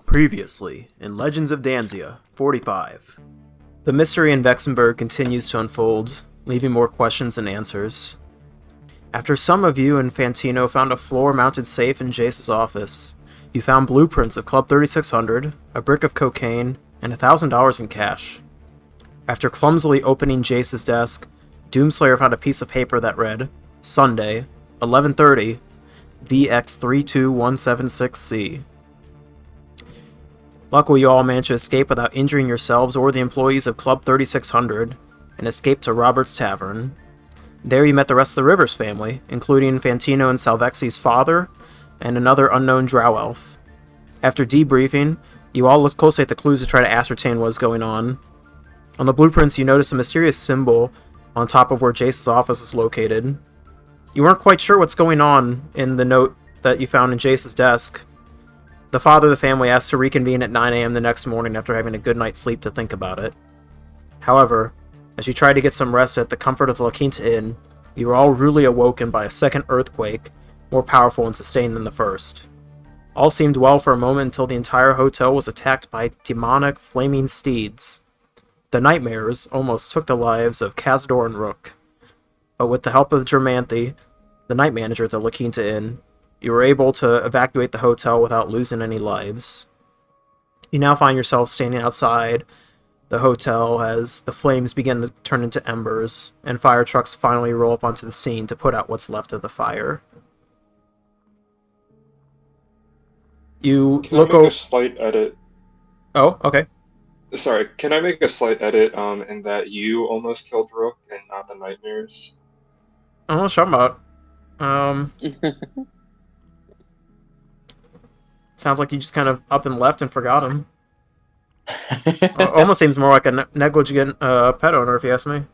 Previously, in Legends of Danzia, 45. The mystery in Vexenberg continues to unfold, leaving more questions than answers. After some of you and Fantino found a floor-mounted safe in Jace's office, you found blueprints of Club 3600, a brick of cocaine, and $1,000 in cash. After clumsily opening Jace's desk, Doomslayer found a piece of paper that read, Sunday, 11:30, VX32176C. Luckily, you all managed to escape without injuring yourselves or the employees of Club 3600, and escaped to Robert's Tavern. There you met the rest of the Rivers family, including Fantino and Salvexi's father, and another unknown drow elf. After debriefing, you all looked closely at the clues to try to ascertain what was going on. On the blueprints, you noticed a mysterious symbol on top of where Jace's office is located. You weren't quite sure what's going on in the note that you found in Jace's desk. The father of the family asked to reconvene at 9 a.m. the next morning after having a good night's sleep to think about it. However, as you tried to get some rest at the comfort of the La Quinta Inn, you were all rudely awoken by a second earthquake, more powerful and sustained than the first. All seemed well for a moment until the entire hotel was attacked by demonic flaming steeds. The nightmares almost took the lives of Kazdor and Rook. But with the help of Germanthe, the night manager at the La Quinta Inn, you were able to evacuate the hotel without losing any lives. You now find yourself standing outside the hotel as the flames begin to turn into embers, and fire trucks finally roll up onto the scene to put out what's left of the fire. You Can I make a slight edit? Oh, okay. Sorry, can I make a slight edit in that you almost killed Rook and not the nightmares? I don't know what you're talking about. Sounds like you just kind of up and left and forgot him. Almost seems more like a negligent pet owner, if you ask me.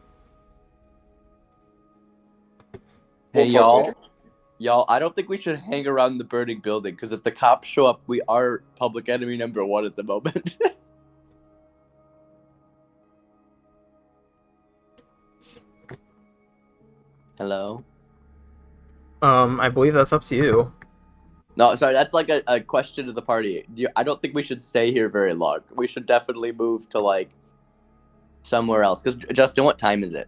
Hey, y'all, I don't think we should hang around the burning building, because if the cops show up, we are public enemy number 1 at the moment. Hello? I believe that's up to you. No, sorry, that's like a question to the party. I don't think we should stay here very long. We should definitely move to, like, somewhere else. Because, Justin, what time is it?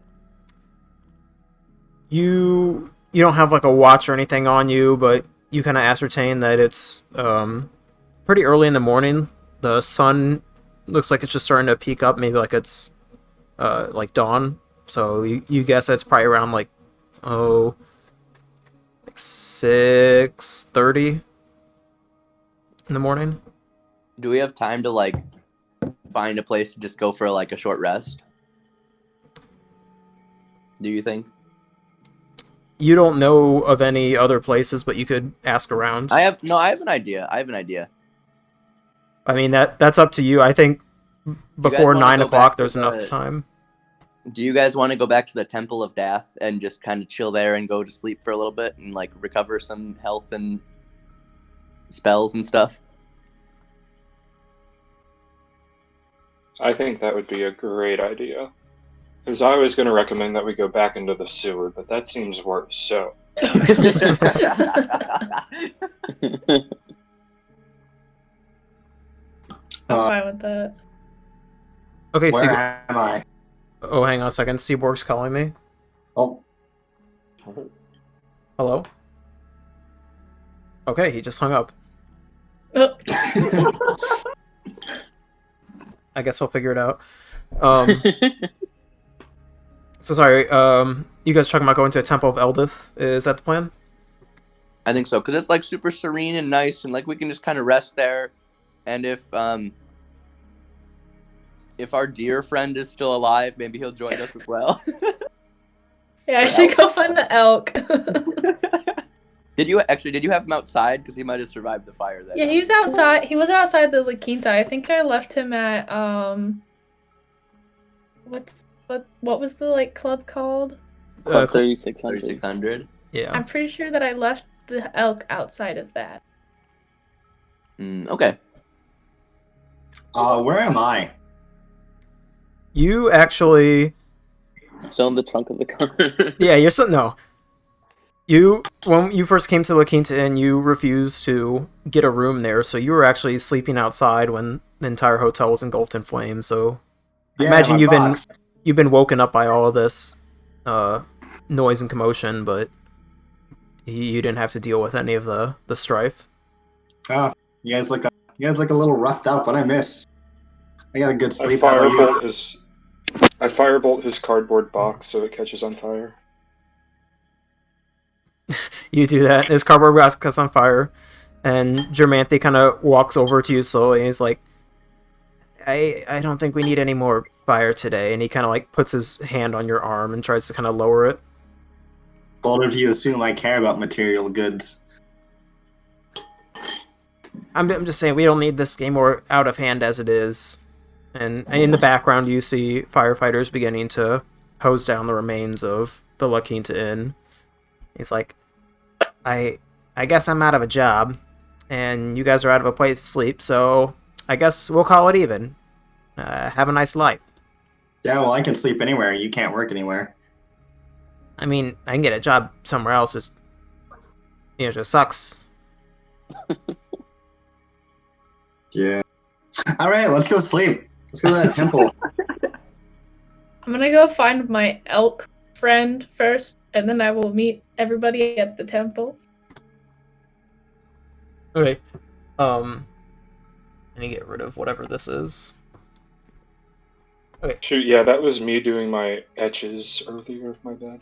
You don't have, like, a watch or anything on you, but you kind of ascertain that it's pretty early in the morning. The sun looks like it's just starting to peak up, maybe like it's like dawn. So you guess it's probably around, like 6:30 in the morning. Do we have time to, like, find a place to just go for, like, a short rest? Do you think? You don't know of any other places, but you could ask around. I have an idea. I mean, that's up to you. I think before 9 o'clock there's enough time. Do you guys want to go back to the Temple of Death and just kind of chill there and go to sleep for a little bit and, like, recover some health and spells and stuff? I think that would be a great idea. Because I was going to recommend that we go back into the sewer, but that seems worse, so... I'm fine with that. Okay, Where am I? Oh, hang on a second. Seaborg's calling me. Oh. Hello? Okay, he just hung up. Oh. I guess we'll figure it out. So sorry, you guys talking about going to the Temple of Eldith? Is that the plan? I think so, because it's, like, super serene and nice, and, like, we can just kind of rest there. And if our dear friend is still alive, maybe he'll join us as well. Yeah, I should go find the elk. Did you have him outside? Because he might have survived the fire then. Yeah, he was outside. He wasn't outside the La Quinta. I think I left him at what was the, like, club called? Club 3600. 3600. Yeah. I'm pretty sure that I left the elk outside of that. Okay. Where am I? You actually... Still in the trunk of the car. Yeah, you're still... No. When you first came to La Quinta Inn, you refused to get a room there, so you were actually sleeping outside when the entire hotel was engulfed in flames. So I Yeah, imagine my box. you've been woken up by all of this noise and commotion, but you didn't have to deal with any of the strife. Oh, you guys look a little roughed up. What I miss? I got a good I sleep. How about you? firebolt his cardboard box so it catches on fire. You do that. His cardboard box catches on fire, and Germanthe kind of walks over to you slowly, and he's like, I don't think we need any more fire today. And he kind of like puts his hand on your arm and tries to kind of lower it. Bold of you assume I care about material goods. I'm just saying we don't need this game more out of hand as it is. And in the background, you see firefighters beginning to hose down the remains of the La Quinta Inn. He's like, I guess I'm out of a job, and you guys are out of a place to sleep, so I guess we'll call it even. Have a nice life. Yeah, well, I can sleep anywhere. You can't work anywhere. I mean, I can get a job somewhere else. It just sucks. Yeah. All right, let's go sleep. Let's go to that temple. I'm gonna go find my elk friend first, and then I will meet everybody at the temple. Okay. I need to get rid of whatever this is. Okay. Shoot, yeah, that was me doing my etches earlier. My bad.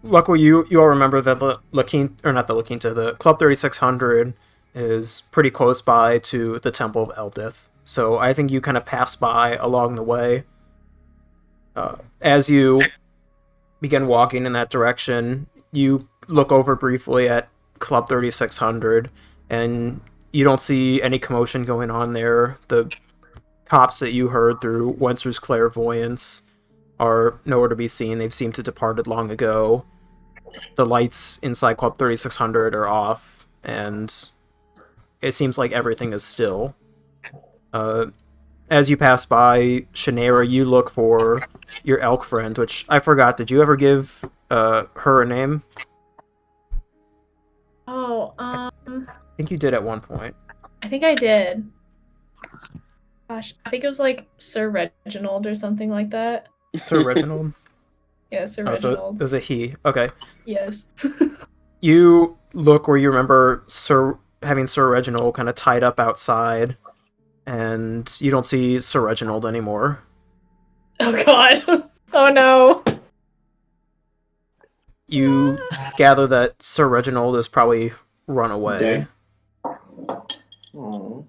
Luckily, you all remember that the Club 3600 is pretty close by to the Temple of Eldith. So I think you kind of pass by along the way. As you begin walking in that direction, you look over briefly at Club 3600, and you don't see any commotion going on there. The cops that you heard through Wenster's clairvoyance are nowhere to be seen. They've seemed to departed long ago. The lights inside Club 3600 are off, and it seems like everything is still. As you pass by Shannara, you look for your elk friend, which I forgot. Did you ever give her a name? Oh, I think you did at one point. I think I did. Gosh, I think it was like Sir Reginald or something like that. Sir Reginald? Yeah, Sir Oh, so Reginald. it was a he. Okay. Yes. You look where you remember having Sir Reginald kind of tied up outside, and you don't see Sir Reginald anymore. Oh god. Oh no. You gather that Sir Reginald has probably run away. Dead. Aw.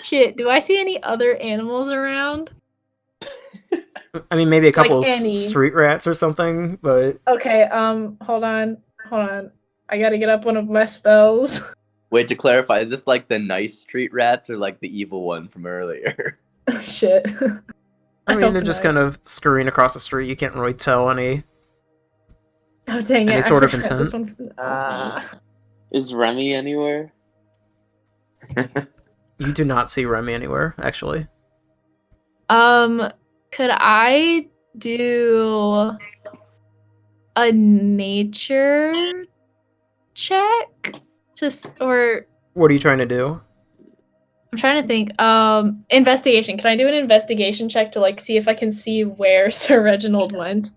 Shit, do I see any other animals around? I mean, maybe a couple Like of any. street rats or something, but Okay, hold on. I gotta get up one of my spells. Wait, to clarify, is this like the nice street rats or like the evil one from earlier? Shit. I mean, hope they're just not. kind of scurrying across the street. You can't really tell any. Oh dang it! Any I sort of forgot this intent? one. Is Remy anywhere? You do not see Remy anywhere, actually. Could I do a nature check? Or What are you trying to do? I'm trying to think. Investigation. Can I do an investigation check to like see if I can see where Sir Reginald went?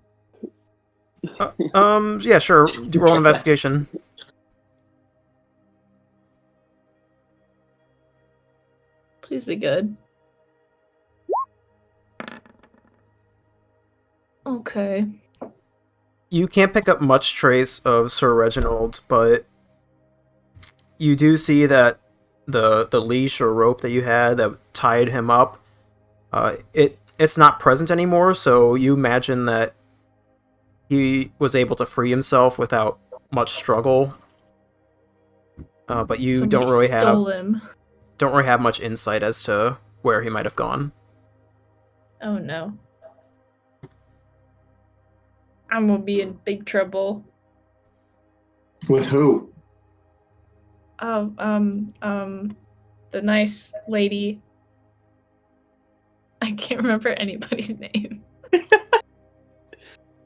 Yeah, sure. Do roll an investigation. Please be good. Okay. You can't pick up much trace of Sir Reginald, but you do see that the leash or rope that you had that tied him up, it's not present anymore, so you imagine that he was able to free himself without much struggle. But you Somebody don't really stole him. have much insight as to where he might have gone. Oh no. I'm gonna be in big trouble. With who? The nice lady. I can't remember anybody's name.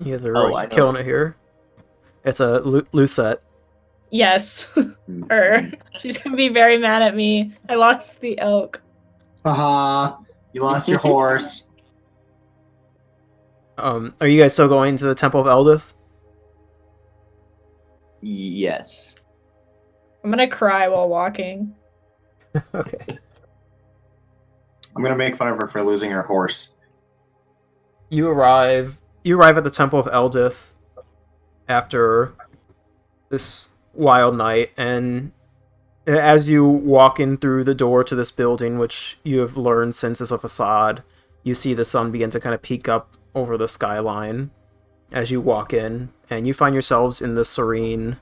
You guys are Oh, really I know. killing it here. It's a Lucette. Yes. Mhm. Her. She's gonna be very mad at me. I lost the elk. Haha, you lost your horse. Are you guys still going to the Temple of Eldith? Yes. I'm gonna cry while walking. Okay. I'm gonna make fun of her for losing her horse. You arrive at the Temple of Eldith after this wild night, and as you walk in through the door to this building, which you have learned since is a facade, you see the sun begin to kind of peek up over the skyline as you walk in, and you find yourselves in the serene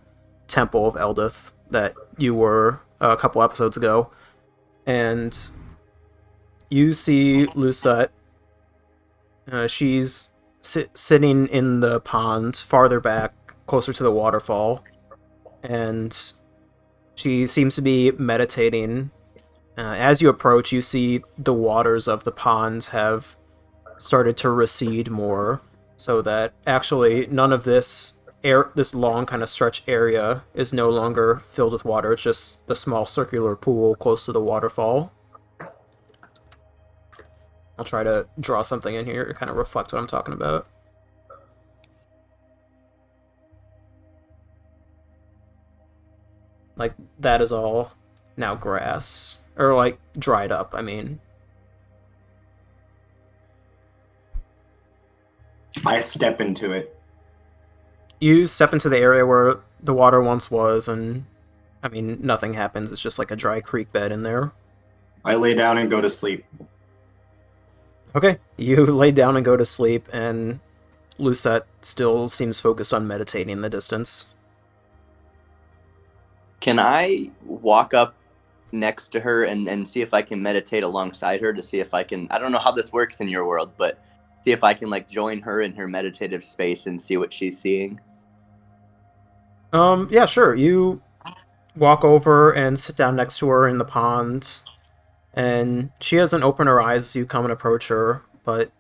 Temple of Eldith that you were a couple episodes ago. And you see Lucette. She's sitting in the pond farther back, closer to the waterfall, and she seems to be meditating. As you approach, you see the waters of the pond have started to recede more, so that actually none of this this long kind of stretch area is no longer filled with water. It's just the small circular pool close to the waterfall. I'll try to draw something in here to kind of reflect what I'm talking about. Like, that is all now grass. Or, like, dried up, I mean. I step into it. You step into the area where the water once was, and, I mean, nothing happens. It's just like a dry creek bed in there. I lay down and go to sleep. Okay, you lay down and go to sleep, and Lucette still seems focused on meditating in the distance. Can I walk up next to her and see if I can meditate alongside her to see if I can, I don't know how this works in your world, but see if I can like join her in her meditative space and see what she's seeing? Yeah, sure. You walk over and sit down next to her in the pond, and she doesn't open her eyes as you come and approach her, but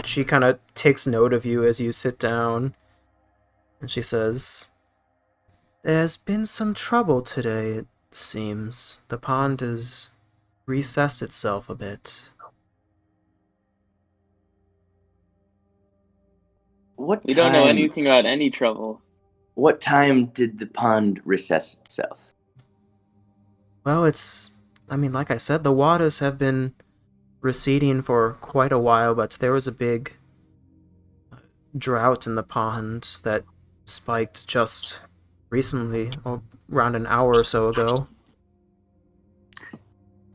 she kind of takes note of you as you sit down, and she says, "There's been some trouble today, it seems. The pond has recessed itself a bit." What We time? don't know anything about any trouble. What time did the pond recess itself? Well, I mean, like I said, the waters have been receding for quite a while, but there was a big drought in the pond that spiked just recently, around an hour or so ago.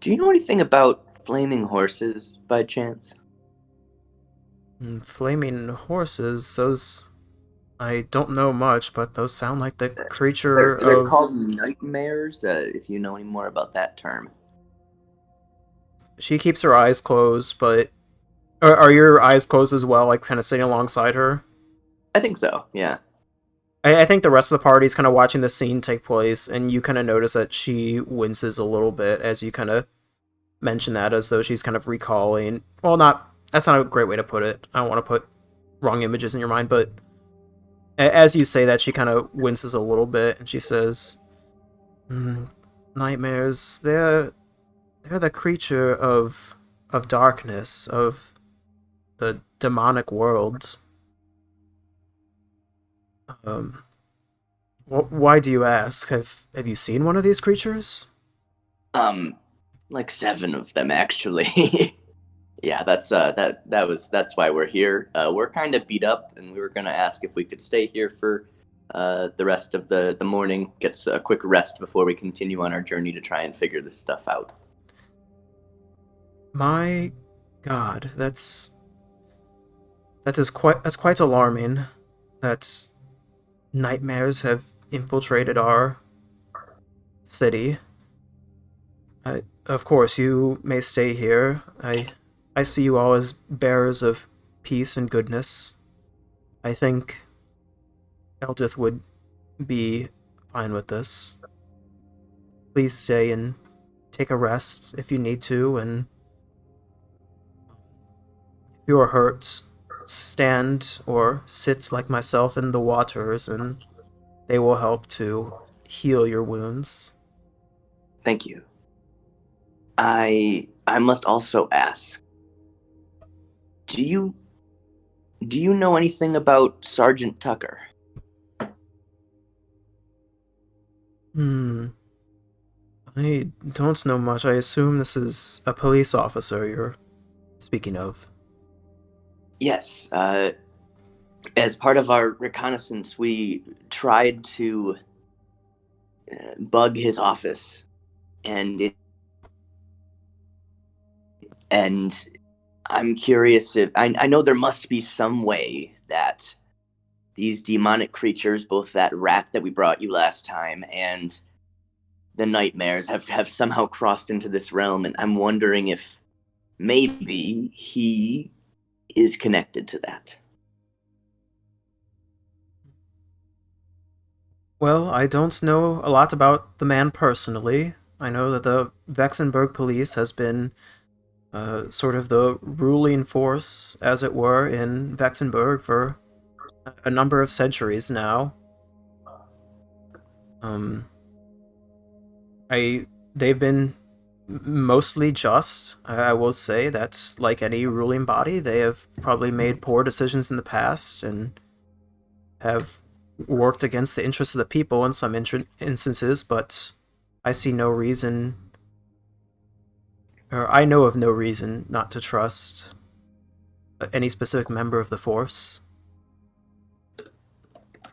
Do you know anything about flaming horses by chance? Flaming horses, those... I don't know much, but those sound like the creature They're of... called nightmares, if you know any more about that term. She keeps her eyes closed, but... Are your eyes closed as well, like kind of sitting alongside her? I think so, yeah. I think the rest of the party is kind of watching the scene take place, and you kind of notice that she winces a little bit as you kind of mention that, as though she's kind of recalling... Well, that's not a great way to put it. I don't want to put wrong images in your mind, but as you say that, she kind of winces a little bit, and she says, "Nightmares, they're the creature of darkness, of the demonic world." Why do you ask? Have you seen one of these creatures? Like 7 of them actually. Yeah, that's that's why we're here. We're kind of beat up, and we were gonna ask if we could stay here for the rest of the morning, get a quick rest before we continue on our journey to try and figure this stuff out. My God, that's quite alarming. That nightmares have infiltrated our city. Of course, you may stay here. I see you all as bearers of peace and goodness. I think Eldith would be fine with this. Please stay and take a rest if you need to, and if you are hurt, stand or sit like myself in the waters, and they will help to heal your wounds. Thank you. I must also ask, do you know anything about Sergeant Tucker? I don't know much. I assume this is a police officer you're speaking of. Yes. As part of our reconnaissance, we tried to bug his office, and I'm curious if I know there must be some way that these demonic creatures, both that rat that we brought you last time and the nightmares, have somehow crossed into this realm, and I'm wondering if maybe he is connected to that. Well, I don't know a lot about the man personally. I know that the Vexenberg police has been sort of the ruling force, as it were, in Vexenberg for a number of centuries now. They've been mostly just. I will say that, like any ruling body, they have probably made poor decisions in the past and have worked against the interests of the people in some instances, but I see no reason, or I know of no reason not to trust any specific member of the force.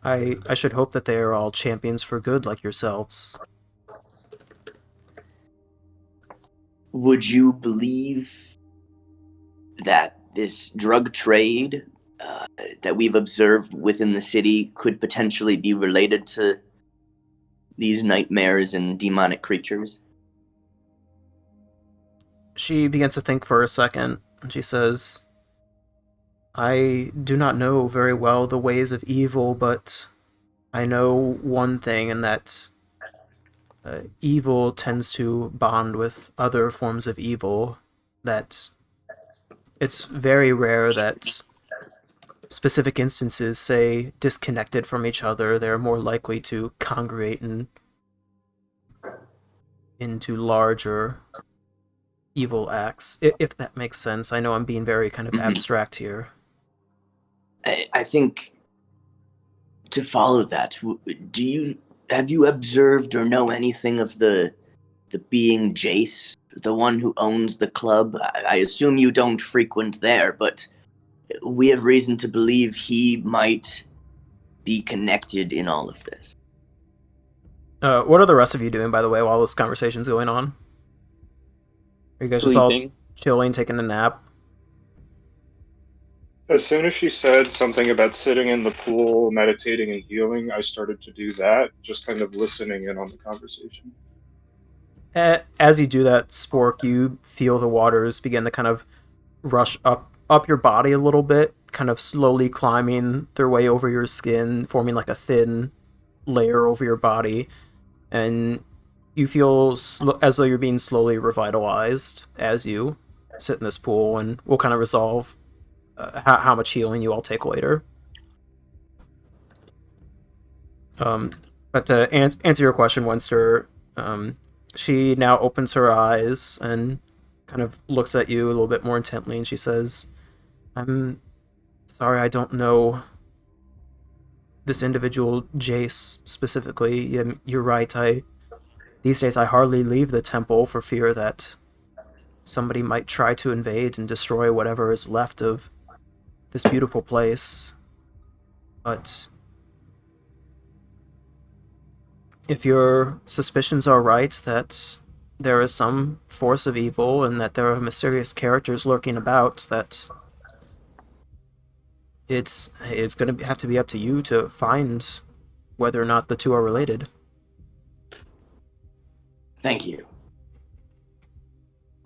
I should hope that they are all champions for good like yourselves. Would you believe that this drug trade that we've observed within the city could potentially be related to these nightmares and demonic creatures? She begins to think for a second, and she says, I do not know very well the ways of evil, but I know one thing, and that evil tends to bond with other forms of evil, that it's very rare that specific instances, say, disconnected from each other, they're more likely to congregate into larger evil acts, if that makes sense. I know I'm being very kind of abstract here. I think to follow that, have you observed or know anything of the being Jace, the one who owns the club? I assume you don't frequent there, but we have reason to believe he might be connected in all of this. What are the rest of you doing, by the way, while this conversation's going on? Are you guys just all Sleeping. chilling, taking a nap? As soon as she said something about sitting in the pool, meditating and healing, I started to do that, just kind of listening in on the conversation. As you do that, Spork, you feel the waters begin to kind of rush up your body a little bit, kind of slowly climbing their way over your skin, forming like a thin layer over your body, and you feel as though you're being slowly revitalized as you sit in this pool, and we'll kind of resolve how much healing you all take later. But to answer your question, Wenster, she now opens her eyes and kind of looks at you a little bit more intently, and she says, I'm sorry, I don't know this individual, Jace, specifically. You're right, these days I hardly leave the temple for fear that somebody might try to invade and destroy whatever is left of this beautiful place. But if your suspicions are right that there is some force of evil and that there are mysterious characters lurking about, that it's going to have to be up to you to find whether or not the two are related. Thank you.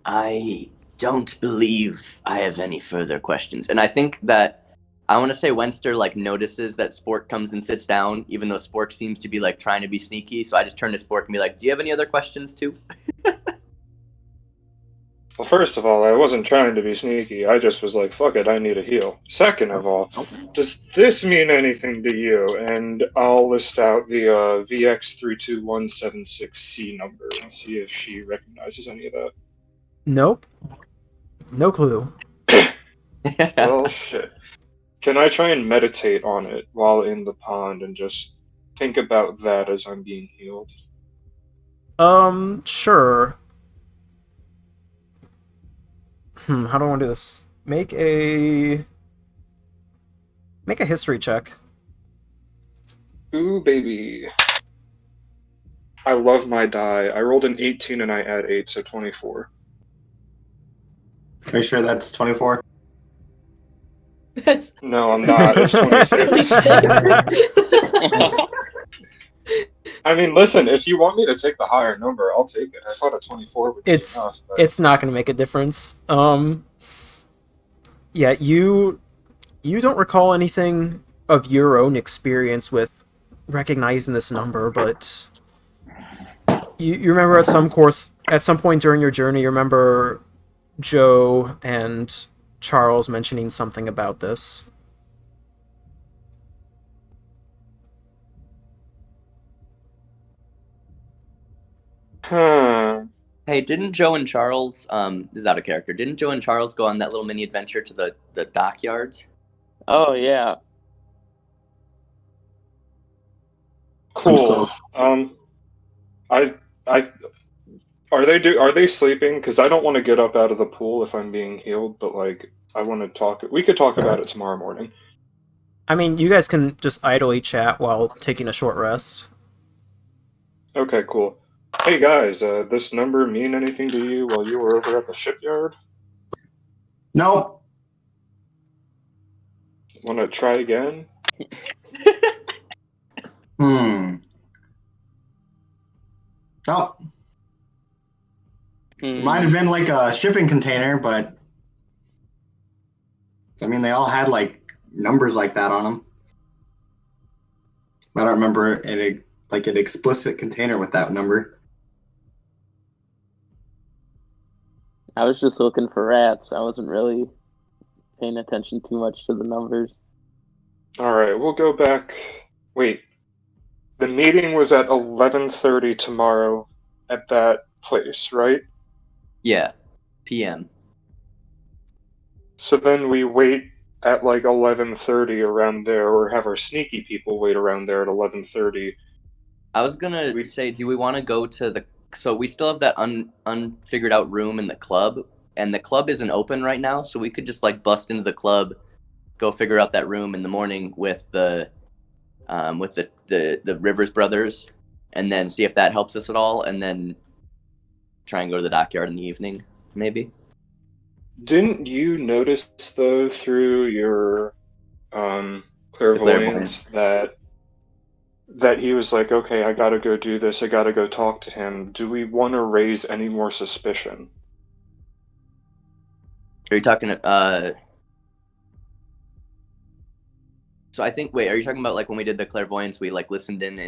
I don't believe I have any further questions. And I think that I want to say Wenster notices that Spork comes and sits down, even though Spork seems to be trying to be sneaky. So I just turn to Spork and be like, do you have any other questions too? Well, first of all, I wasn't trying to be sneaky. I just was like, fuck it, I need a heal. Second of all, does this mean anything to you? And I'll list out the VX32176C number and see if she recognizes any of that. Nope. No clue. Well, shit. Can I try and meditate on it while in the pond and just think about that as I'm being healed? Sure. How do I want to do this? Make a history check. Ooh, baby. I love my die. I rolled an 18 and I add 8, so 24. Are you sure that's 24? That's No, I'm not. It's 26. 26. I mean, listen, if you want me to take the higher number, I'll take it. I thought a 24 would be It's enough. But... it's not going to make a difference. Yeah, you don't recall anything of your own experience with recognizing this number, but you remember at some point during your journey, you remember Joe and Charles mentioning something about this. Hey, didn't Joe and Charles, this is out of character, didn't Joe and Charles go on that little mini adventure to the dockyards? Oh, yeah. Cool. I are they sleeping? Because I don't want to get up out of the pool if I'm being healed, but like I want to talk. We could talk about it tomorrow morning. I mean, you guys can just idly chat while taking a short rest. Okay, cool. Hey guys, this number mean anything to you while you were over at the shipyard? No. Want to try again? Oh. Might have been like a shipping container, but I mean, they all had like numbers like that on them. I don't remember an explicit container with that number. I was just looking for rats. I wasn't really paying attention too much to the numbers. Alright, we'll go back. Wait. The meeting was at 11:30 tomorrow at that place, right? Yeah, PM. So then we wait at like 11:30 around there, or have our sneaky people wait around there at 11:30. I was gonna say, do we want to go to the... So we still have that unfigured out room in the club, and the club isn't open right now, so we could just like bust into the club, go figure out that room in the morning with the Rivers brothers, and then see if that helps us at all, and then try and go to the dockyard in the evening, maybe. Didn't you notice though through your clairvoyance that he was like, okay, I gotta go do this, I gotta go talk to him. Do we want to raise any more suspicion? Are you talking so I think, wait, are you talking about like when we did the clairvoyance, we like listened in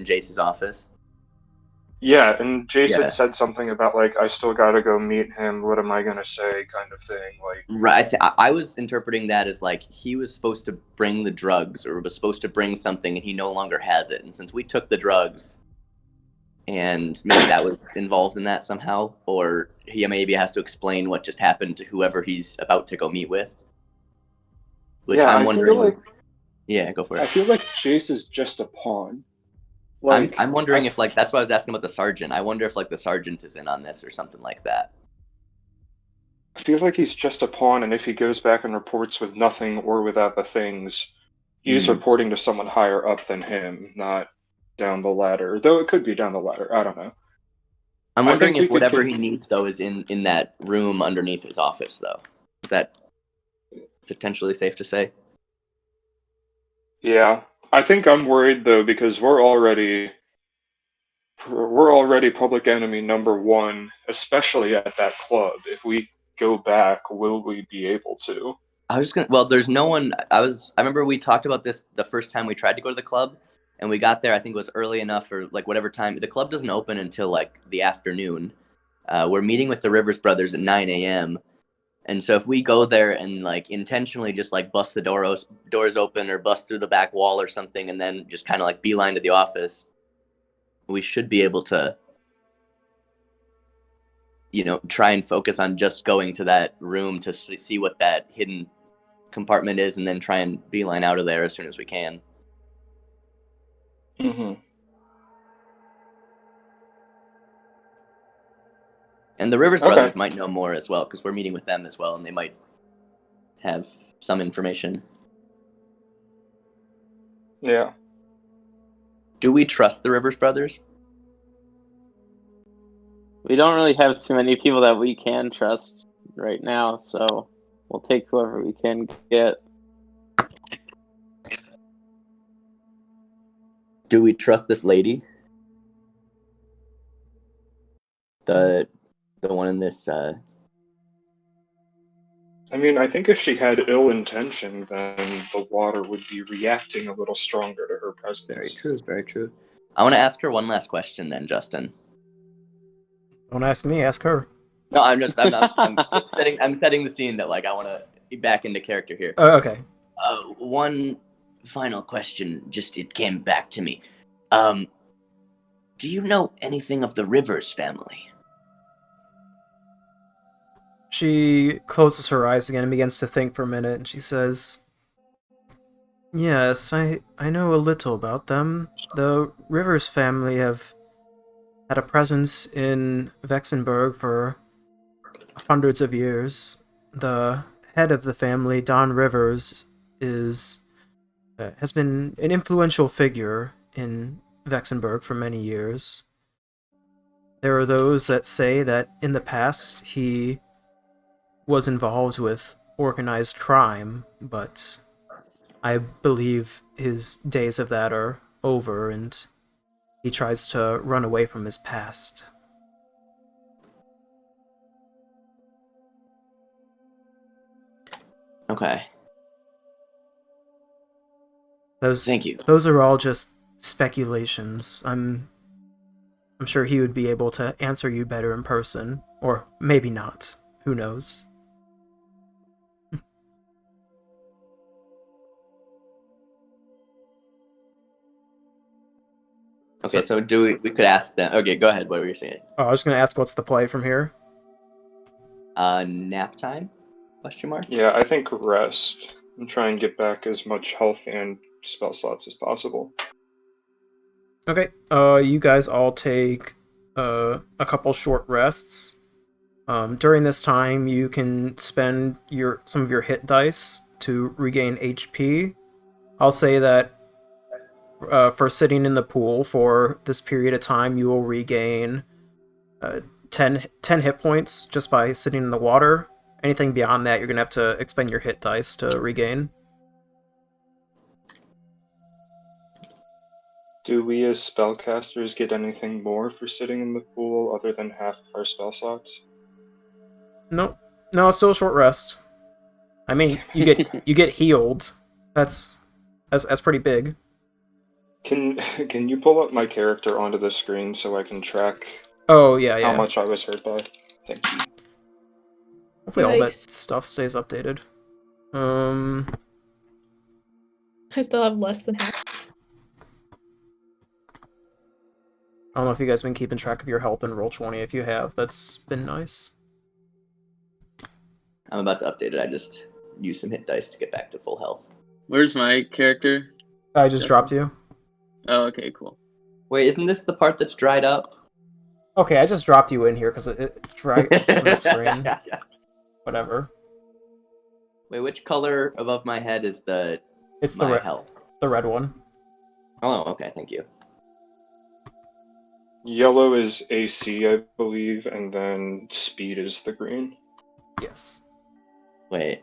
Jace's office? Yeah, and Jason Yeah. said something about like, I still gotta go meet him, what am I gonna say, kind of thing. Like, Right, I was interpreting that as like he was supposed to bring the drugs, or was supposed to bring something, and he no longer has it. And since we took the drugs, and maybe that was involved in that somehow, or he maybe has to explain what just happened to whoever he's about to go meet with. Which yeah, I'm I wondering. feel like, Yeah, go for it. I feel like Jace is just a pawn. Like, I'm wondering if like that's why I was asking about the sergeant. I wonder if like the sergeant is in on this or something like that. I feel like he's just a pawn, and if he goes back and reports with nothing or without the things, he's reporting to someone higher up than him, not down the ladder. Though it could be down the ladder. I don't know. I'm wondering think we if could whatever get- he needs though is in that room underneath his office though. Is that potentially safe to say? Yeah, I think I'm worried though because we're already public enemy number one, especially at that club. If we go back, will we be able to? I was gonna. Well, there's no one. I remember we talked about this the first time we tried to go to the club, and we got there. I think it was early enough, or like whatever time. The club doesn't open until like the afternoon, we're meeting with the Rivers brothers at 9 a.m. And so if we go there and like intentionally just like bust the doors open or bust through the back wall or something, and then just kind of like beeline to the office, we should be able to, try and focus on just going to that room to see what that hidden compartment is, and then try and beeline out of there as soon as we can. Mm-hmm. And the Rivers brothers might know more as well, because we're meeting with them as well, and they might have some information. Yeah. Do we trust the Rivers brothers? We don't really have too many people that we can trust right now, so we'll take whoever we can get. Do we trust this lady? The one in this... I mean, I think if she had ill intention, then the water would be reacting a little stronger to her presence. Very true, very true. I want to ask her one last question then, Justin. Don't ask me, ask her. No, I'm setting the scene that, like, I want to be back into character here. Okay. One final question, it came back to me. Do you know anything of the Rivers family? She closes her eyes again and begins to think for a minute, and she says, "Yes, I know a little about them. The Rivers family have had a presence in Vexenberg for hundreds of years. The head of the family, Don Rivers, has been an influential figure in Vexenberg for many years. There are those that say that in the past he was involved with organized crime, but I believe his days of that are over, and he tries to run away from his past." Okay. Thank you. Those are all just speculations. I'm sure he would be able to answer you better in person, or maybe not. Who knows? Okay, so we could ask them. Okay, go ahead. What were you saying? Oh, I was going to ask what's the play from here? Nap time? Question mark? Yeah, I think rest and try and get back as much health and spell slots as possible. Okay, you guys all take a couple short rests. During this time, you can spend some of your hit dice to regain HP. I'll say that for sitting in the pool for this period of time, you will regain 10 hit points just by sitting in the water. Anything beyond that, you're going to have to expend your hit dice to regain. Do we as spellcasters get anything more for sitting in the pool other than half of our spell slots? No, it's still a short rest. I mean, you get healed. That's pretty big. Can you pull up my character onto the screen so I can track Oh, yeah. how much I was hurt by? Thank you. Hopefully all that stuff stays updated. I still have less than half. I don't know if you guys have been keeping track of your health in Roll20. If you have, that's been nice. I'm about to update it. I just used some hit dice to get back to full health. Where's my character? I just dropped you. Oh, okay, cool. Wait, isn't this the part that's dried up? Okay, I just dropped you in here because it's right from the screen. Whatever. Wait, which color above my head is the health? The red one. Oh, okay, thank you. Yellow is AC, I believe, and then speed is the green. Yes. Wait.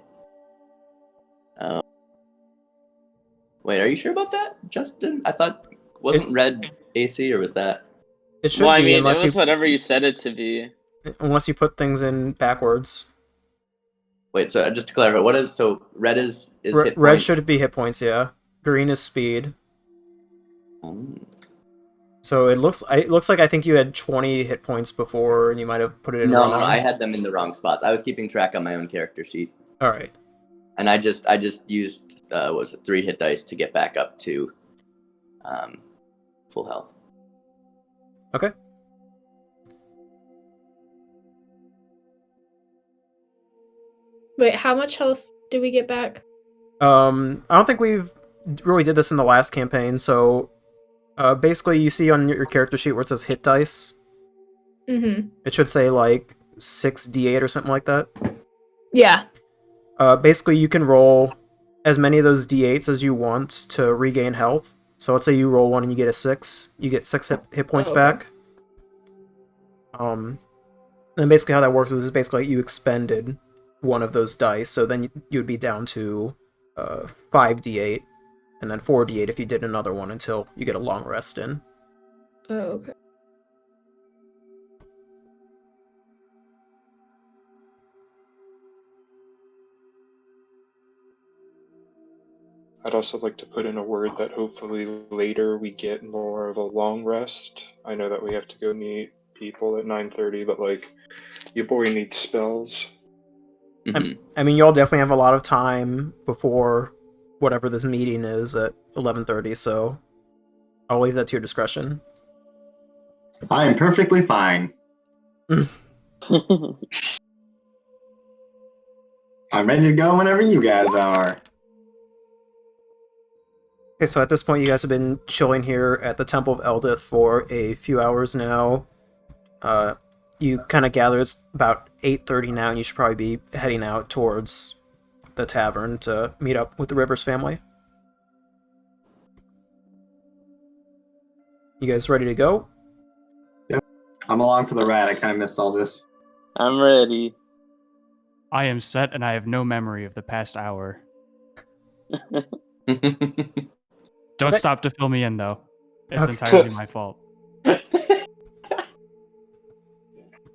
Wait, are you sure about that, Justin? I thought wasn't red AC, or was that? It should Well, I be mean, unless it was whatever you said it to be. Unless you put things in backwards. Wait, so just to clarify, what is red is hit points? Red should be hit points, yeah. Green is speed. So it looks like I think you had 20 hit points before, and you might have put it in No, wrong. no, I had them in the wrong spots. I was keeping track on my own character sheet, All right. and I just used what was it, 3 hit dice to get back up to full health. Okay. Wait, how much health do we get back? I don't think we've really did this in the last campaign. So, basically, you see on your character sheet where it says hit dice. Mm-hmm. It should say like 6d8 or something like that. Yeah. Basically, you can roll as many of those d8s as you want to regain health. So let's say you roll 1 and you get a 6, you get 6 hit points back. And basically how that works is basically you expended one of those dice, so then you would be down to 5d8, and then 4d8 if you did another one until you get a long rest in. Oh, okay. I'd also like to put in a word that hopefully later we get more of a long rest. I know that we have to go meet people at 9:30, but like, your boy needs spells. Mhm. I mean, y'all definitely have a lot of time before whatever this meeting is at 11:30, so I'll leave that to your discretion. I am perfectly fine. I'm ready to go whenever you guys are. Okay, so at this point, you guys have been chilling here at the Temple of Eldith for a few hours now. You kind of gather it's about 8:30 now, and you should probably be heading out towards the tavern to meet up with the Rivers family. You guys ready to go? I'm along for the ride. I kind of missed all this. I'm ready. I am set and I have no memory of the past hour. Don't Okay. stop to fill me in, though. It's Okay. entirely my fault.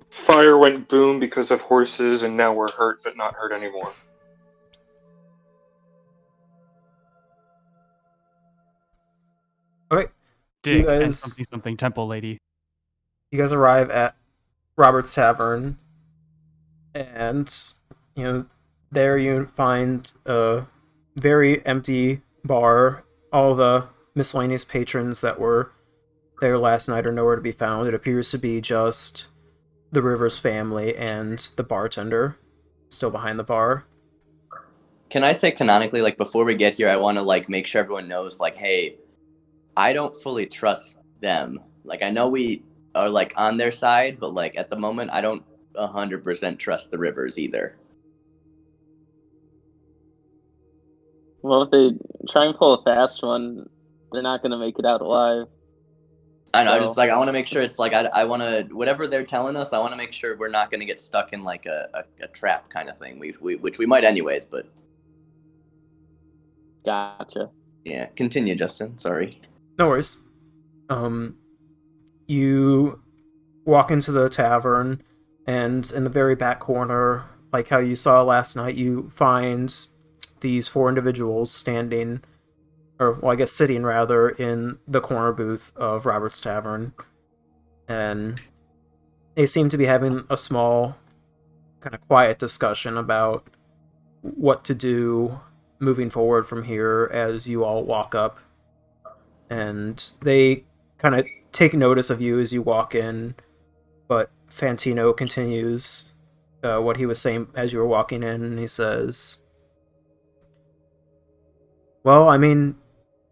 Fire went boom because of horses, and now we're hurt, but not hurt anymore. Okay, Dig and guys- something something temple lady. you guys arrive at Robert's Tavern, and there you find a very empty bar. All the miscellaneous patrons that were there last night are nowhere to be found. It appears to be just the Rivers family and the bartender still behind the bar. Can I say canonically, like before we get here, I want to like make sure everyone knows, like, hey, I don't fully trust them. Like, I know we are like on their side, but like at the moment, I don't 100% trust the Rivers either. Well, if they try and pull a fast one, they're not going to make it out alive. I know, So- just like I want to make sure it's like I want to whatever they're telling us. I want to make sure we're not going to get stuck in like a trap kind of thing. Which we might anyways, but Gotcha. yeah. Continue, Justin. Sorry. No worries. You walk into the tavern, and in the very back corner, like how you saw last night, you find these 4 individuals standing, or well, I guess sitting rather, in the corner booth of Robert's Tavern, and they seem to be having a small, kind of quiet discussion about what to do moving forward from here as you all walk up, and they kind of take notice of you as you walk in, but Fantino continues what he was saying as you were walking in, and he says, well, I mean,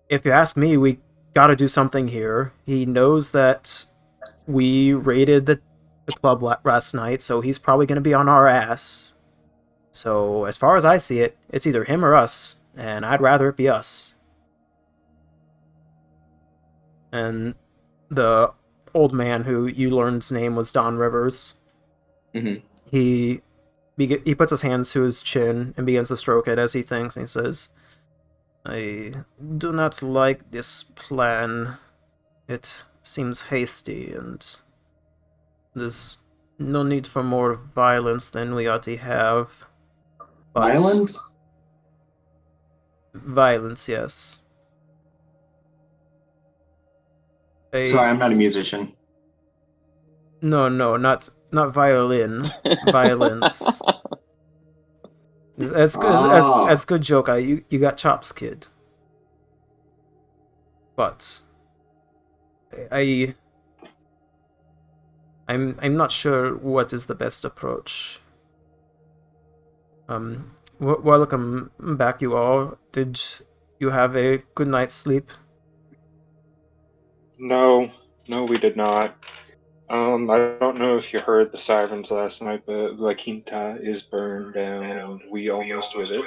if you ask me, we gotta do something here. He knows that we raided the club last night, so he's probably gonna be on our ass. So, as far as I see it, it's either him or us, and I'd rather it be us. And the old man, who you learned's name was Don Rivers, Mm-hmm. he puts his hands to his chin and begins to stroke it as he thinks, and he says, I do not like this plan. It seems hasty, and there's no need for more violence than we already have. But Violence? Violence, yes. Sorry, I'm not a musician. No, not violin. Violence. That's good. That's good joke. You got chops, kid. But I'm not sure what is the best approach. Welcome back, you all. Did you have a good night's sleep? No, we did not. I don't know if you heard the sirens last night, but La Quinta is burned down, and we almost with it.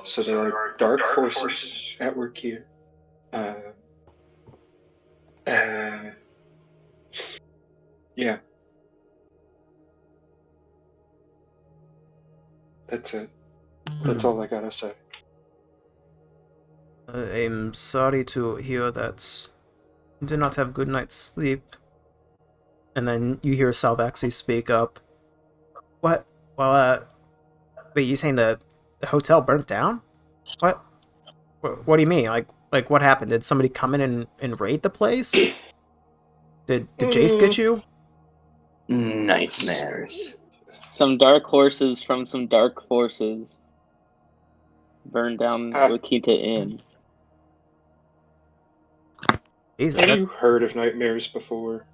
So there are dark forces at work here. Yeah. That's it. That's all I gotta say. I'm sorry to hear that you did not have good night's sleep. And then you hear Salvaxi speak up. What? Well, wait, you saying the hotel burnt down? What? What do you mean? Like what happened? Did somebody come in and raid the place? Did Jace get you? Nightmares. Some dark horses from some dark forces burned down La Quinta Inn. Jesus, Have you heard of nightmares before?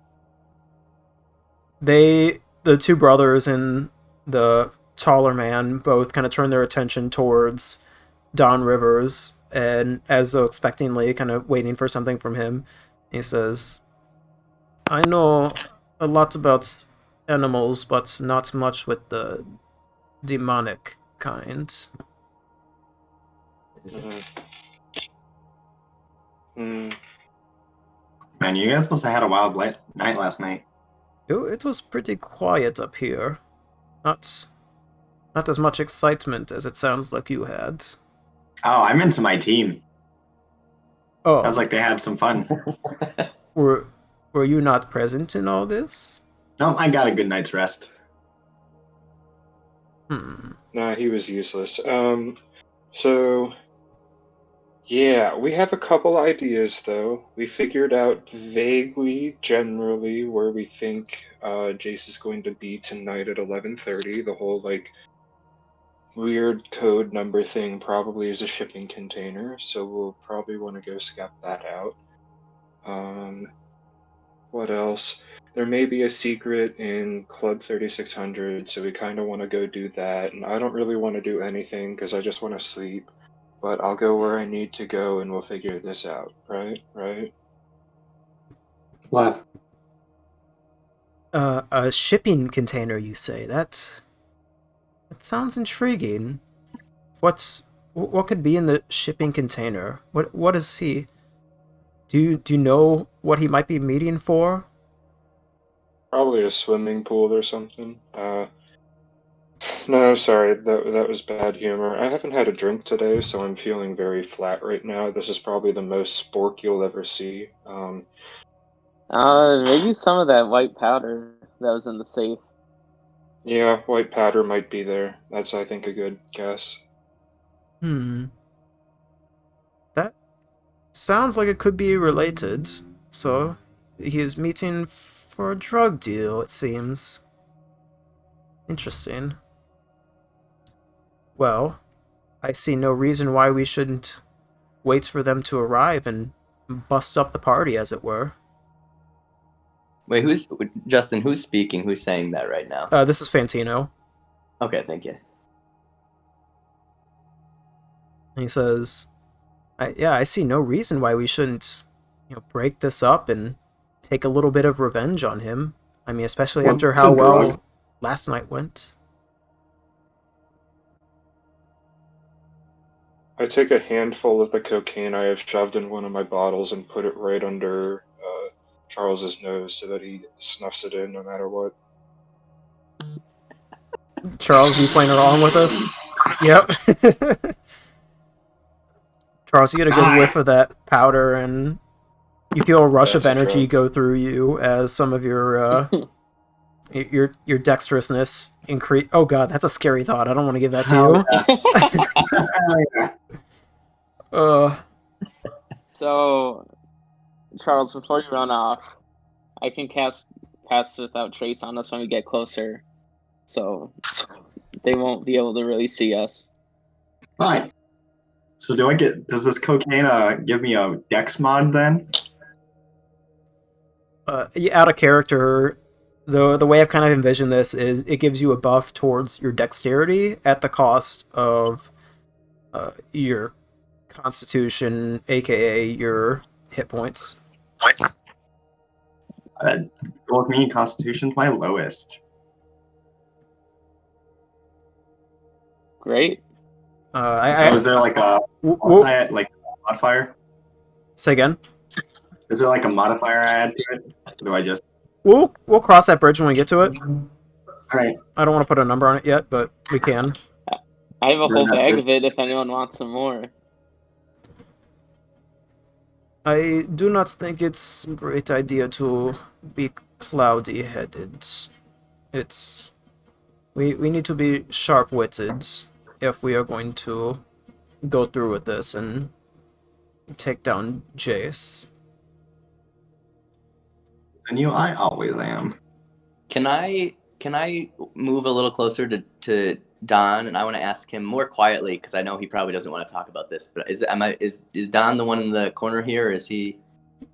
the two brothers and the taller man both kind of turn their attention towards Don Rivers, and as though expectingly, kind of waiting for something from him, he says, I know a lot about animals, but not much with the demonic kind. Man, you guys must have had a wild night last night. It was pretty quiet up here. Not as much excitement as it sounds like you had. Oh, I'm into my team. Oh, Sounds like they had some fun. were you not present in all this? No, I got a good night's rest. Nah, he was useless. So yeah, we have a couple ideas though. We figured out vaguely, generally, where we think Jace is going to be tonight at 11:30. The whole weird code number thing probably is a shipping container, so we'll probably want to go scout that out. What else? There may be a secret in Club 3600, so we kind of want to go do that. And I don't really want to do anything because I just want to sleep. But I'll go where I need to go and we'll figure this out, right? Left. A shipping container, you say? That sounds intriguing. What could be in the shipping container? What is he? Do you know what he might be meeting for? Probably a swimming pool or something. No, sorry, that was bad humor. I haven't had a drink today, so I'm feeling very flat right now. This is probably the most spork you'll ever see. Maybe some of that white powder that was in the safe. Yeah, white powder might be there. That's, I think, a good guess. That sounds like it could be related. So, he is meeting for a drug deal, it seems. Interesting. Well, I see no reason why we shouldn't wait for them to arrive and bust up the party, as it were. Wait, Justin? Who's speaking? Who's saying that right now? This is Fantino. Okay, thank you. And he says, I see no reason why we shouldn't, break this up and take a little bit of revenge on him. I mean, especially after how well last night went. I take a handful of the cocaine I have shoved in one of my bottles and put it right under Charles's nose so that he snuffs it in no matter what. Charles, you playing along with us? Yep. Charles, you get a good whiff of that powder, and you feel a rush of energy go through you as some of your dexterousness increase. Oh god, that's a scary thought. I don't want to give that to you. So, Charles, before you run off, I can cast Pass Without Trace on us when we get closer, so they won't be able to really see us. Fine. So does this cocaine give me a dex mod then? Out of character, the way I've kind of envisioned this is it gives you a buff towards your dexterity at the cost of your constitution, aka your hit points. Go with me, Constitution's my lowest. Great. So is there like a modifier? Say again. Is there like a modifier I add to it? Or do I just... We'll cross that bridge when we get to it. Alright. I don't want to put a number on it yet, but we can. I have a whole bag of it if anyone wants some more. I do not think it's a great idea to be cloudy-headed. We need to be sharp-witted if we are going to go through with this and take down Jace. And I always am. Can I move a little closer to Don, and I want to ask him more quietly because I know he probably doesn't want to talk about this. But is Don the one in the corner here? Or is he?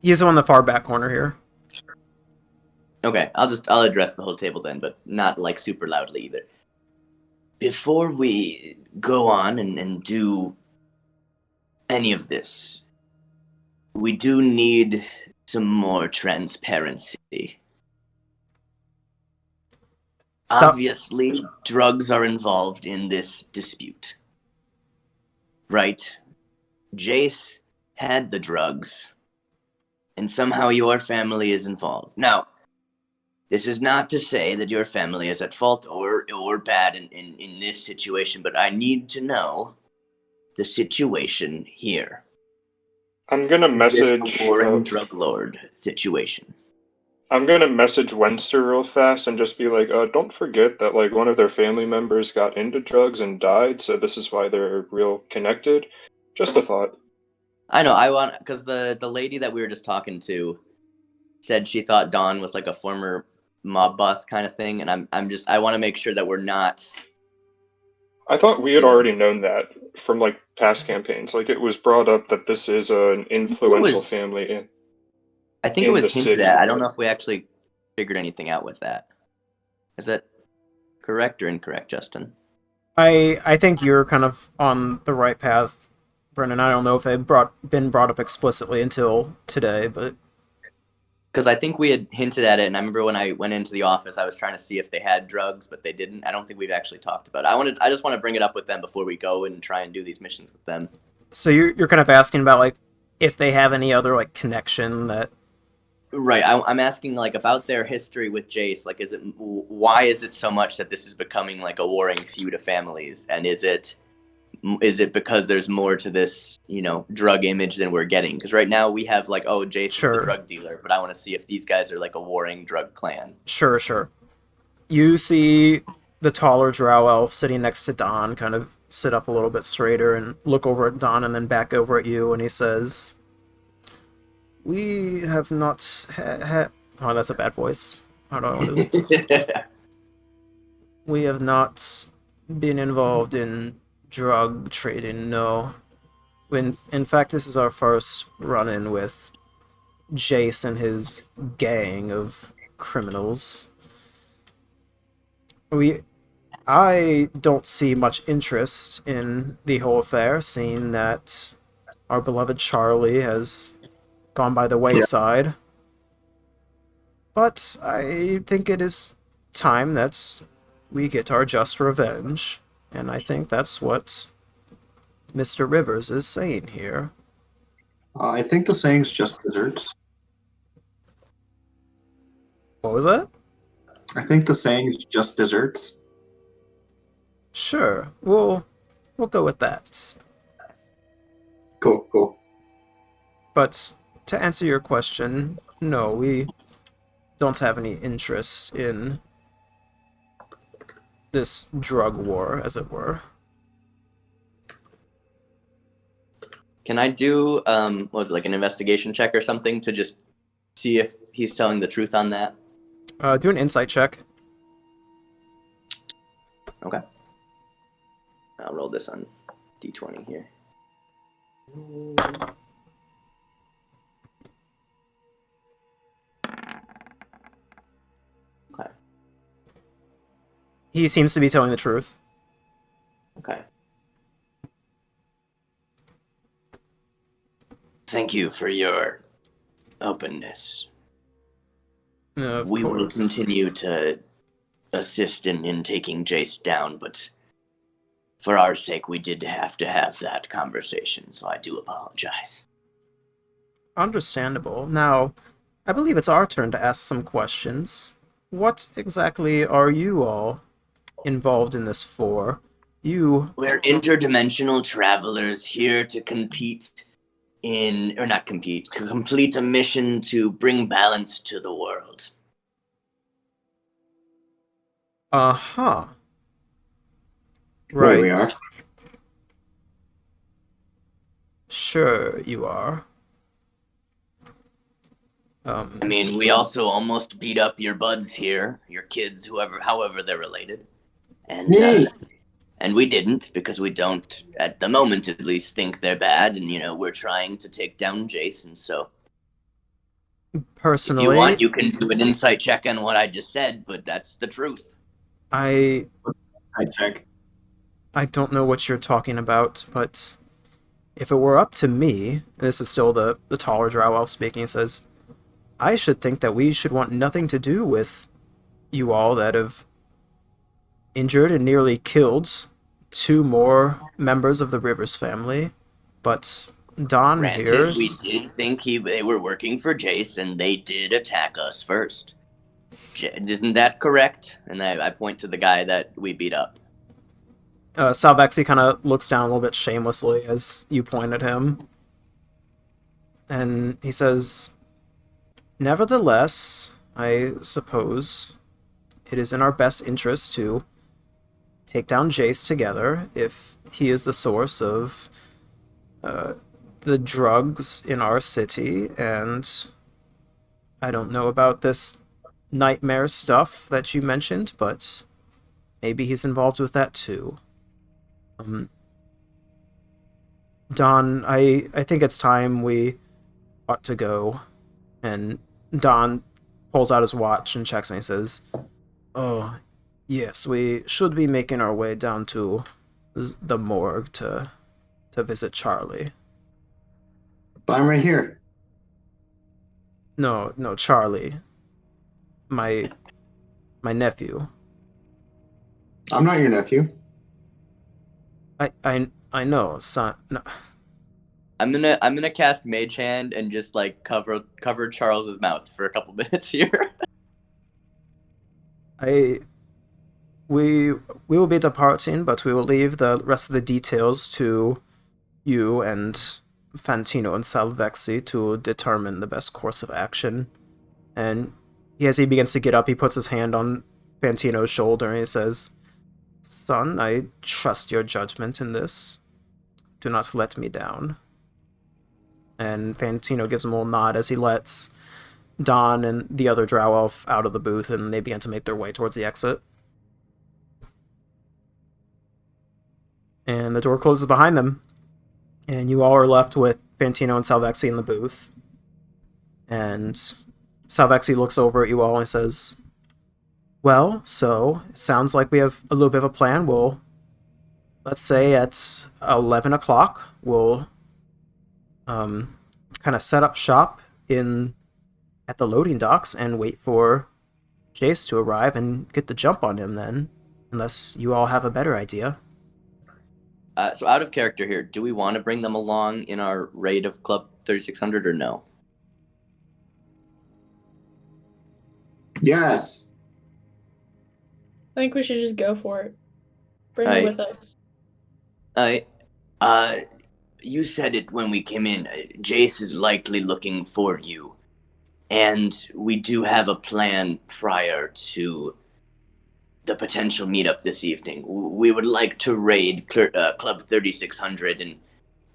He's the one in the far back corner here. Okay, I'll address the whole table then, but not like super loudly either. Before we go on and do any of this, we do need some more transparency. Obviously, drugs are involved in this dispute. Right? Jace had the drugs, and somehow your family is involved. Now, this is not to say that your family is at fault or bad in this situation, but I need to know the situation here. I'm gonna message this boring drug lord situation. I'm gonna message Wenster real fast and just be like, don't forget that like one of their family members got into drugs and died, so this is why they're real connected. Just a thought. I know, because the lady that we were just talking to said she thought Don was like a former mob boss kind of thing, and I want to make sure that we're not. I thought we had already known that from like past campaigns. Like it was brought up that this is an influential family. I think it was hinted at. I don't know if we actually figured anything out with that. Is that correct or incorrect, Justin? I think you're kind of on the right path, Brendan. I don't know if it been brought up explicitly until today, but because I think we had hinted at it, and I remember when I went into the office, I was trying to see if they had drugs, but they didn't. I don't think we've actually talked about it. I just want to bring it up with them before we go and try and do these missions with them. So you're kind of asking about like if they have any other like connection that. Right, I'm asking like about their history with Jace. Like, why is it so much that this is becoming like a warring feud of families? And is it because there's more to this, drug image than we're getting? Because right now we have like, oh, Jace is the drug dealer, but I want to see if these guys are like a warring drug clan. Sure. You see the taller drow elf sitting next to Don, kind of sit up a little bit straighter and look over at Don and then back over at you, and he says, "We have not oh, that's a bad voice. I don't know what it is. We have not been involved in drug trading, no. In fact, this is our first run-in with Jace and his gang of criminals. I don't see much interest in the whole affair, seeing that our beloved Charlie has gone by the wayside. But I think it is time that we get our just revenge, and I think that's what Mr. Rivers is saying here." I think the saying's just desserts. What was that? I think the saying's just desserts. Sure, we'll go with that. Cool. But to answer your question, no, we don't have any interest in this drug war, as it were. Can I do what was it, like an investigation check or something to just see if he's telling the truth on that? Do an insight check. Okay. I'll roll this on D20 here. Okay. He seems to be telling the truth. Okay. Thank you for your openness. Of We will course. continue to assist in taking Jace down, but for our sake, we did have to have that conversation, so I do apologize. Understandable. Now, I believe it's our turn to ask some questions. What exactly are you all involved in this for? We're interdimensional travelers here to complete a mission to bring balance to the world. Uh-huh. Right. Right. We are. Sure, you are. I mean, we also almost beat up your buds here, your kids, however they're related. And we didn't, because we don't, at the moment at least, think they're bad, and, we're trying to take down Jason, so... Personally, If you want, you can do an insight check on what I just said, but that's the truth. I check. I don't know what you're talking about, but if it were up to me, and this is still the taller drow elf speaking, he says, I should think that we should want nothing to do with you all that have injured and nearly killed 2 more members of the Rivers family, but Don Granted, here... we did think they were working for Jace, and they did attack us first. Isn't that correct? And I point to the guy that we beat up. Salvexi kind of looks down a little bit shamelessly as you point at him. And he says, nevertheless, I suppose it is in our best interest to take down Jace together if he is the source of the drugs in our city, and I don't know about this nightmare stuff that you mentioned, but maybe he's involved with that too. Don, I think it's time we ought to go. And Don pulls out his watch and checks and he says, oh, yes, we should be making our way down to the morgue to visit Charlie. But I'm right here. No, Charlie. My nephew. I'm not your nephew. I know, son. No. I'm gonna cast Mage Hand and just like cover Charles's mouth for a couple minutes here. We will be departing, but we will leave the rest of the details to you and Fantino and Salvexi to determine the best course of action. And as he begins to get up, he puts his hand on Fantino's shoulder and he says, son, I trust your judgment in this. Do not let me down. And Fantino gives him a little nod as he lets Don and the other drow elf out of the booth, and they begin to make their way towards the exit. And the door closes behind them, and you all are left with Fantino and Salvexi in the booth. And Salvexi looks over at you all and says, well, so it sounds like we have a little bit of a plan. Let's say at 11 o'clock, we'll kind of set up shop at the loading docks and wait for Jace to arrive and get the jump on him then, unless you all have a better idea. So out of character here, do we want to bring them along in our raid of Club 3600 or no? Yes. I think we should just go for it. Bring her with us. You said it when we came in. Jace is likely looking for you. And we do have a plan prior to the potential meetup this evening. We would like to raid Club 3600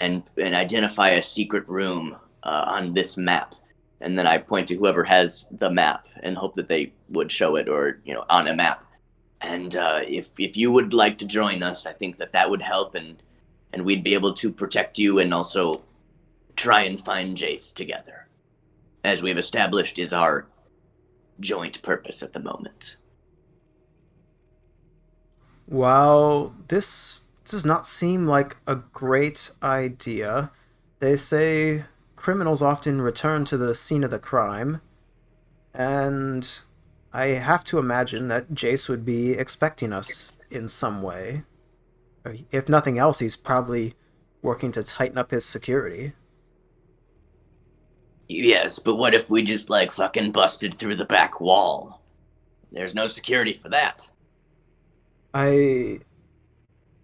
and identify a secret room on this map. And then I point to whoever has the map and hope that they would show it, or on a map. And if you would like to join us, I think that would help, and we'd be able to protect you and also try and find Jace together, as we've established is our joint purpose at the moment. While this does not seem like a great idea, they say criminals often return to the scene of the crime, and I have to imagine that Jace would be expecting us in some way. If nothing else, he's probably working to tighten up his security. Yes, but what if we just fucking busted through the back wall? There's no security for that. I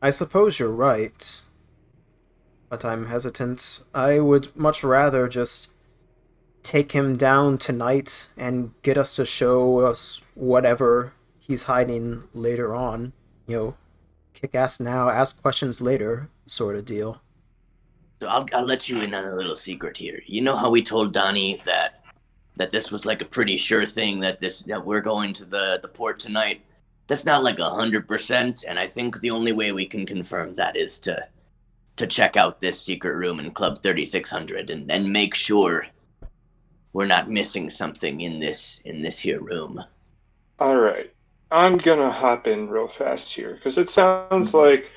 suppose you're right, but I'm hesitant. I would much rather just take him down tonight and get us to show us whatever he's hiding later on. Kick ass now, ask questions later, sort of deal. So I'll let you in on a little secret here. You know how we told Donnie that this was a pretty sure thing, that we're going to the port tonight? That's not 100%, and I think the only way we can confirm that is to check out this secret room in Club 3600 and make sure we're not missing something in this here room. All right. I'm going to hop in real fast here, because it sounds like,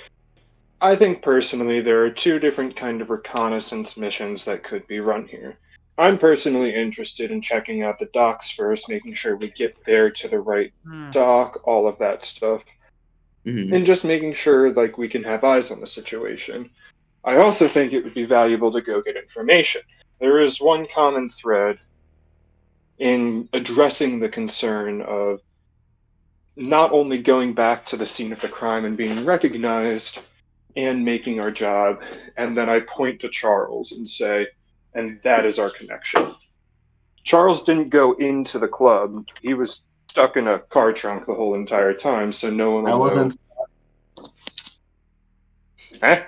I think personally there are two different kind of reconnaissance missions that could be run here. I'm personally interested in checking out the docks first, making sure we get there to the right dock, all of that stuff. Mm-hmm. And just making sure we can have eyes on the situation. I also think it would be valuable to go get information. There is one common thread in addressing the concern of not only going back to the scene of the crime and being recognized and making our job, and then I point to Charles and say, and that is our connection. Charles didn't go into the club. He was stuck in a car trunk the whole entire time, so no one will know. I wasn't. Eh?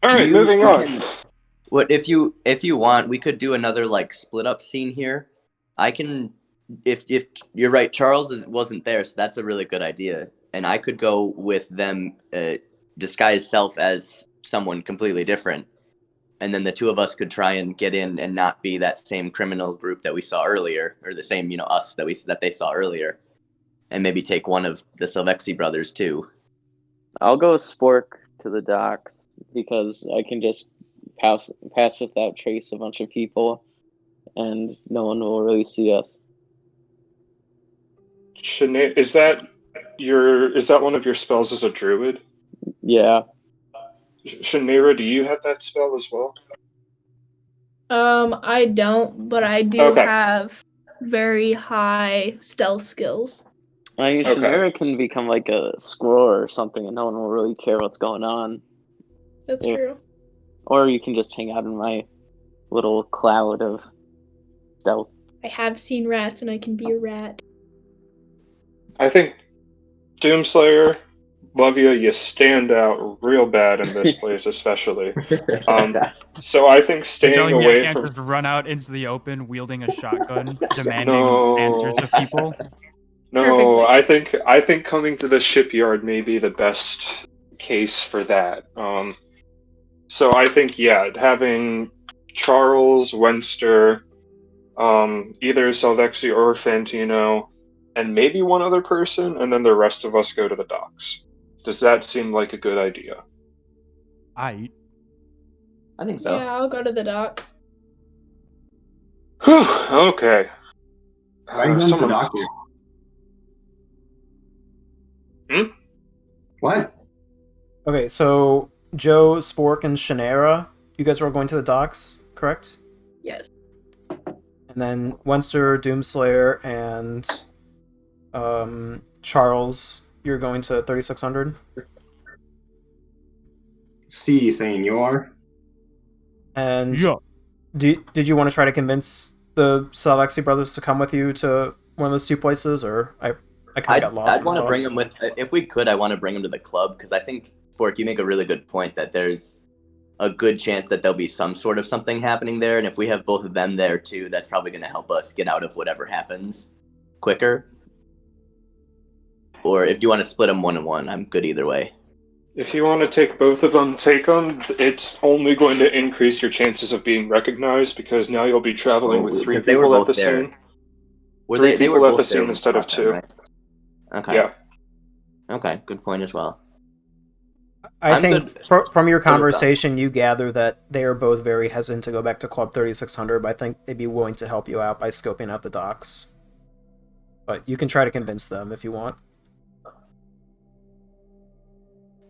All right, moving on. What if you want, we could do another split up scene here. I can, if you're right, Charles wasn't there, so that's a really good idea. And I could go with them, disguise self as someone completely different, and then the two of us could try and get in and not be that same criminal group that we saw earlier, or the same us that they saw earlier, and maybe take one of the Salvexi brothers too. I'll go Spork to the docks because I can just pass without trace a bunch of people, and no one will really see us. Is that one of your spells as a druid? Yeah. Shanira, do you have that spell as well? I don't, but I do have very high stealth skills. I mean, Shanira can become a squirrel or something, and no one will really care what's going on. That's true. Or you can just hang out in my little cloud of stealth. I have seen rats, and I can be a rat. I think Doomslayer, love you stand out real bad in this place, especially. So I think staying away can't from... just run out into the open wielding a shotgun, demanding answers of people. No, I think coming to the shipyard may be the best case for that. So I think, having Charles, Wenster, either Salvexi or Fantino, and maybe one other person, and then the rest of us go to the docks. Does that seem like a good idea? I think so. Yeah, I'll go to the dock. Whew, okay. Why are you going to the dock here? What? Okay, so Joe, Spork, and Shannara, you guys are all going to the docks, correct? Yes. And then Wenster, Doomslayer, and Charles, you're going to 3600? C, saying you are? And Yeah. did you want to try to convince the Salvexi brothers to come with you to one of those two places, or I kind of got lost I'd in want to sauce. bring him with, if we could, I want to bring him to the club, because I think, Spork, you make a really good point that there's a good chance that there'll be some sort of something happening there, and if we have both of them there too, that's probably going to help us get out of whatever happens quicker. Or if you want to split them 1-1, I'm good either way. If you want to take both of them, take them. It's only going to increase your chances of being recognized because now you'll be traveling with 3 because they were people at both the there. scene. Were Three they were people at both the there scene when we instead of fought them, 2. right? Okay. Yeah. Okay, good point as well. I I'm think good. from your Good with conversation, you gather that they are both very hesitant to go back to Club 3600, but I think they'd be willing to help you out by scoping out the docks. But you can try to convince them if you want.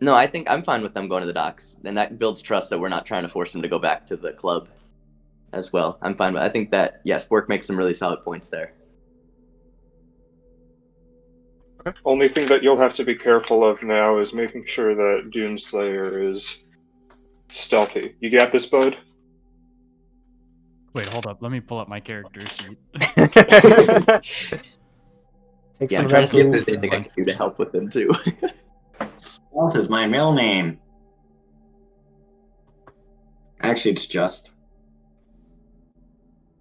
No, I think I'm fine with them going to the docks, and that builds trust that we're not trying to force them to go back to the club as well. I'm fine with. I think that yes, Work makes some really solid points there. Only thing that you'll have to be careful of now is making sure that Doomslayer is stealthy. You got this, bud? Wait, hold up. Let me pull up my character sheet. Take Yeah, some I'm trying to see if Red there's Bull. anything I can do to help with them too. Stealth is my middle name. Actually, it's just.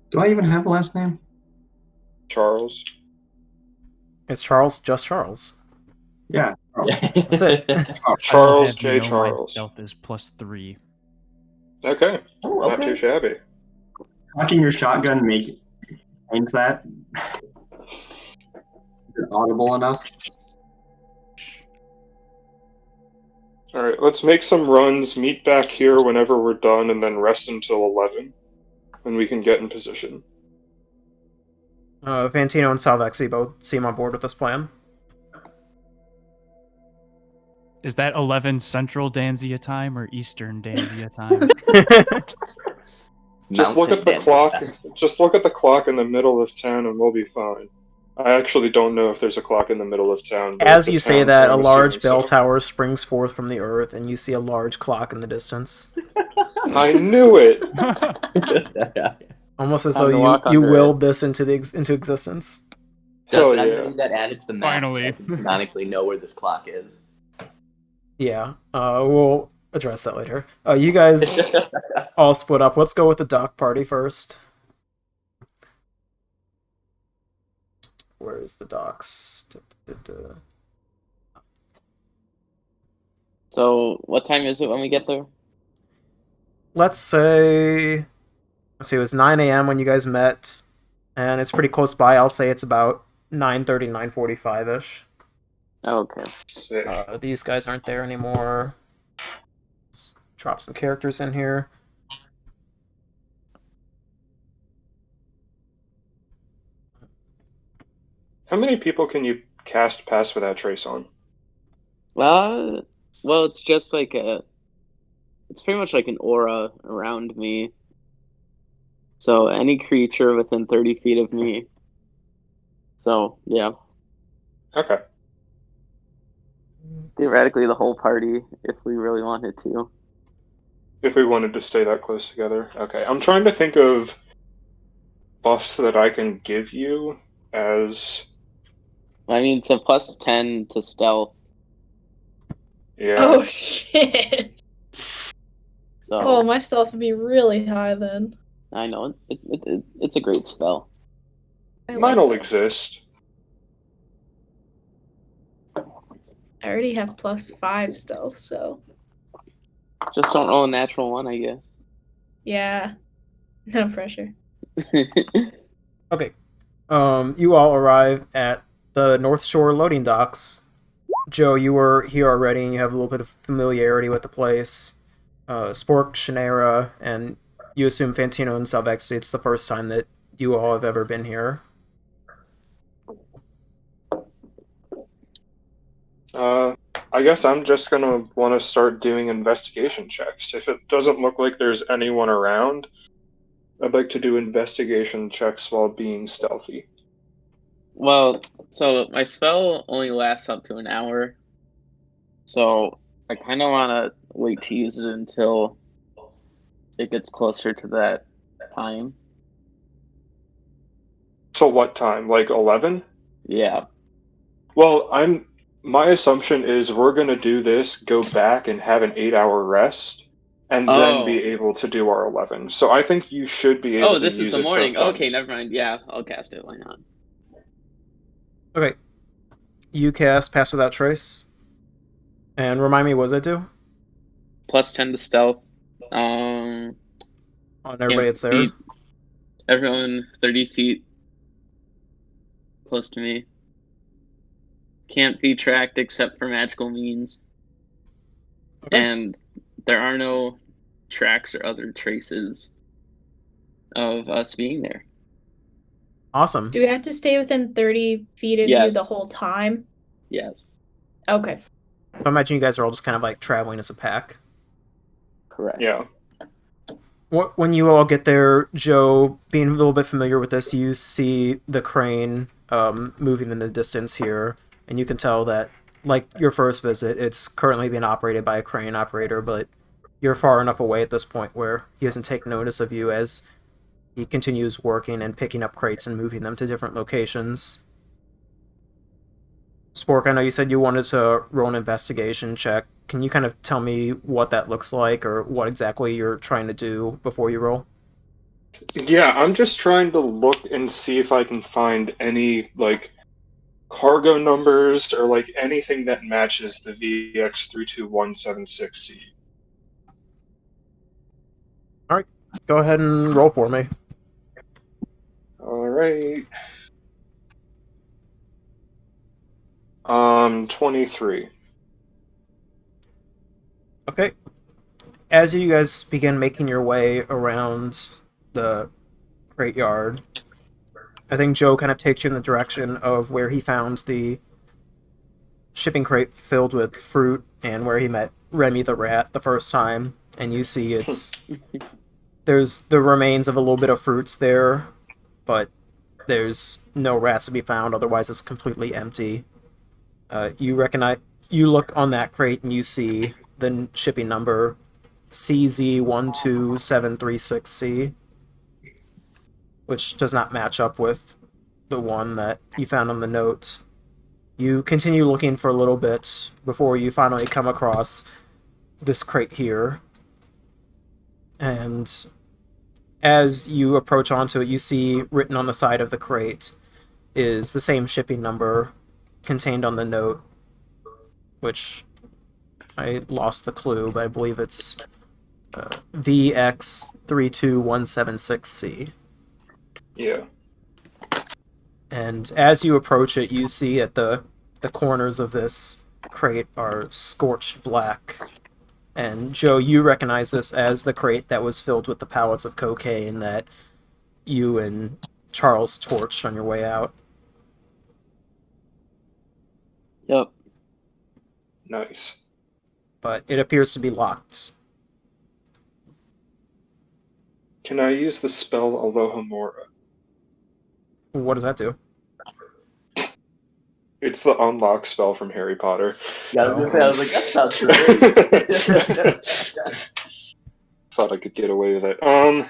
Do I even have a last name? Charles. It's Charles, just Charles. Yeah. That's it. I will Charles have you J. know my Charles. stealth is +3. Okay. Oh, Not okay. too shabby. Cocking your shotgun make change that? Is it audible enough? Alright, let's make some runs, meet back here whenever we're done, and then rest until 11. And we can get in position. Fantino and Salvexi both seem on board with this plan. Is that 11 Central Danzia time or Eastern Danzia time? Just look at the Mountain clock. Danzia. Just look at the clock in the middle of town, and we'll be fine. I actually don't know if there's a clock in the middle of town. But As the you say town, that, so a I'm large assuming bell so. tower springs forth from the earth, and you see a large clock in the distance. I knew it. Almost as Time though to walk you under willed this into existence. Hell Justin, I'm yeah. gonna need that added to the map. Finally. So I can canonically know where this clock is. Yeah, we'll address that later. You guys all split up. Let's go with the dock party first. Where's the docks? So, what time is it when we get there? Let's say it was 9 a.m. when you guys met, and it's pretty close by. I'll say it's about 9:30, 9:45-ish. Okay. Sick. These guys aren't there anymore. Let's drop some characters in here. How many people can you cast Pass Without Trace on? Well, it's just like it's pretty much like an aura around me. So any creature within 30 feet of me. So, yeah. Okay. Theoretically, the whole party, if we really wanted to. If we wanted to stay that close together. Okay. I'm trying to think of buffs that I can give you as... I mean, it's a +10 to stealth. Yeah. Oh shit! So, Oh, my stealth would be really high then. I know. It's a great spell. I Mine like will that. exist. I already have +5 stealth, so Just don't roll a natural one, I guess. yeah, no pressure. Okay. You all arrive at the North Shore loading docks. Joe, you were here already, and you have a little bit of familiarity with the place. Spork, Shannara, and you assume Fantino and Salvexi, it's the first time that you all have ever been here. I guess I'm just gonna want to start doing investigation checks. If it doesn't look like there's anyone around, I'd like to do investigation checks while being stealthy. Well, so my spell only lasts up to an hour. So I kind of want to wait to use it until it gets closer to that time. So what time? Like 11? Yeah. Well, my assumption is we're gonna do this, go back and have an 8-hour rest, and then be able to do our 11. So I think you should be able Oh, to this is use the it morning. both Okay, times. never mind. Yeah, I'll cast it. Why not? Okay. You cast Pass Without Trace. And remind me, what does it do? Plus 10 to stealth. On Can't everybody that's there? beat everyone 30 feet close to me. Can't be tracked except for magical means. Okay. And there are no tracks or other traces of us being there. Awesome. Do we have to stay within 30 feet of you the Yes. whole time? Yes, Okay. So I imagine you guys are all just kind of like traveling as a pack. correct. Yeah. When you all get there, Joe, being a little bit familiar with this, you see the crane moving in the distance here, and you can tell that, like your first visit, it's currently being operated by a crane operator, but you're far enough away at this point where he doesn't take notice of you as he continues working and picking up crates and moving them to different locations. Spork, I know you said you wanted to roll an investigation check. Can you kind of tell me what that looks like or what exactly you're trying to do before you roll? Yeah, I'm just trying to look and see if I can find any, like, cargo numbers or, like, anything that matches the VX32176C. Alright, go ahead and roll for me. Alright. 23. Okay. As you guys begin making your way around the crate yard, I think Joe kind of takes you in the direction of where he found the shipping crate filled with fruit and where he met Remy the rat the first time. And you see there's the remains of a little bit of fruits there, but there's no rats to be found, otherwise it's completely empty. You look on that crate and you see the shipping number CZ12736C, which does not match up with the one that you found on the note. You continue looking for a little bit before you finally come across this crate here. And as you approach onto it, you see written on the side of the crate is the same shipping number contained on the note, which I lost the clue, but I believe it's VX32176C. Yeah. And as you approach it, you see that the corners of this crate are scorched black. And Joe, you recognize this as the crate that was filled with the pallets of cocaine that you and Charles torched on your way out. Yep. Nice. But it appears to be locked. Can I use the spell Alohomora? What does that do? It's the unlock spell from Harry Potter. Yeah, I was gonna say, I was like, that sounds great. Thought I could get away with it. I'll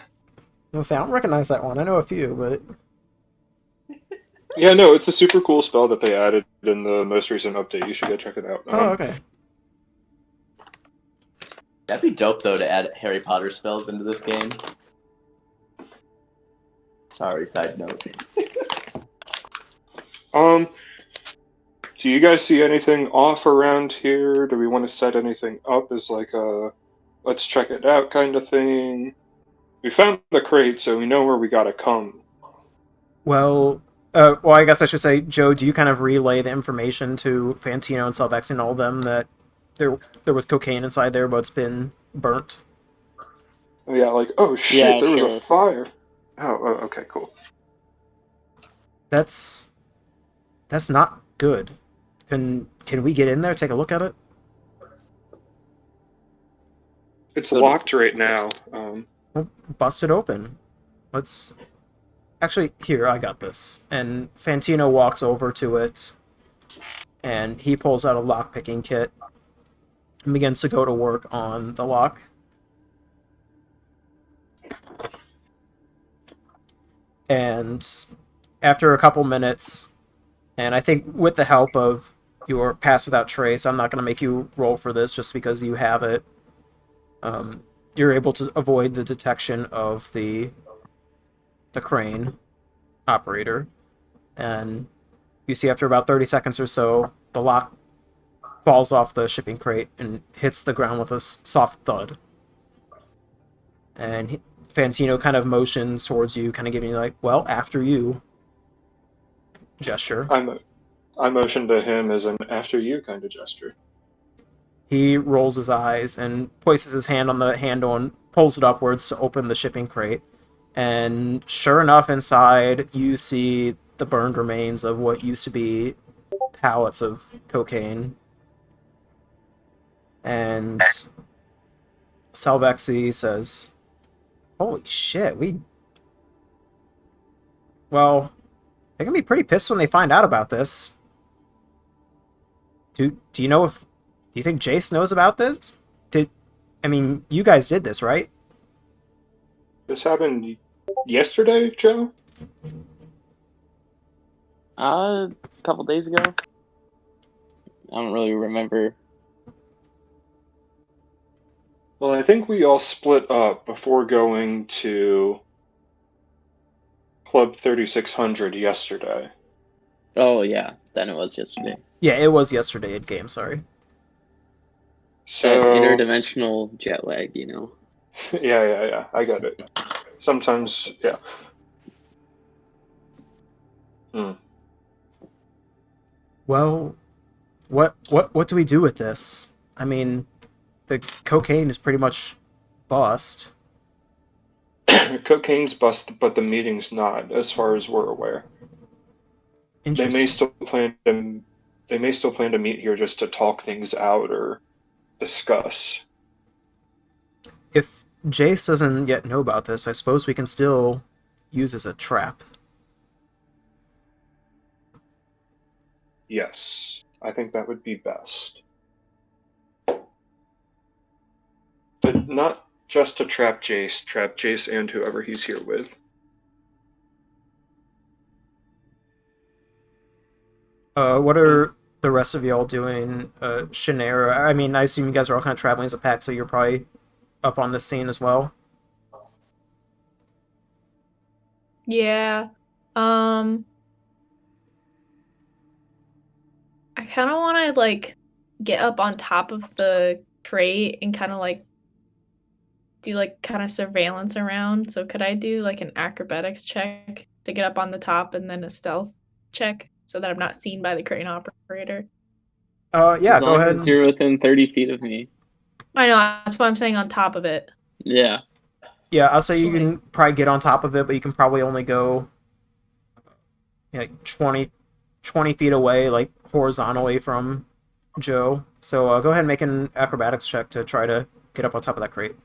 say I don't recognize that one. I know a few, but Yeah, no, it's a super cool spell that they added in the most recent update. You should go check it out. okay. That'd be dope though to add Harry Potter spells into this game. Sorry, side note. Do you guys see anything off around here? Do we want to set anything up as like a let's check it out kind of thing? We found the crate, so we know where we gotta come. Well, I guess I should say, Joe, do you kind of relay the information to Fantino and Salvex and all of them that there was cocaine inside there, but it's been burnt? Yeah, like, oh shit, Yeah, there was sure. a fire. Oh, okay, cool. That's not good. Can we get in there, take a look at it? It's So- locked right now. Well, bust it open. Let's... Actually, here, I got this. And Fantino walks over to it, and he pulls out a lock-picking kit and begins to go to work on the lock. And after a couple minutes, And I think with the help of your Pass Without Trace, I'm not going to make you roll for this just because you have it. You're able to avoid the detection of the crane operator. And you see after about 30 seconds or so, the lock falls off the shipping crate and hits the ground with a soft thud. And Fantino kind of motions towards you, kind of giving you like, well, after you gesture. I motion to him as an after you kind of gesture. He rolls his eyes and places his hand on the handle and pulls it upwards to open the shipping crate. And sure enough, inside you see the burned remains of what used to be pallets of cocaine. And Salvexi says, holy shit, well, they're gonna be pretty pissed when they find out about this. Do you know do you think Jace knows about this? You guys did this, right? This happened yesterday, Joe? A couple days ago. I don't really remember. Well, I think we all split up before going to Club 3600 yesterday. Oh yeah, then it was yesterday. Yeah, it was yesterday in game, sorry. So Interdimensional jet lag, you know. yeah, I get it. Sometimes, yeah. Well, what do we do with this? I mean, the cocaine is pretty much bust. Cocaine's bust, but the meeting's not, as far as we're aware. They may still plan to meet here just to talk things out or discuss. If Jace doesn't yet know about this, I suppose we can still use as a trap. Yes, I think that would be best. But not just to trap Jace and whoever he's here with. What are the rest of y'all doing? Shannara, I assume you guys are all kind of traveling as a pack, so you're probably up on this scene as well. Yeah. I kind of want to get up on top of the crate and kind of do kind of surveillance around. So could I do an acrobatics check to get up on the top and then a stealth check so that I'm not seen by the crane operator? Yeah, as go ahead. As you're within 30 feet of me. I know, that's why I'm saying on top of it. Yeah. Yeah, I'll say you can probably get on top of it, but you can probably only go 20 feet away, horizontally from Joe. So go ahead and make an acrobatics check to try to get up on top of that crate.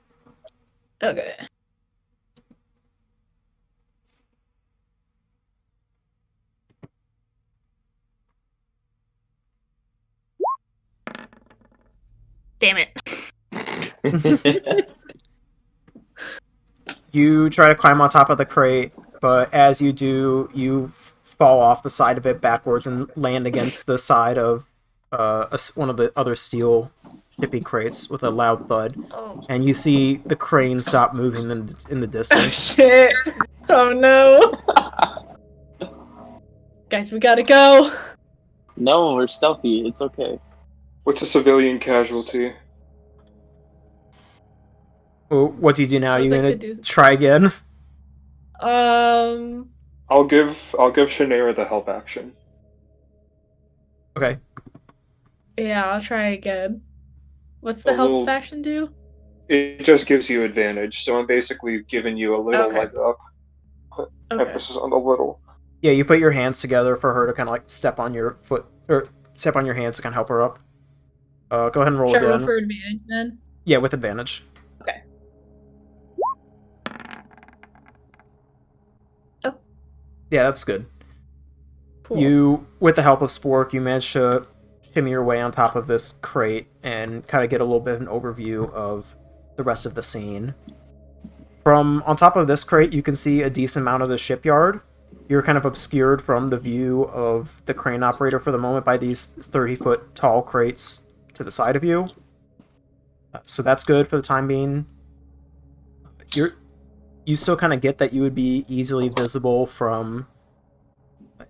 Okay. Damn it. You try to climb on top of the crate, but as you do, you fall off the side of it backwards and land against the side of one of the other steel shipping crates with a loud thud. Oh. And you see the crane stop moving in the distance. Shit. Oh no. Guys, we gotta go. No, we're stealthy. It's okay. What's a civilian casualty? Well, what do you do now? Are you Suppose I gonna could do- try again? I'll give Shannara the help action. Okay. Yeah, I'll try again. What's the help action do? It just gives you advantage, so I'm basically giving you a little leg up. Okay. Emphasis on the little. Yeah, you put your hands together for her to kind of step on your foot, or step on your hands to kind of help her up. Go ahead and roll Should I again. roll for advantage then? Yeah, with advantage. Okay. Oh. Yeah, that's good. Cool. You, with the help of Spork, you manage to shimmy your way on top of this crate and kind of get a little bit of an overview of the rest of the scene. From on top of this crate, you can see a decent amount of the shipyard, You're kind of obscured from the view of the crane operator for the moment by these 30-foot tall crates to the side of you. So that's good for the time being. You still kind of get that you would be easily visible from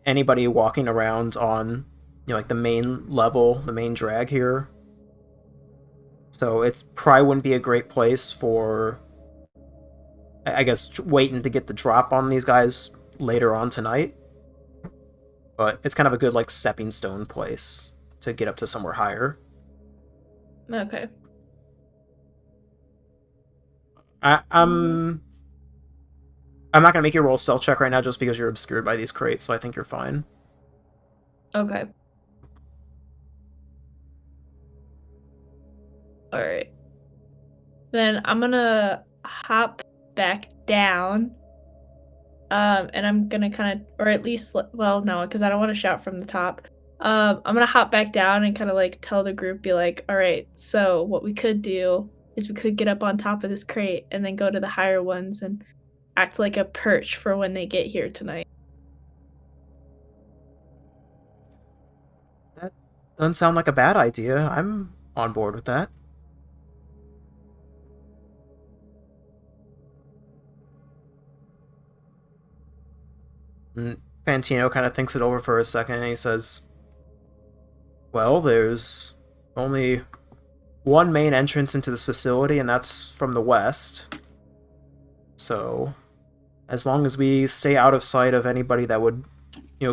anybody walking around on, like the main level, the main drag here. So it's probably wouldn't be a great place for, I guess, waiting to get the drop on these guys later on tonight. But it's kind of a good, like, stepping stone place to get up to somewhere higher. Okay. I'm not gonna make you roll a stealth check right now just because you're obscured by these crates, so I think you're fine. Okay. Alright. Then I'm gonna hop back down. And I'm gonna kind of, or at least, well, no, because I don't want to shout from the top. I'm gonna hop back down and kind of like tell the group, be like, all right, so what we could do is we could get up on top of this crate and then go to the higher ones and act like a perch for when they get here tonight. That doesn't sound like a bad idea. I'm on board with that. And Fantino kind of thinks it over for a second and he says, well, there's only one main entrance into this facility, and that's from the west. So, as long as we stay out of sight of anybody that would,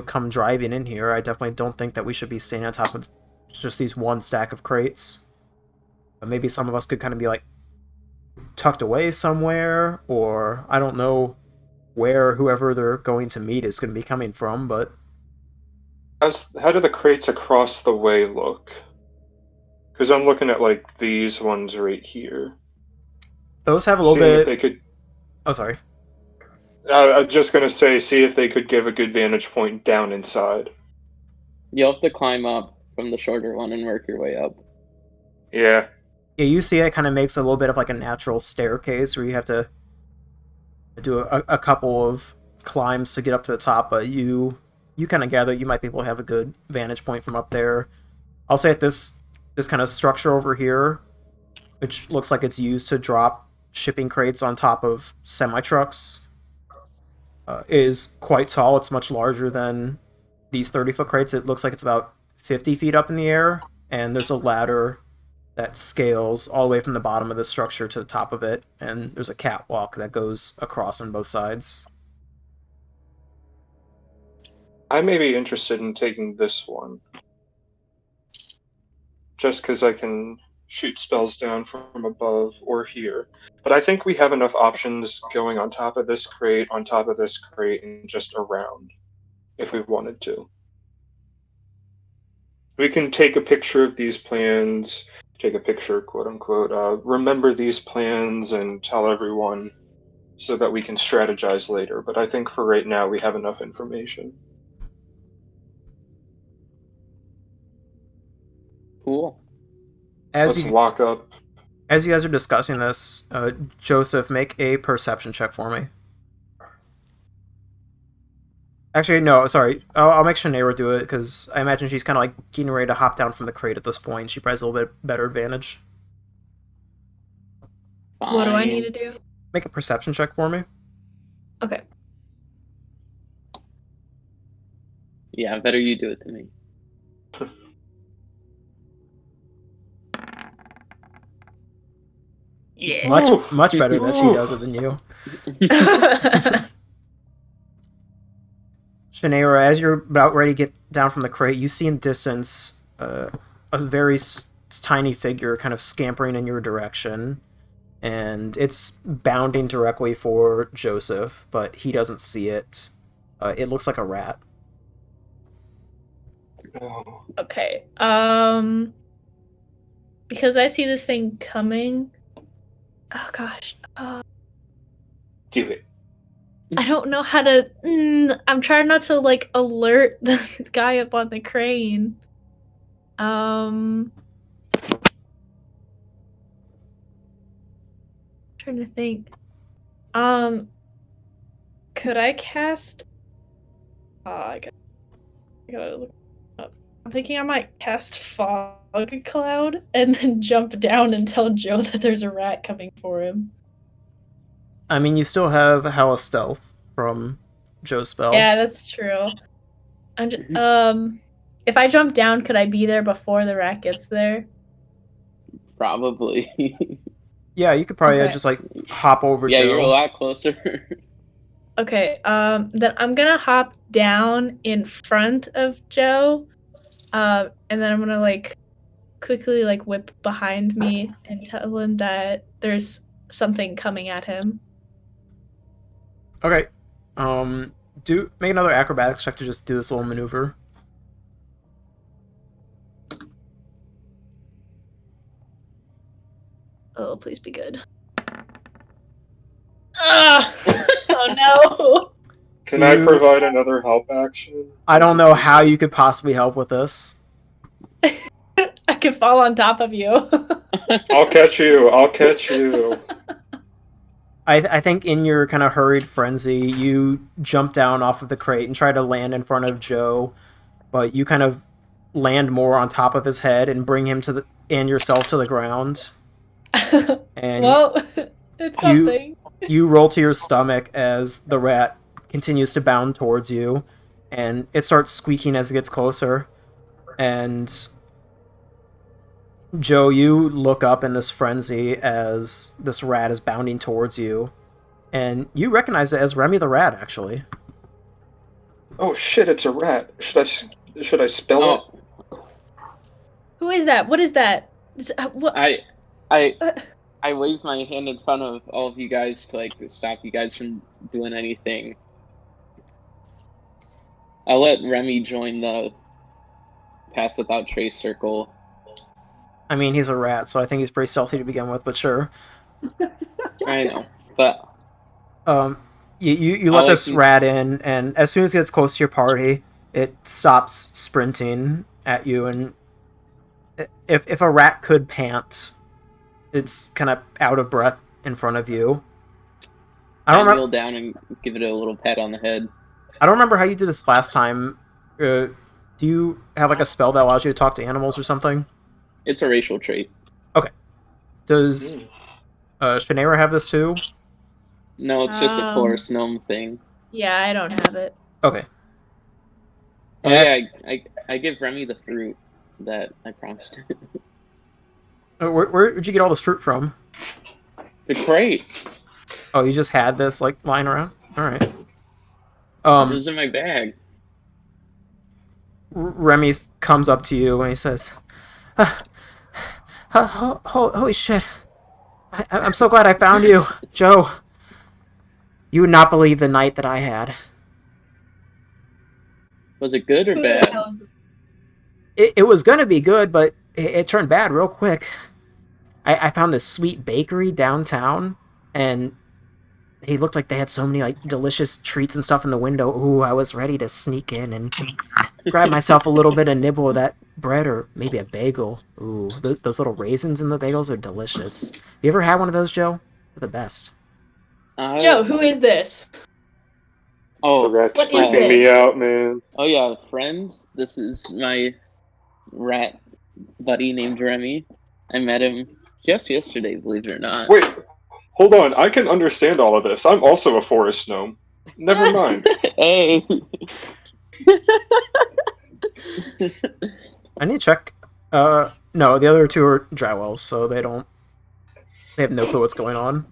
come driving in here, I definitely don't think that we should be staying on top of just these one stack of crates. But maybe some of us could kind of be, like, tucked away somewhere, or I don't know where whoever they're going to meet is going to be coming from, but... How do the crates across the way look? Because I'm looking at, like, these ones right here. Those have a little Seeing bit... if they could... Oh, sorry. I'm just going to say, see if they could give a good vantage point down inside. You'll have to climb up from the shorter one and work your way up. Yeah. Yeah, you see it kind of makes a little bit of like a natural staircase where you have to do a couple of climbs to get up to the top, but you kind of gather you might be able to have a good vantage point from up there. I'll say that this kind of structure over here, which looks like it's used to drop shipping crates on top of semi-trucks, is quite tall. It's much larger than these 30-foot crates. It looks like it's about 50 feet up in the air, and there's a ladder that scales all the way from the bottom of the structure to the top of it, and there's a catwalk that goes across on both sides. I may be interested in taking this one. Just because I can shoot spells down from above or here. But I think we have enough options going on top of this crate, and just around, if we wanted to. We can take a picture of these plans, take a picture, quote unquote, remember these plans and tell everyone so that we can strategize later. But I think for right now, we have enough information. Cool. Let's lock up. As you guys are discussing this, Joseph, make a perception check for me. Actually, no, sorry. I'll make Shanaira do it, because I imagine she's kind of like getting ready to hop down from the crate at this point. She probably has a little bit better advantage. Fine. What do I need to do? Make a perception check for me. Okay. Yeah, better you do it than me. Yeah. Much better that she does it than you. Shanaira, as you're about ready to get down from the crate, you see in distance a very tiny figure kind of scampering in your direction, and it's bounding directly for Joseph, but he doesn't see it. It looks like a rat. Oh. Okay. Because I see this thing coming. Oh gosh. Do it. I don't know how to. I'm trying not to like alert the guy up on the crane. Trying to think. Could I cast I gotta look it up. I'm thinking I might cast Fog Cloud and then jump down and tell Joe that there's a rat coming for him. I mean, you still have Hella Stealth from Joe's spell. Yeah, that's true. If I jump down, could I be there before the rat gets there? Probably. Yeah, you could probably Okay. just like hop over Yeah, Joe. you're a lot closer. Okay, then I'm gonna hop down in front of Joe, and then I'm gonna like quickly like whip behind me and tell him that there's something coming at him. Okay. Make another acrobatics check to just do this little maneuver. Oh, please be good. Ah! Oh no! Can I provide another help action? I don't know how you could possibly help with this. I could fall on top of you. I'll catch you. I'll catch you. I think in your kind of hurried frenzy, you jump down off of the crate and try to land in front of Joe, but you kind of land more on top of his head and bring him and yourself to the ground. And well, it's something. You roll to your stomach as the rat continues to bound towards you, and it starts squeaking as it gets closer. And Joe, you look up in this frenzy as this rat is bounding towards you, and you recognize it as Remy the rat, actually. Oh shit! It's a rat. Should I spell it? Who is that? What is that? What? I waved my hand in front of all of you guys to like stop you guys from doing anything. I'll let Remy join the Pass Without Trace circle. I mean, he's a rat, so I think he's pretty stealthy to begin with, but sure. I know, but you let this rat in, and as soon as it gets close to your party, it stops sprinting at you, and if a rat could pant, it's kind of out of breath in front of you. I kneel down and give it a little pat on the head. I don't remember how you did this last time. Do you have like a spell that allows you to talk to animals or something? It's a racial trait. Okay. Does Shanaira have this too? No, it's just a forest gnome thing. Yeah, I don't have it. Okay. Oh yeah, I give Remy the fruit that I promised. Where did you get all this fruit from? The crate. Oh, you just had this like lying around? Alright. It was in my bag. Remy comes up to you and he says, holy shit. I'm so glad I found you, Joe. You would not believe the night that I had. Was it good or bad? It was gonna be good, but it turned bad real quick. I found this sweet bakery downtown, and he looked like they had so many like delicious treats and stuff in the window. Ooh, I was ready to sneak in and grab myself a little bit of nibble of that bread or maybe a bagel. Ooh, those little raisins in the bagels are delicious. You ever had one of those, Joe? They're the best. Joe, who is this? Oh, The rat's what is freaking me this? out, man. Oh yeah, friends. This is my rat buddy named Remy. I met him just yesterday, believe it or not. Wait, hold on. I can understand all of this. I'm also a forest gnome. Never mind. Hey. I need to check. No, the other two are drow elves, so they have no clue what's going on.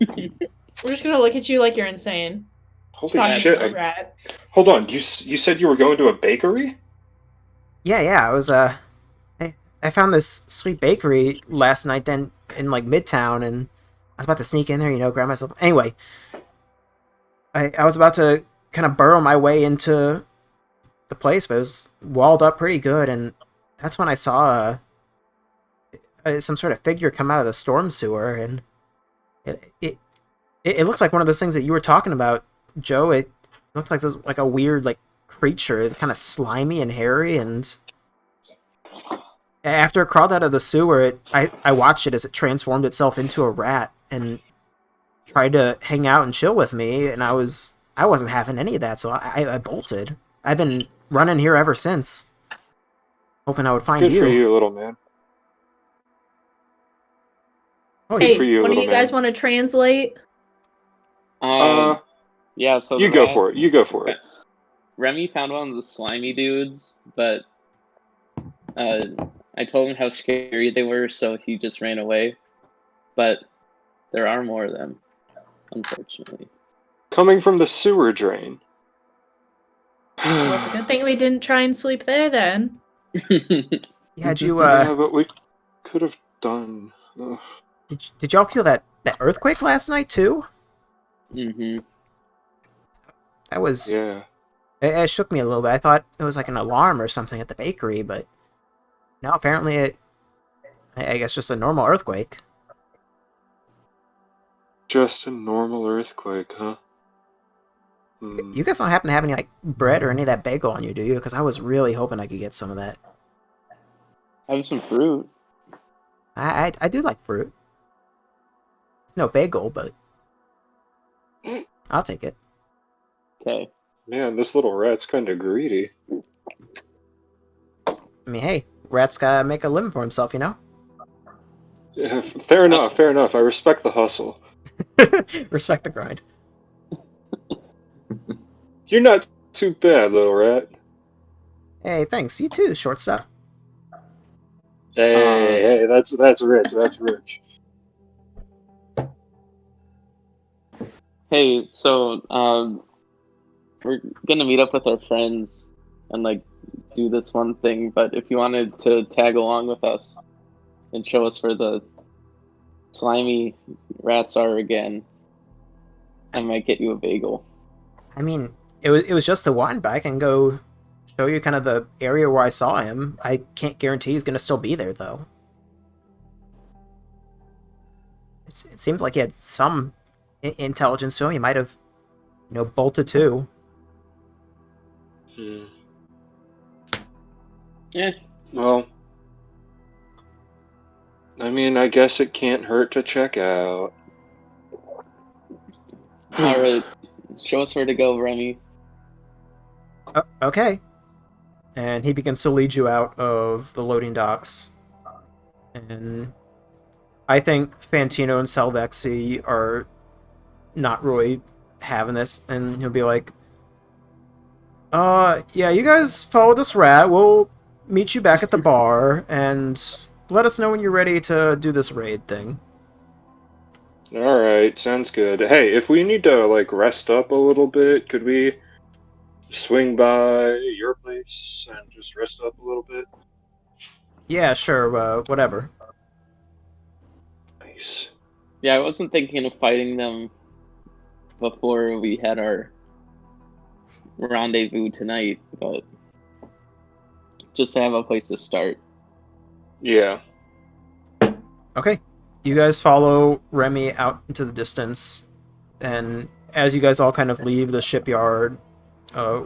We're just gonna look at you like you're insane. Holy Talking shit! to this rat. Hold on. You said you were going to a bakery? Yeah, I was I found this sweet bakery last night in like Midtown, and I was about to sneak in there, grab myself. Anyway, I was about to kind of burrow my way into the place, but it was walled up pretty good, and that's when I saw some sort of figure come out of the storm sewer, and it looks like one of those things that you were talking about, Joe. It looked like a weird like creature. It's kind of slimy and hairy, and after it crawled out of the sewer, I watched it as it transformed itself into a rat and tried to hang out and chill with me, and I was I wasn't having any of that, so I bolted. I've been running here ever since, hoping I would find Good for you, little man. Oh, Good Hey, for you, one of little you guys man. want to translate? Yeah, so You go for it. You go for it. Remy found one of the slimy dudes, but I told him how scary they were, so he just ran away. But there are more of them, unfortunately. Coming from the sewer drain. Well, it's a good thing we didn't try and sleep there then. Had you Yeah, but we could have done. did y'all feel that earthquake last night too? Mm-hmm. That was Yeah. it shook me a little bit. I thought it was like an alarm or something at the bakery, but no, apparently I guess just a normal earthquake. Just a normal earthquake, huh? You guys don't happen to have any like bread or any of that bagel on you, do you? Because I was really hoping I could get some of that. I have some fruit. I do like fruit. It's no bagel, but I'll take it. Okay. Man, this little rat's kind of greedy. I mean, hey, rat's gotta make a living for himself, you know? Yeah, fair enough, fair enough. I respect the hustle. Respect the grind. You're not too bad, little rat. Hey, thanks. You too, shortstop. Hey, that's rich. That's rich. Hey, so we're gonna meet up with our friends and like do this one thing, but if you wanted to tag along with us and show us where the slimy rats are again, I might get you a bagel. I mean, it was just the one, but I can go show you kind of the area where I saw him. I can't guarantee he's gonna still be there, though. It seemed like he had some intelligence to him. He might have, bolted too. Yeah. Well, I mean, I guess it can't hurt to check out. All right. Show us where to go, Remy. Okay. And he begins to lead you out of the loading docks. And I think Fantino and Salvexi are not really having this. And he'll be like, yeah, you guys follow this rat. We'll meet you back at the bar. And let us know when you're ready to do this raid thing. Alright, sounds good. Hey, if we need to, like, rest up a little bit, could we swing by your place and just rest up a little bit? Yeah, sure, whatever. Nice. Yeah, I wasn't thinking of fighting them before we had our rendezvous tonight, but just to have a place to start. Yeah. Okay. You guys follow Remy out into the distance, and as you guys all kind of leave the shipyard,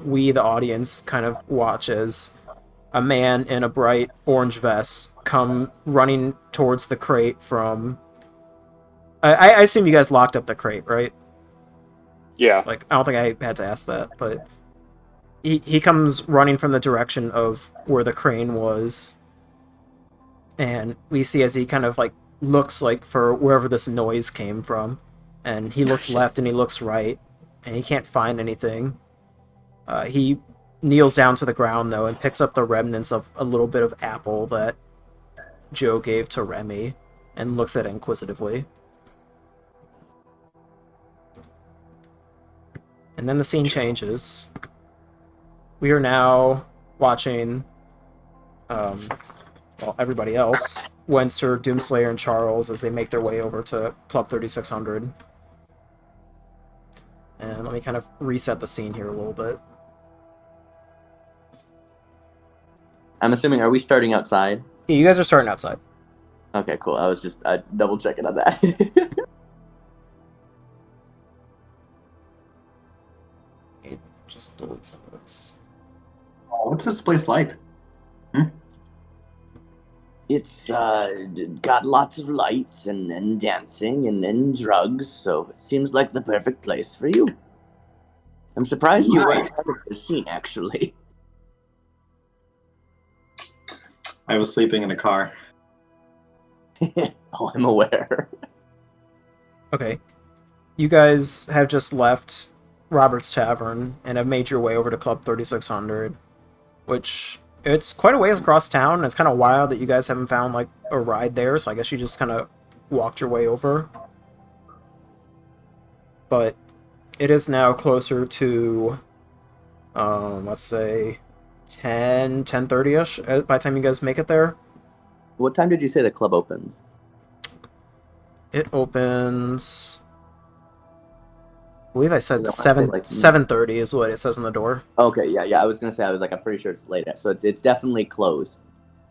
we, the audience, kind of watch as a man in a bright orange vest come running towards the crate from... I assume you guys locked up the crate, right? Yeah. Like, I don't think I had to ask that, but he comes running from the direction of where the crane was, and we see as he kind of, like, looks like for wherever this noise came from, and he looks left and he looks right, and he can't find anything. He kneels down to the ground, though, and picks up the remnants of a little bit of apple that Joe gave to Remy, and looks at it inquisitively. And then the scene changes. We are now watching, everybody else, Wenster, Doomslayer, and Charles, as they make their way over to Club 3600. And let me kind of reset the scene here a little bit. I'm assuming, are we starting outside? Yeah, you guys are starting outside. Okay, cool. I was just double checking on that. Just delete some of this. What's this place like? It's got lots of lights and dancing and drugs, so it seems like the perfect place for you. I'm surprised you weren't Nice. part of the scene, actually. I was sleeping in a car. Oh, I'm aware. Okay. You guys have just left Robert's Tavern and have made your way over to Club 3600, which it's quite a ways across town. It's kind of wild that you guys haven't found like a ride there, so I guess you just kind of walked your way over. But it is now closer to, let's say 10:30ish by the time you guys make it there. What time did you say the club opens? It opens. I believe I said Because I wanna say, 7:30 is what it says on the door. Okay, yeah. I was gonna say I'm pretty sure it's late, so it's definitely closed.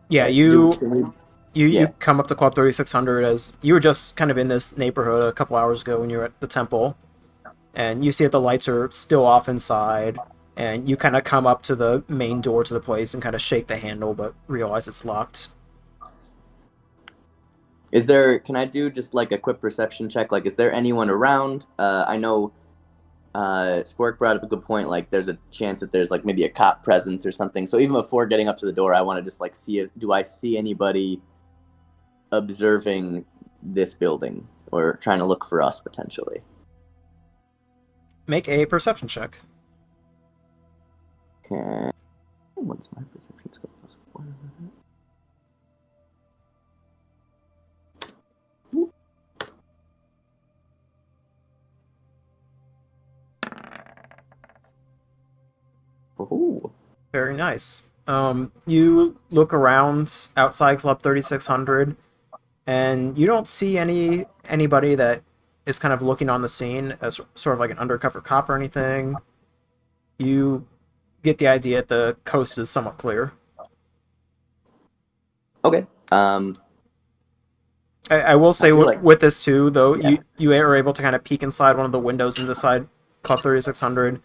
Yeah, Right. you Yeah. come up to Club 3600 as you were just kind of in this neighborhood a couple hours ago when you were at the temple, and you see that the lights are still off inside, and you kind of come up to the main door to the place and kind of shake the handle, but realize it's locked. Can I do just like a quick perception check? Like, is there anyone around? I know Spork brought up a good point. Like, there's a chance that there's like maybe a cop presence or something. So even before getting up to the door, I want to just like see do I see anybody observing this building or trying to look for us potentially? Make a perception check. Okay. What is my perception score? Ooh. Very nice. You look around outside Club 3600, and you don't see anybody that is kind of looking on the scene as sort of like an undercover cop or anything. You get the idea that the coast is somewhat clear. Okay. I will say with this too, though, Yeah. you are able to kind of peek inside one of the windows inside Club 3600,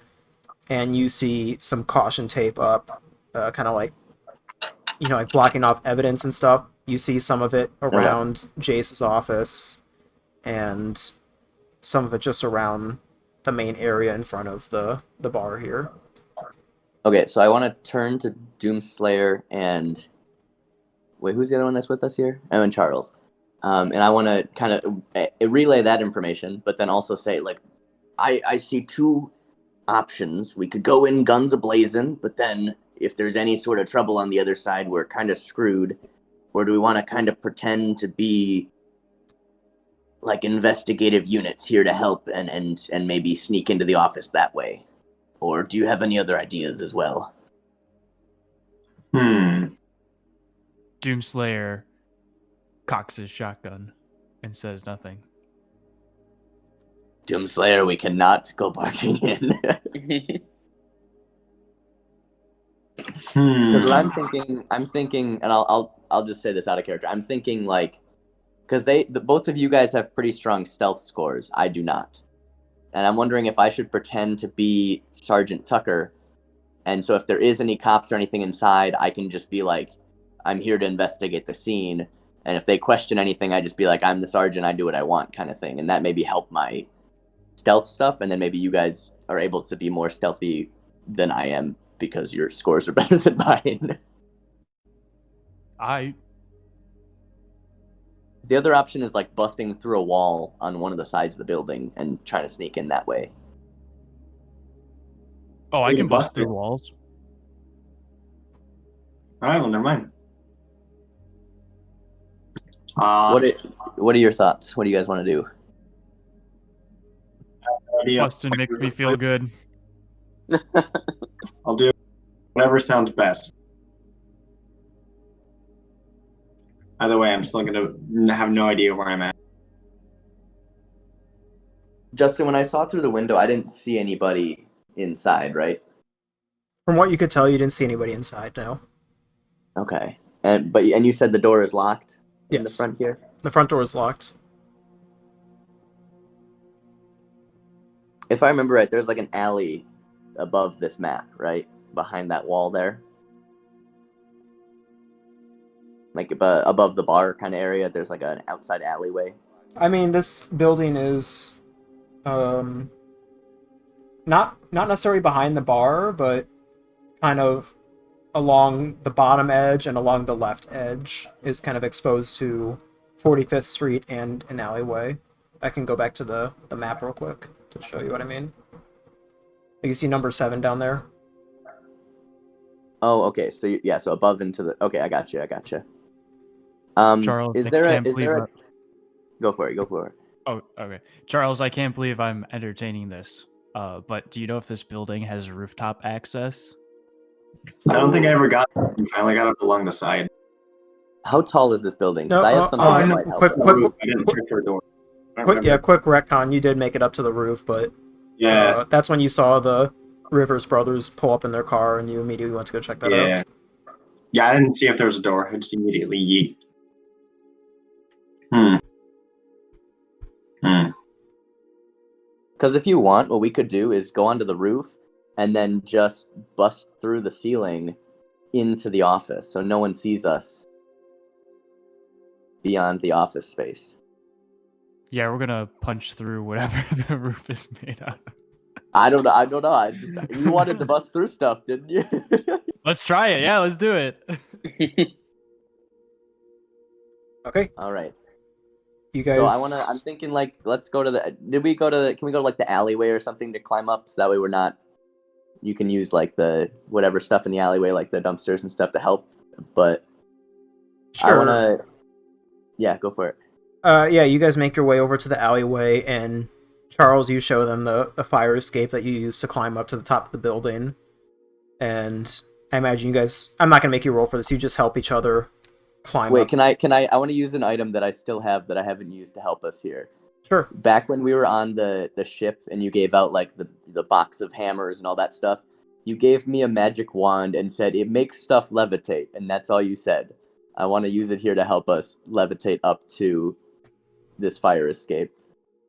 and you see some caution tape up, kind of like, like blocking off evidence and stuff. You see some of it around Jace's office, and some of it just around the main area in front of the bar here. Okay, so I want to turn to Doomslayer and... Wait, who's the other one that's with us here? Oh, and Charles. And I want to kind of relay that information, but then also say, like, I see two options. We could go in guns a-blazing, but then if there's any sort of trouble on the other side, we're kind of screwed. Or do we want to kind of pretend to be like investigative units here to help and maybe sneak into the office that way? Or do you have any other ideas as well? Doomslayer cocks his shotgun and says nothing. Doomslayer, we cannot go barging in. Because what I'm thinking, and I'll just say this out of character. I'm thinking like, because both of you guys have pretty strong stealth scores. I do not, and I'm wondering if I should pretend to be Sergeant Tucker, and so if there is any cops or anything inside, I can just be like, I'm here to investigate the scene, and if they question anything, I just be like, I'm the sergeant, I do what I want, kind of thing, and that maybe help my stealth stuff, and then maybe you guys are able to be more stealthy than I am because your scores are better than mine. The other option is like busting through a wall on one of the sides of the building and trying to sneak in that way. Oh, I You can can bust bust through it. walls. Alright, well, never mind. What are your thoughts? What do you guys want to do? Bustin' makes me feel good. I'll do whatever sounds best. Either way, I'm still gonna have no idea where I'm at. Justin, when I saw through the window, I didn't see anybody inside, right? From what you could tell, you didn't see anybody inside, no. Okay. And you said the door is locked in the Yes. front here? The front door is locked. If I remember right, there's like an alley above this map, right? Behind that wall there. Like above the bar kind of area, there's like an outside alleyway. I mean, this building is not not necessarily behind the bar, but kind of along the bottom edge and along the left edge is kind of exposed to 45th Street and an alleyway. I can go back to the map real quick to show you what I mean. You see number 7 down there? Oh, okay. So yeah, so above into the. Okay, I got you. Charles, Is I there a? can't Is believe there a? I- Go for it. Go for it. Oh, okay. Charles, I can't believe I'm entertaining this. But do you know if this building has rooftop access? I don't think I ever got it. I finally got it along the side. How tall is this building? Because No, I have something that no, might help. quick, us. quick, I didn't check her door. I don't quick, yeah, remember. quick retcon. You did make it up to the roof, but Yeah, that's when you saw the Rivers brothers pull up in their car, and you immediately went to go check that out. yeah. Yeah, I didn't see if there was a door. I just immediately yeet. Because if you want, what we could do is go onto the roof and then just bust through the ceiling into the office, so no one sees us beyond the office space. Yeah, we're gonna punch through whatever the roof is made out of. I don't know. You wanted to bust through stuff, didn't you? Let's try it. Yeah, let's do it. Okay, All right. you guys. So I'm thinking like, let's go to the. Can we go to like the alleyway or something to climb up, so that way we're not. You can use like the whatever stuff in the alleyway, like the dumpsters and stuff to help. But Sure. I wanna. Yeah, go for it. Yeah, you guys make your way over to the alleyway, and Charles, you show them the fire escape that you used to climb up to the top of the building. And I imagine you guys. I'm not gonna make you roll for this. You just help each other climb Wait, up. can I? I want to use an item that I still have that I haven't used to help us here. Sure. Back when we were on the ship and you gave out like the box of hammers and all that stuff, you gave me a magic wand and said it makes stuff levitate, and that's all you said. I want to use it here to help us levitate up to this fire escape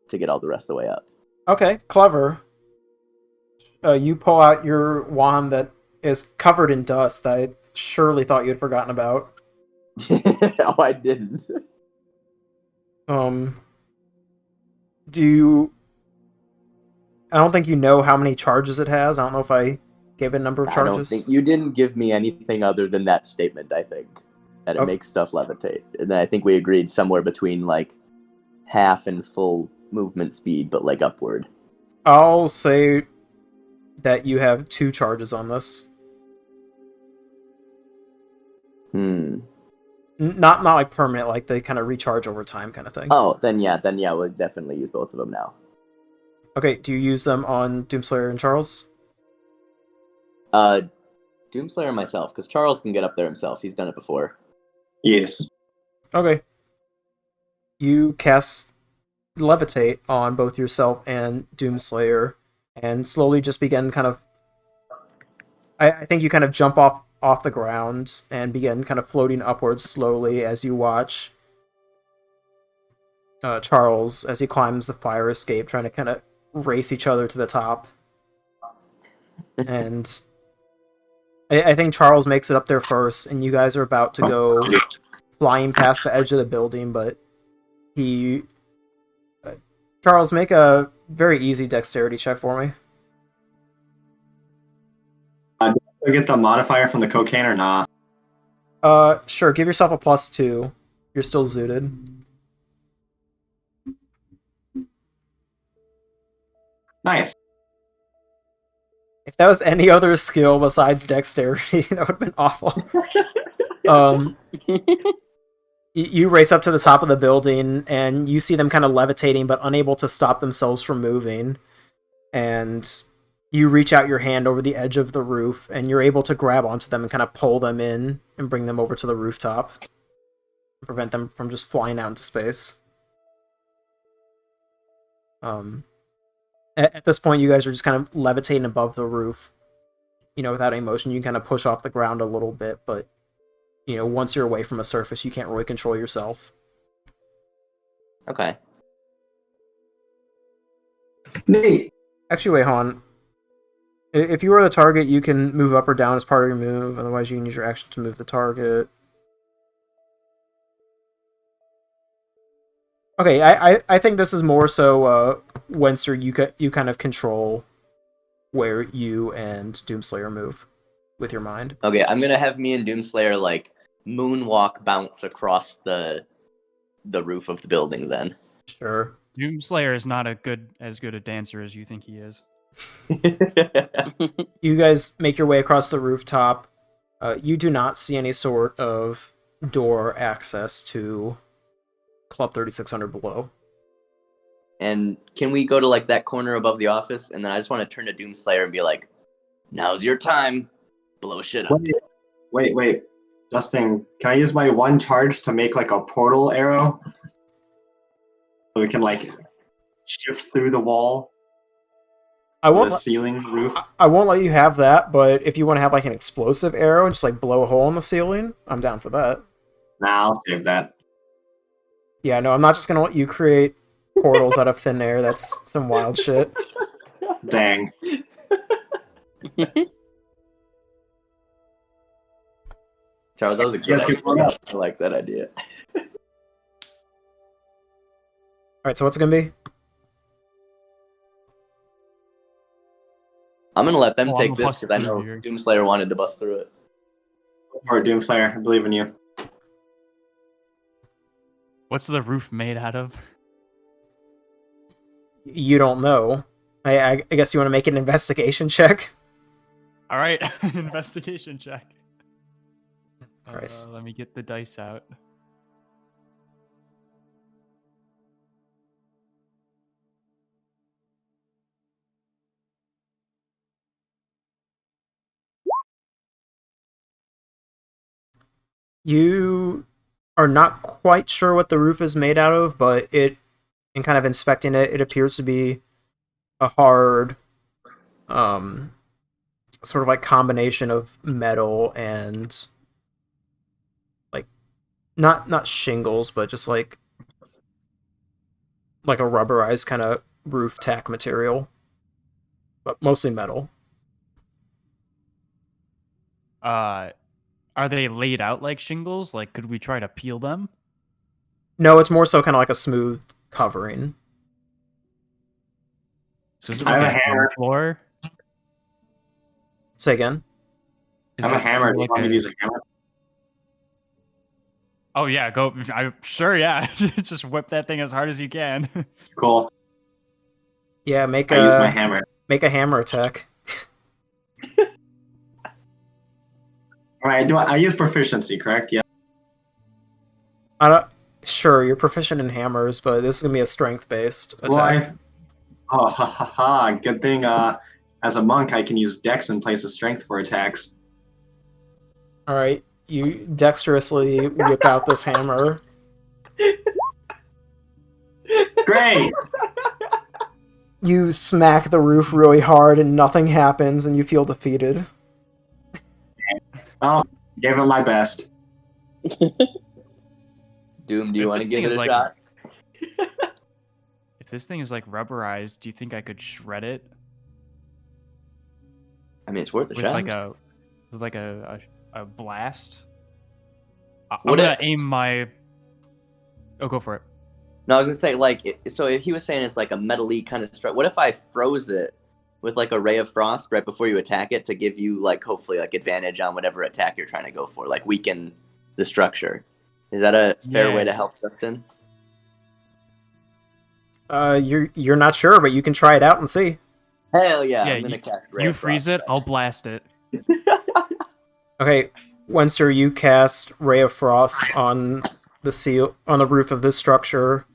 to get all the rest of the way up. Okay, clever. You pull out your wand that is covered in dust that I surely thought you had forgotten about. Oh, I didn't. Do you... I don't think you know how many charges it has. I don't know if I gave a number of I don't charges. think you didn't give me anything other than that statement. I think that it Okay. makes stuff levitate, and then I think we agreed somewhere between like half and full movement speed, but like upward. I'll say that you have 2 charges on this. Not like permanent, like they kind of recharge over time kind of thing. Oh, then yeah, we'll definitely use both of them now. Okay, do you use them on Doomslayer and Charles? Doomslayer and myself, because Charles can get up there himself. He's done it before. Yes. Okay. You cast Levitate on both yourself and Doomslayer, and slowly just begin kind of... I think you kind of jump off the ground and begin kind of floating upwards slowly as you watch Charles as he climbs the fire escape, trying to kind of race each other to the top. And I think Charles makes it up there first, and you guys are about to go flying past the edge of the building, but he... Charles, make a very easy dexterity check for me. Do I get the modifier from the cocaine or nah? Sure, give yourself a +2. You're still zooted. Nice. If that was any other skill besides dexterity, that would have been awful. You race up to the top of the building, and you see them kind of levitating, but unable to stop themselves from moving. And you reach out your hand over the edge of the roof, and you're able to grab onto them and kind of pull them in and bring them over to the rooftop. Prevent them from just flying out into space. At this point, you guys are just kind of levitating above the roof. You know, without any motion, you can kind of push off the ground a little bit, but you know, once you're away from a surface, you can't really control yourself. Okay. Neat. Actually, wait, Han. If you are the target, you can move up or down as part of your move. Otherwise, you can use your action to move the target. Okay, I think this is more so Wenster, you kind of control where you and Doomslayer move with your mind. Okay, I'm gonna have me and Doomslayer like moonwalk bounce across the roof of the building. Then. Sure. Doomslayer is not as good a dancer as you think he is. You guys make your way across the rooftop. You do not see any sort of door access to Club 3600 below. And can we go to like that corner above the office? And then I just want to turn to Doomslayer and be like, "Now's your time. Blow shit up." Wait. Justin, can I use my one charge to make like a portal arrow? So we can like shift through the wall, the ceiling, roof. I won't let you have that, but if you want to have like an explosive arrow and just like blow a hole in the ceiling, I'm down for that. Nah, I'll save that. Yeah, no, I'm not just gonna let you create portals out of thin air. That's some wild shit. Dang. Charles, that was a good idea. I like that idea. Alright, so what's it gonna be? I'm gonna let them I'm take a this bust because I know through here. Doomslayer wanted to bust through it. Go for it, Doomslayer. I believe in you. What's the roof made out of? You don't know. I guess you want to make an investigation check? All right, investigation check. Christ. Let me get the dice out. You are not quite sure what the roof is made out of, but in kind of inspecting it, it appears to be a hard, sort of like combination of metal and like not shingles, but just like a rubberized kind of roof tack material, but mostly metal. Are they laid out like shingles? Like, could we try to peel them? No, it's more so kind of like a smooth covering. So is it I have like a a hammer. dirt floor? Say again. I have a hammer. Do you want me to use a hammer? Oh yeah, go. Sure, yeah. Just whip that thing as hard as you can. Cool. Yeah, I use my hammer. Make a hammer attack. Alright, I use proficiency, correct? Yeah. Sure, you're proficient in hammers, but this is gonna be a strength-based attack. Well, oh, ha ha ha. Good thing, as a monk, I can use dex in place of strength for attacks. Alright, you dexterously whip out this hammer. Great! You smack the roof really hard and nothing happens and you feel defeated. Oh, gave it my best. Doom, do you If want this to give thing it is a like- shot? If this thing is like rubberized, do you think I could shred it I mean, it's worth a with shot. like a blast? I'm Would gonna it- aim my. Oh, go for it. No, I was gonna say so if he was saying it's like a metal-y kind of strike, what if I froze it with like a ray of frost right before you attack it to give you like hopefully like advantage on whatever attack you're trying to go for, like weaken the structure? Is that a fair way to help, Justin? You're not sure, but you can try it out and see. Hell yeah! Yeah, I'm gonna cast ray You of freeze frost. it, I'll blast it. Okay, Wenster, you cast Ray of Frost on the roof of this structure,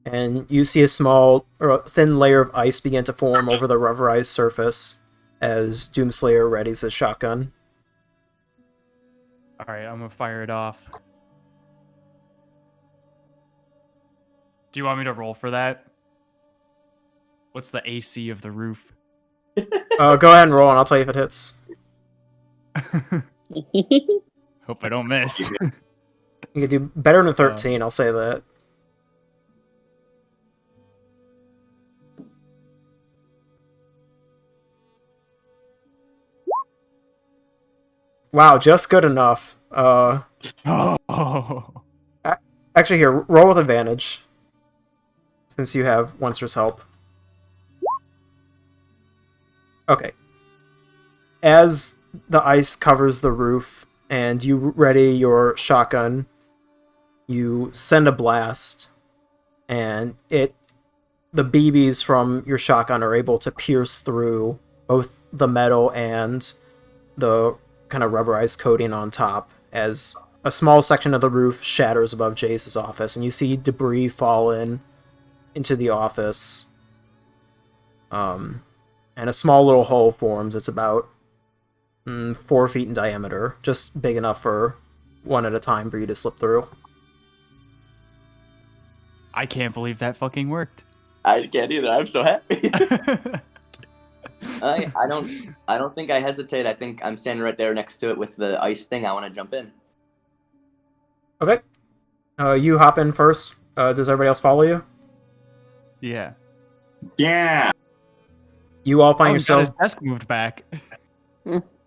and you see a small or a thin layer of ice begin to form over the rubberized surface as Doomslayer readies his shotgun. All right, I'm gonna fire it off. Do you want me to roll for that? What's the AC of the roof? Go ahead and roll, and I'll tell you if it hits. Hope I don't miss. You could do better than 13, I'll say that. Wow, just good enough. Oh. Actually, here, roll with advantage. Since you have Wenster's help. Okay. As the ice covers the roof and you ready your shotgun, you send a blast, and the BBs from your shotgun are able to pierce through both the metal and the kind of rubberized coating on top as a small section of the roof shatters above Jace's office, and you see debris fall into the office. And a small little hole forms. It's about 4 feet in diameter, just big enough for one at a time for you to slip through. I can't believe that fucking worked. I can't either. I'm so happy. I don't think I hesitate. I think I'm standing right there next to it with the ice thing. I want to jump in. Okay. You hop in first. Does everybody else follow you? Yeah. Yeah. You all find His yourself. desk moved back.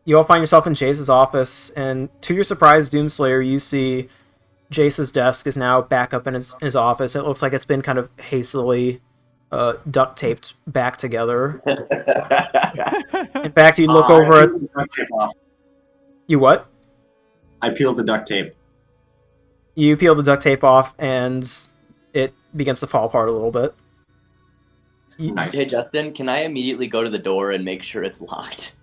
You all find yourself in Jace's office, and to your surprise, Doomslayer, you see Jace's desk is now back up in his office. It looks like it's been kind of hastily duct taped back together. In fact, you look over I at... peeled the duct tape off. You what? I peeled the duct tape. You peel the duct tape off, and it begins to fall apart a little bit. Nice. Hey, Justin, can I immediately go to the door and make sure it's locked?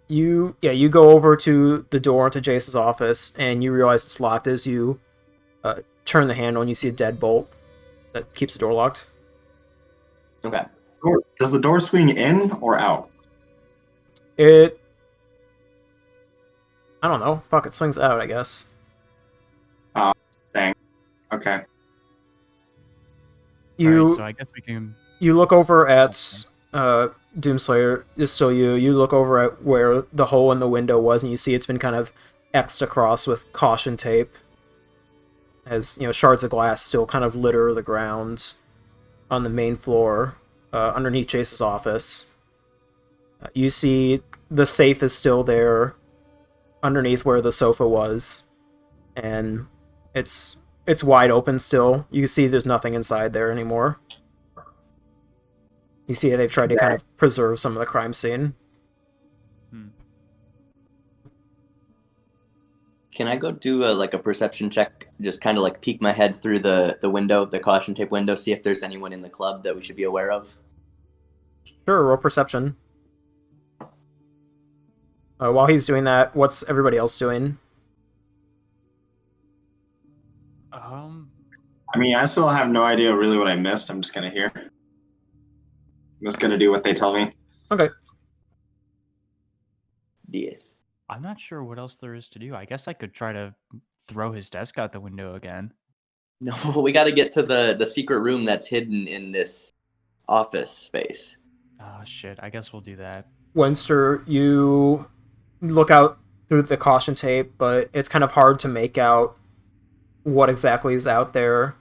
You go over to the door into Jace's office, and you realize it's locked as you turn the handle, and you see a deadbolt that keeps the door locked. Okay. Does the door swing in or out? I don't know. Fuck, it swings out, I guess. Dang. Okay. Alright, so I guess we can... You look over at Doomslayer. It's still you. You look over at where the hole in the window was, and you see it's been kind of X'd across with caution tape. As shards of glass still kind of litter the ground on the main floor underneath Jace's office. You see the safe is still there underneath where the sofa was, and it's wide open still. You see there's nothing inside there anymore. You see they've tried to kind of preserve some of the crime scene. Can I go do a perception check? Just kind of peek my head through the window, the caution tape window, see if there's anyone in the club that we should be aware of. Sure, roll perception. While he's doing that, what's everybody else doing? I mean, I still have no idea really what I missed. I'm just gonna hear. I'm just gonna do what they tell me. Okay. Yes. I'm not sure what else there is to do. I guess I could try to throw his desk out the window again. No, we got to get to the secret room that's hidden in this office space. Oh, shit. I guess we'll do that. Wenster, you look out through the caution tape, but it's kind of hard to make out what exactly is out there.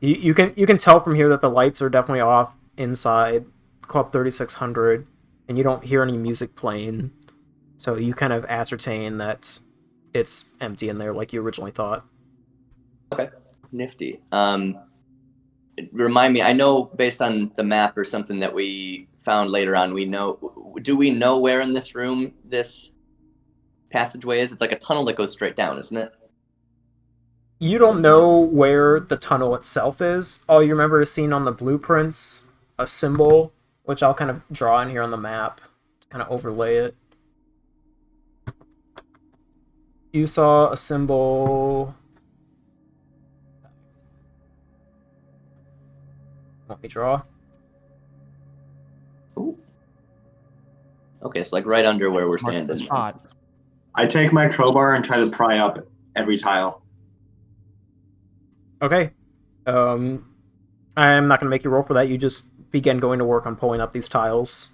You can tell from here that the lights are definitely off inside Club 3600, and you don't hear any music playing. So you kind of ascertain that it's empty in there like you originally thought. Okay. Nifty. Remind me, I know based on the map or something that we found later on, do we know where in this room this passageway is? It's like a tunnel that goes straight down, isn't it? You don't know where the tunnel itself is. All you remember is seeing on the blueprints a symbol, which I'll kind of draw in here on the map to kind of overlay it. You saw a symbol... Want me to draw? Ooh. Okay, so right under where we're standing. Spot. I take my crowbar and try to pry up every tile. Okay. I'm not going to make you roll for that. You just begin going to work on pulling up these tiles.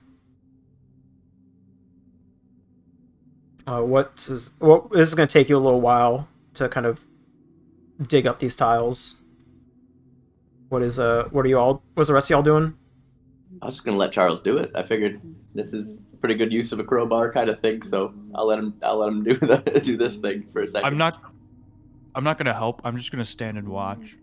This is going to take you a little while to kind of dig up these tiles. What's the rest of y'all doing? I was just gonna let Charles do it. I figured this is a pretty good use of a crowbar kind of thing, so I'll let him do this thing for a second. I'm not gonna help. I'm just gonna stand and watch.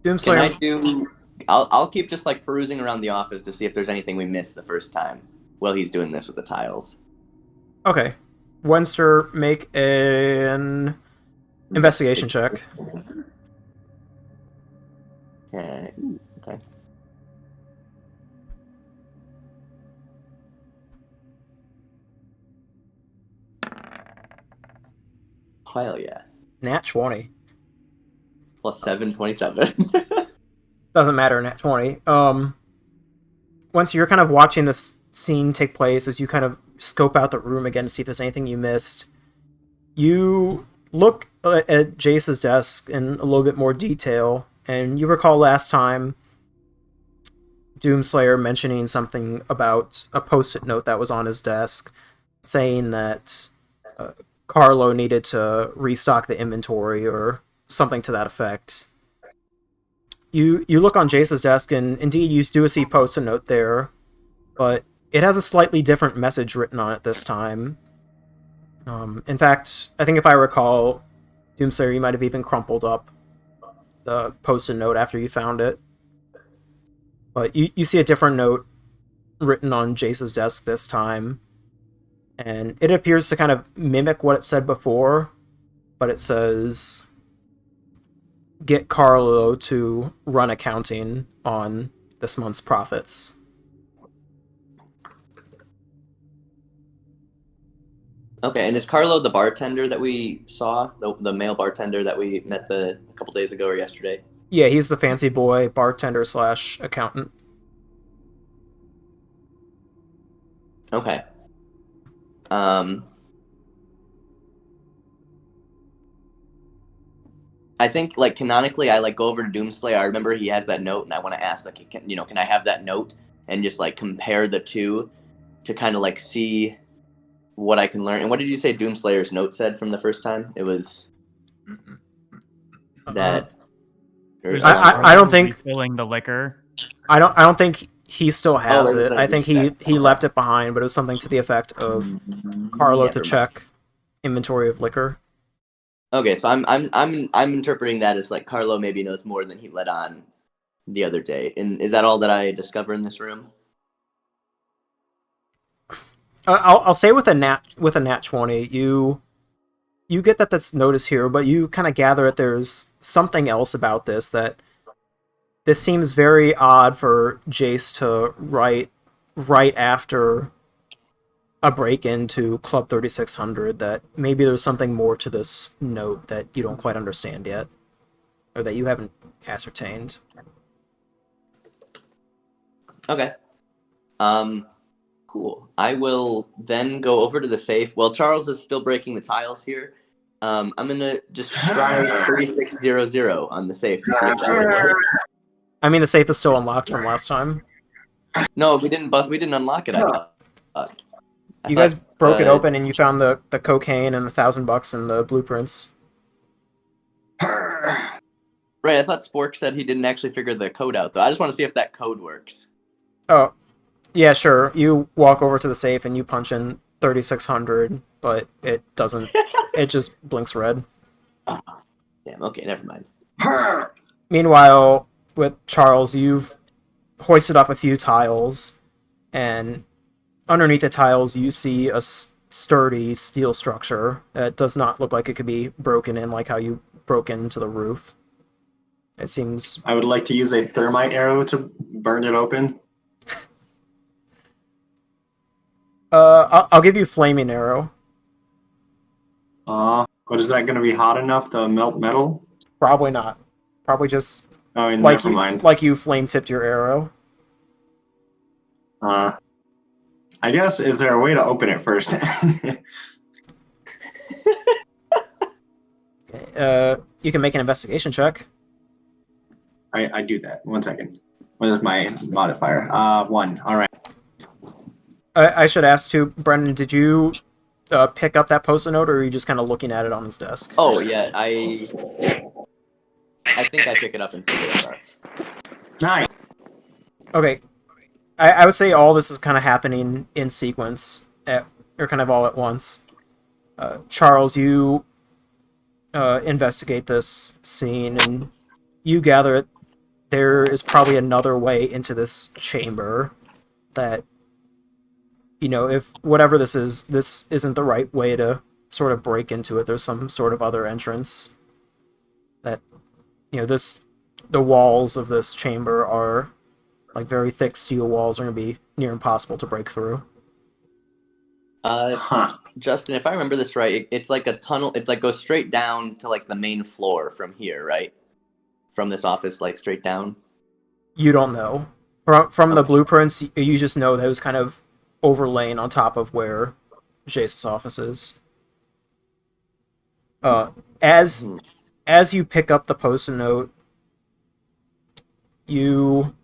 Doomslayer. Can I do I'll keep just like perusing around the office to see if there's anything we missed the first time while he's doing this with the tiles. Okay. Wenster, make an investigation check. Okay. Hell yeah. Nat 20. Plus 7, 27. Doesn't matter, nat 20. Once you're kind of watching this scene take place, as you kind of scope out the room again to see if there's anything you missed, you look at Jace's desk in a little bit more detail, and you recall last time Doomslayer mentioning something about a post-it note that was on his desk saying that Carlo needed to restock the inventory or something to that effect. You look on Jace's desk, and indeed you do see post-it note there, but it has a slightly different message written on it this time. In fact, I think if I recall, Doomslayer, you might have even crumpled up the post-it note after you found it. But you see a different note written on Jace's desk this time, and it appears to kind of mimic what it said before, but it says, "Get Carlo to run accounting on this month's profits." Okay, and is Carlo the bartender that we saw? The male bartender that we met a couple days ago or yesterday? Yeah, he's the fancy boy bartender / accountant. Okay. I think, like, canonically, I, like, go over to Doomslayer. I remember he has that note, and I want to ask, like, can I have that note and just, like, compare the two to kind of, like, see what I can learn. And what did you say Doomslayer's note said from the first time? It was that... I don't think... Refilling the liquor. I don't think he still has it. Right, I think he left it behind, but it was something to the effect of Carlo to check inventory of liquor. Okay, so I'm interpreting that as like Carlo maybe knows more than he let on the other day. And is that all that I discover in this room? I'll say with a nat 20, you get that this note is here, but you kind of gather that there's something else about this, that this seems very odd for Jace to write right after a break into Club 3600, that maybe there's something more to this note that you don't quite understand yet, or that you haven't ascertained. Okay. Cool. I will then go over to the safe. Well, Charles is still breaking the tiles here. I'm gonna just try 3600 on the safe to see if that works. I mean, the safe is still unlocked from last time. No, we didn't unlock it, I thought. You guys broke it open and you found the cocaine and $1,000 in the blueprints. Right, I thought Spork said he didn't actually figure the code out, though. I just want to see if that code works. Oh, yeah, sure. You walk over to the safe and you punch in 3600, but it doesn't. It just blinks red. Oh, damn, okay, never mind. Meanwhile, with Charles, you've hoisted up a few tiles, and underneath the tiles you see a sturdy steel structure that does not look like it could be broken in like how you broke into the roof. It seems... I would like to use a thermite arrow to burn it open. I'll give you flaming arrow. But is that going to be hot enough to melt metal? Probably not. Probably just never mind. Like you flame tipped your arrow. I guess, is there a way to open it first? You can make an investigation check. I do that. 1 second. What is my modifier? 1. All right. I should ask too, Brendan, did you pick up that post-it note, or are you just kind of looking at it on his desk? Oh, yeah, I think I pick it up and figure it out. Nice. Okay. I would say all this is kind of happening in sequence, or kind of all at once. Charles, you investigate this scene, and you gather there is probably another way into this chamber that, if whatever this isn't the right way to sort of break into it. There's some sort of other entrance that, the walls of this chamber are like very thick steel walls, are going to be near impossible to break through. Justin, if I remember this right, it's like a tunnel. It like goes straight down to like the main floor from here, right? From this office, like straight down. You don't know. From the blueprints, you just know that it was kind of overlain on top of where Jace's office is. As you pick up the post-it note, you...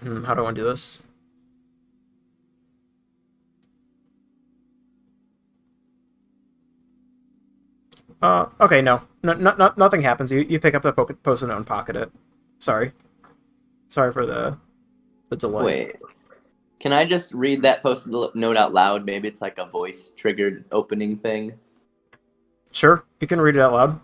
how do I want to do this? Okay, no, nothing happens. You pick up the post-it note and pocket it. Sorry for the delay. Wait, can I just read that post-it note out loud? Maybe it's like a voice-triggered opening thing. Sure, you can read it out loud.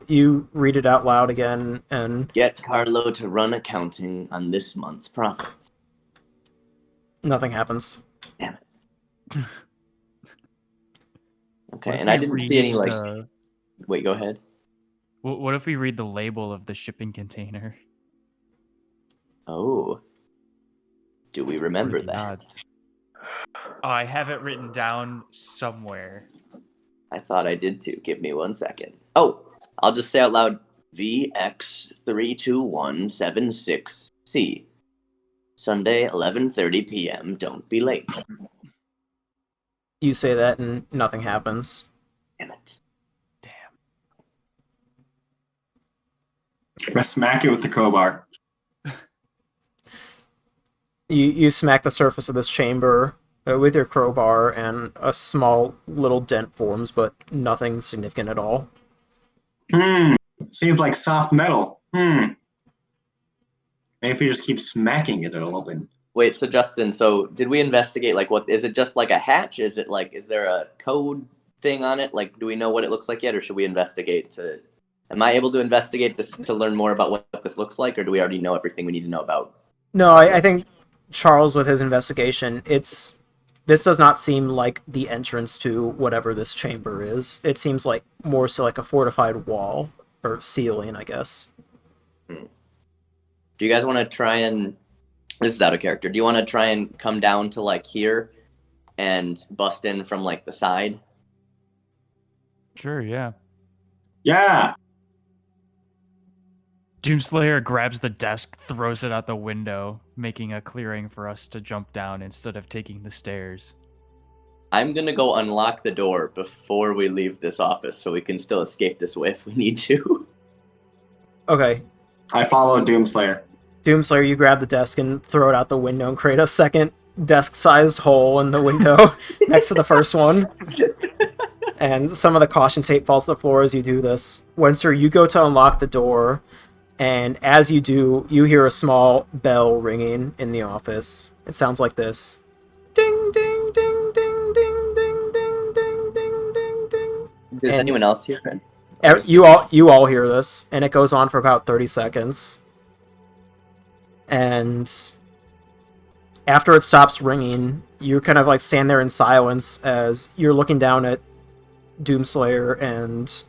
You read it out loud again, and... Get Carlo to run accounting on this month's profits. Nothing happens. Damn it. Okay, and I didn't see any, like... Wait, go ahead. What if we read the label of the shipping container? Oh. Do we remember that? Oh, I have it written down somewhere. I thought I did too. Give me 1 second. Oh, I'll just say out loud, VX32176C. Sunday, 11:30 p.m. Don't be late. You say that and nothing happens. Damn it. Damn. I smack it with the crowbar. You smack the surface of this chamber with your crowbar, and a small little dent forms, but nothing significant at all. Seems like soft metal. Maybe if we just keep smacking it, it'll open. Wait, so Justin, did we investigate, like, what, is it just like a hatch? Is it like, is there a code thing on it? Like, do we know what it looks like yet, or should we investigate am I able to investigate this to learn more about what this looks like, or do we already know everything we need to know about? No, I think Charles, with his investigation, this does not seem like the entrance to whatever this chamber is. It seems like more so like a fortified wall, or ceiling, I guess. Do you guys want to try and... This is out of character. Do you want to try and come down to, like, here and bust in from, like, the side? Sure, yeah. Yeah! Doomslayer grabs the desk, throws it out the window, making a clearing for us to jump down instead of taking the stairs. I'm going to go unlock the door before we leave this office so we can still escape this way if we need to. Okay. I follow Doomslayer. Doomslayer, you grab the desk and throw it out the window and create a second desk-sized hole in the window next to the first one. And some of the caution tape falls to the floor as you do this. Wenster, you go to unlock the door, and as you do, you hear a small bell ringing in the office. It sounds like this. Ding, ding, ding, ding, ding, ding, ding, ding, ding, ding, ding. Does anyone else hear it? You all hear this, and it goes on for about 30 seconds. And after it stops ringing, you kind of like stand there in silence as you're looking down at Doomslayer and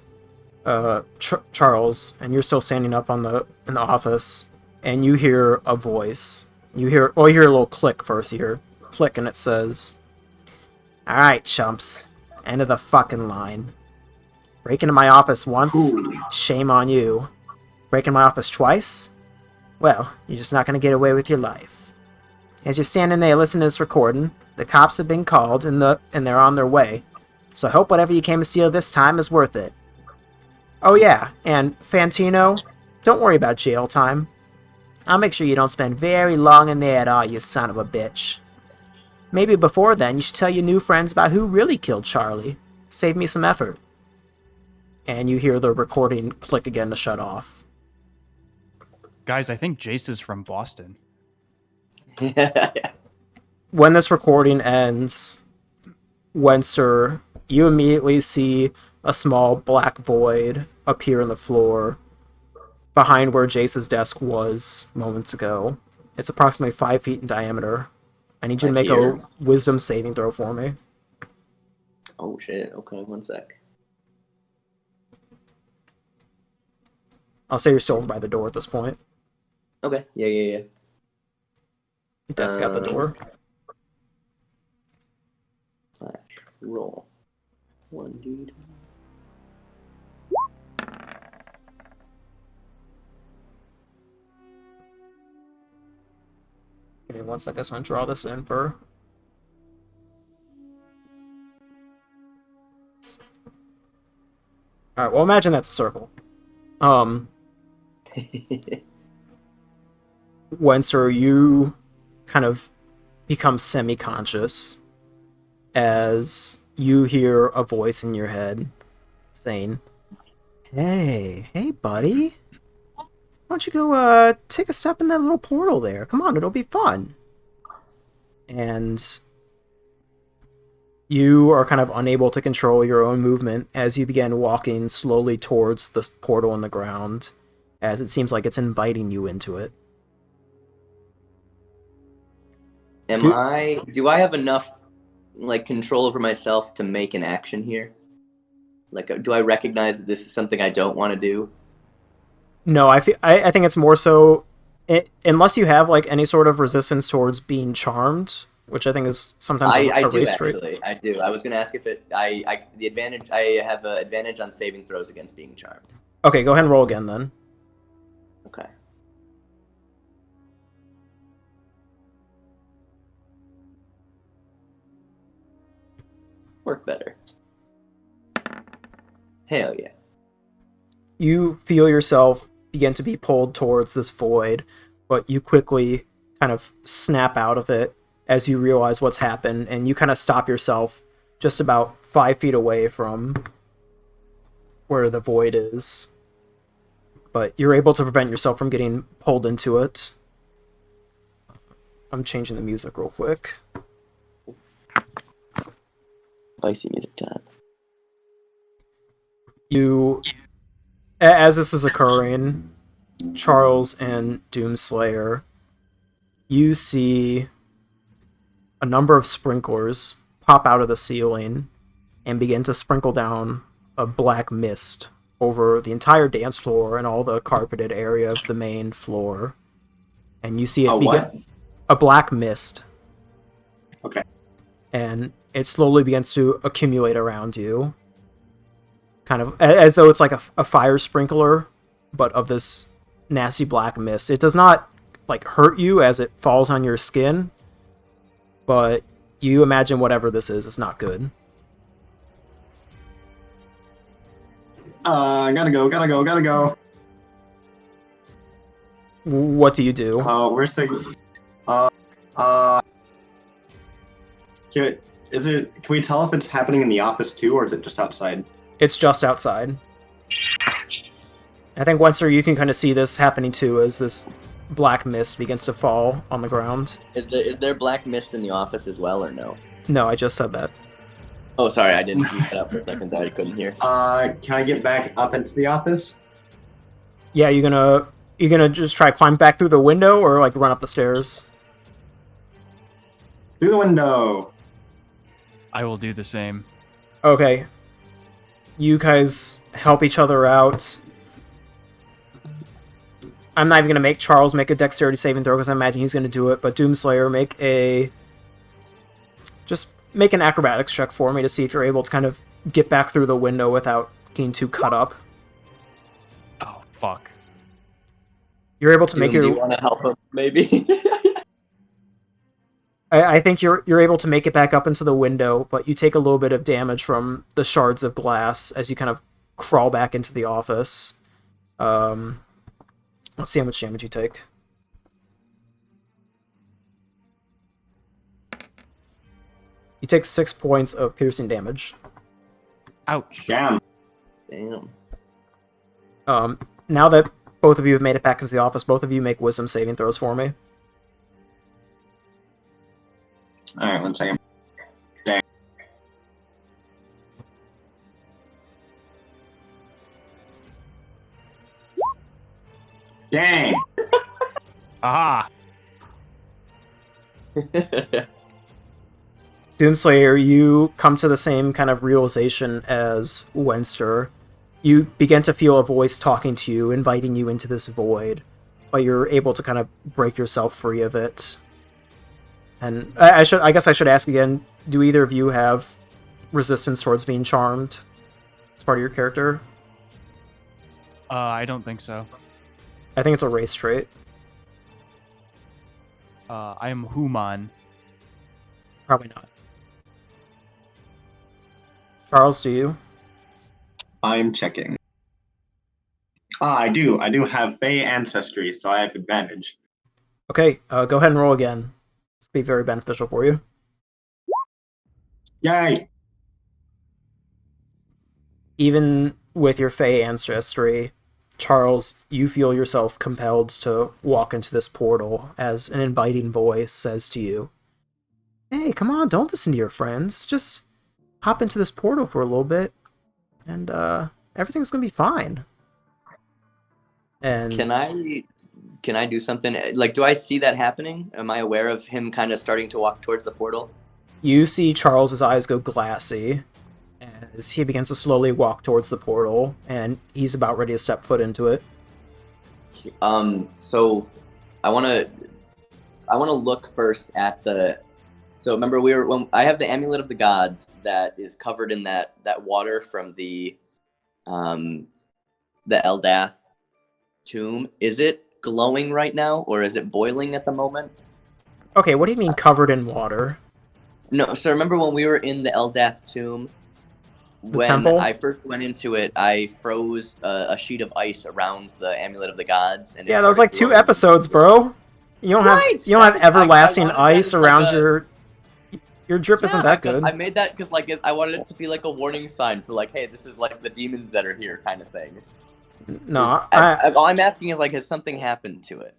Charles, and you're still standing up in the office, and you hear a voice. You hear a little click first. You hear click, and it says, "All right, chumps, end of the fucking line. Break into my office once, shame on you. Break into my office twice? Well, you're just not going to get away with your life. As you're standing there listening to this recording, the cops have been called and they're on their way. So I hope whatever you came to steal this time is worth it. Oh yeah, and Fantino, don't worry about jail time. I'll make sure you don't spend very long in there at all, you son of a bitch. Maybe before then you should tell your new friends about who really killed Charlie. Save me some effort." And you hear the recording click again to shut off. Guys, I think Jace is from Boston. When this recording ends, Wenster, you immediately see a small black void appear in the floor, behind where Jace's desk was moments ago. It's approximately 5 feet in diameter. I need you to make a wisdom saving throw for me. Oh shit, okay, 1 sec. I'll say you're still over by the door at this point. Okay, yeah. Desk at the door. Slash roll. 1d. Give me 1 second, so I'm gonna draw this in for. Alright, well imagine that's a circle. Wenster, you kind of become semi-conscious as you hear a voice in your head saying, Hey buddy. Why don't you go take a step in that little portal there? Come on, it'll be fun. And you are kind of unable to control your own movement as you begin walking slowly towards the portal in the ground, as it seems like it's inviting you into it. Do I have enough like control over myself to make an action here? Like, do I recognize that this is something I don't want to do? No, I think it's more so, unless you have like any sort of resistance towards being charmed, which I think is sometimes I a do race actually. trait. I do. I was gonna ask if I have an advantage on saving throws against being charmed. Okay, go ahead and roll again then. Okay. Work better. Hell yeah. You feel yourself begin to be pulled towards this void, but you quickly kind of snap out of it as you realize what's happened, and you kind of stop yourself just about 5 feet away from where the void is. But you're able to prevent yourself from getting pulled into it. I'm changing the music real quick. Spicy music time. As this is occurring, Charles and Doomslayer, you see a number of sprinklers pop out of the ceiling and begin to sprinkle down a black mist over the entire dance floor and all the carpeted area of the main floor. And you see it a black mist. Okay. And it slowly begins to accumulate around you. Kind of as though it's like a fire sprinkler, but of this nasty black mist. It does not like hurt you as it falls on your skin, but you imagine whatever this is not good. Gotta go. What do you do? Where's the... Can we tell if it's happening in the office too, or is it just outside? It's just outside. I think, Wenster, you can kind of see this happening too as this black mist begins to fall on the ground. Is there black mist in the office as well, or no? No, I just said that. Oh, sorry, I didn't keep that up for a second. Thought I couldn't hear. Can I get back up into the office? Yeah, you gonna just try to climb back through the window or like run up the stairs? Through the window. I will do the same. Okay. You guys help each other out. I'm not even going to make Charles make a dexterity saving throw because I imagine he's going to do it, but Doomslayer, just make an acrobatics check for me to see if you're able to kind of get back through the window without getting too cut up. Oh, fuck. You're able to make Do you want to help him, maybe? I think you're able to make it back up into the window, but you take a little bit of damage from the shards of glass as you kind of crawl back into the office. Let's see how much damage you take. You take 6 points of piercing damage. Ouch. Damn. Now that both of you have made it back into the office, both of you make wisdom saving throws for me. Alright, 1 second. Dang. Dang. Aha! Doomslayer, you come to the same kind of realization as Wenster. You begin to feel a voice talking to you, inviting you into this void, but you're able to kind of break yourself free of it. And I guess I should ask again, do either of you have resistance towards being charmed as part of your character? I don't think so. I think it's a race trait. I am human. Probably not. Charles, do you? I'm checking. I do. I do have Fey ancestry, so I have advantage. Okay, go ahead and roll again. This will be very beneficial for you. Yay! Even with your Fey ancestry, Charles, you feel yourself compelled to walk into this portal as an inviting voice says to you, "Hey, come on, don't listen to your friends. Just hop into this portal for a little bit, and everything's gonna be fine." And Can I do something? Like, do I see that happening? Am I aware of him kind of starting to walk towards the portal? you see Charles's eyes go glassy as he begins to slowly walk towards the portal, and he's about ready to step foot into it. So I want to look first at the. So remember, when I have the amulet of the gods that is covered in that water from the Eldath tomb. Is it glowing right now, or is it boiling at the moment? Okay, what do you mean covered in water? No, so remember when we were in the Eldath tomb? When temple? I first went into it, I froze a sheet of ice around the amulet of the gods, and Yeah, that was like 2 episodes, bro. You don't have everlasting ice around your drip isn't that good. I made that because like I wanted it to be like a warning sign for like, hey, this is like the demons that are here, kind of thing. No, all I'm asking is like, has something happened to it?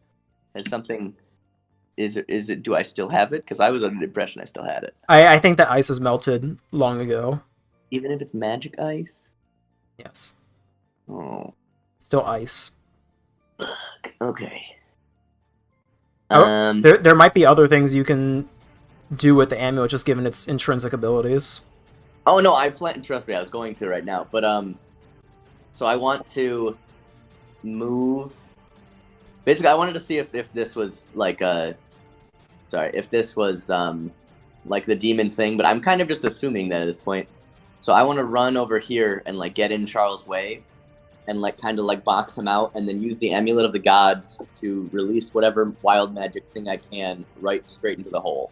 Has something? Is it? Do I still have it? Because I was under the impression I still had it. I think that ice is melted long ago. Even if it's magic ice. Yes. Oh. Still ice. Okay. There might be other things you can do with the amulet, just given its intrinsic abilities. Oh no, trust me, I was going to right now, but so I want to move. Basically, I wanted to see if this was like if this was like the demon thing, but I'm kind of just assuming that at this point. So I want to run over here and like get in Charles' way, and like kind of like box him out, and then use the amulet of the gods to release whatever wild magic thing I can right straight into the hole.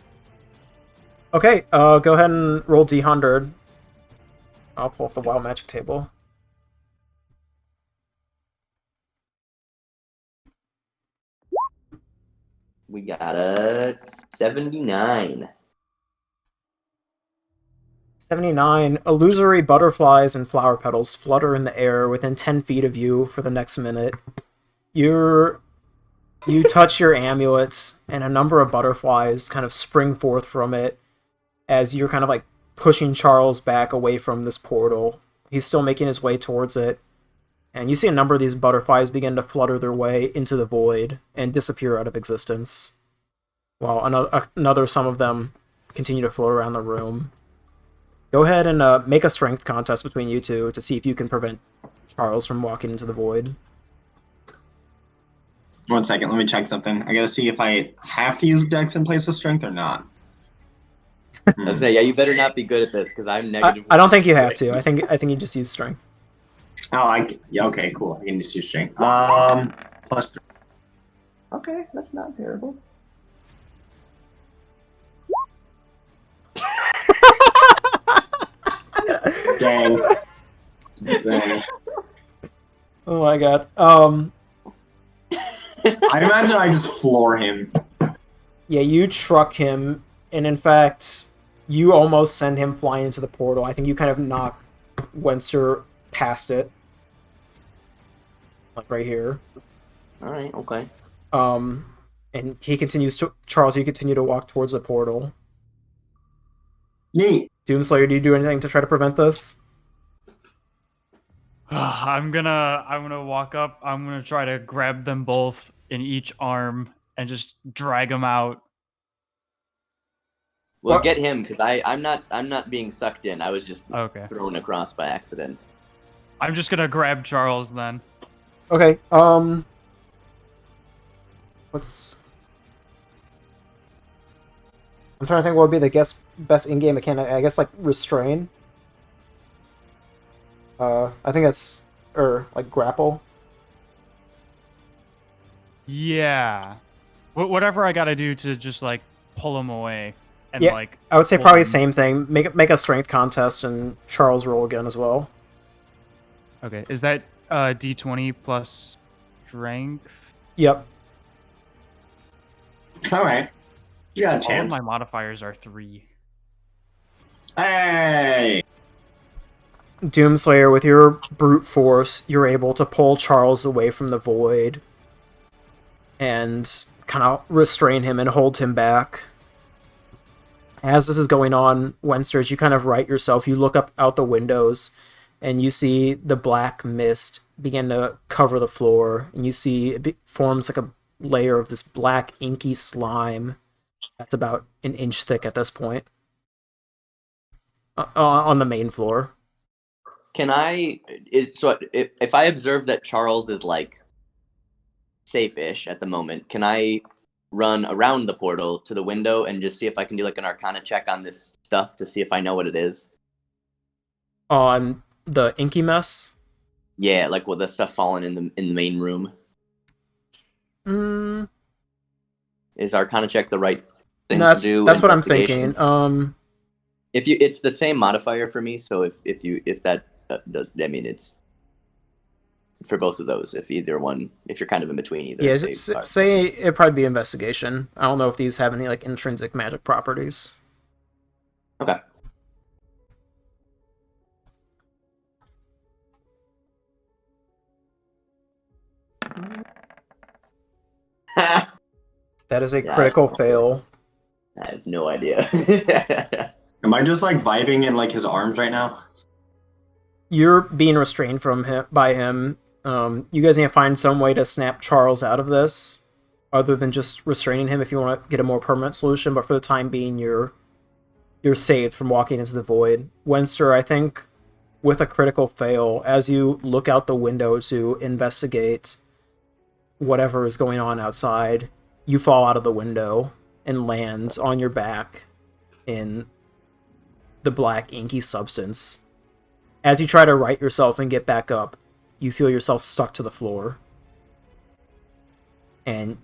Okay, go ahead and roll D100. I'll pull up the wild magic table. We got a 79. 79. Illusory butterflies and flower petals flutter in the air within 10 feet of you for the next minute. You touch your amulets, and a number of butterflies kind of spring forth from it as you're kind of like pushing Charles back away from this portal. He's still making his way towards it, and you see a number of these butterflies begin to flutter their way into the void and disappear out of existence, while some of them continue to float around the room. Go ahead and make a strength contest between you two to see if you can prevent Charles from walking into the void. 1 second, let me check something. I gotta see if I have to use Dex in place of strength or not. I was say, yeah, you better not be good at this because I'm negative. I don't think you have to. I think you just use strength. Oh, yeah, okay, cool. I can just use strength. +3. Okay, that's not terrible. Dang. Dang. Oh my god. I imagine I just floor him. Yeah, you truck him, and in fact, you almost send him flying into the portal. I think you kind of knock Wenster past it. Like right here. Alright, okay. And Charles, you continue to walk towards the portal. Neat. Doomslayer, do you do anything to try to prevent this? I'm gonna walk up. I'm gonna try to grab them both in each arm and just drag them out. Well, What? get him because I'm not being sucked in. I was just Okay. thrown across by accident. I'm just gonna grab Charles then. Okay. Let's. I'm trying to think what would be the best in-game mechanic. I guess like restrain. I think that's like grapple. Yeah. Whatever I gotta do to just like pull him away and Yeah, like. I would say hold probably him. the same thing. Make a strength contest and Charles roll again as well. Okay. Is that D20 plus strength? Yep. All right. You got a All of chance. my modifiers are 3. Hey! Doomslayer, with your brute force, you're able to pull Charles away from the void and kind of restrain him and hold him back. As this is going on, Wenster, as you kind of right yourself, you look up out the windows and you see the black mist begin to cover the floor, and you see it forms like a layer of this black inky slime that's about an inch thick at this point on the main floor. Can I if I observe that Charles is like safe-ish at the moment, can I run around the portal to the window and just see if I can do like an Arcana check on this stuff to see if I know what it is? On the inky mess? Yeah, like with the stuff falling in the main room. Is Arcana check the right thing to do? That's what I'm Investigation? thinking. It's the same modifier for me, so if that does, I mean, it's for both of those. If you're kind of in between either. Yeah, say it'd probably be investigation. I don't know if these have any like intrinsic magic properties. Okay. That is a critical fail. I have no idea. Am I just like vibing in like his arms right now? You're being restrained by him. You guys need to find some way to snap Charles out of this, other than just restraining him if you want to get a more permanent solution. But for the time being, you're saved from walking into the void. Wenster, I think, with a critical fail, as you look out the window to investigate whatever is going on outside, you fall out of the window and land on your back in the black inky substance. As you try to right yourself and get back up, you feel yourself stuck to the floor. And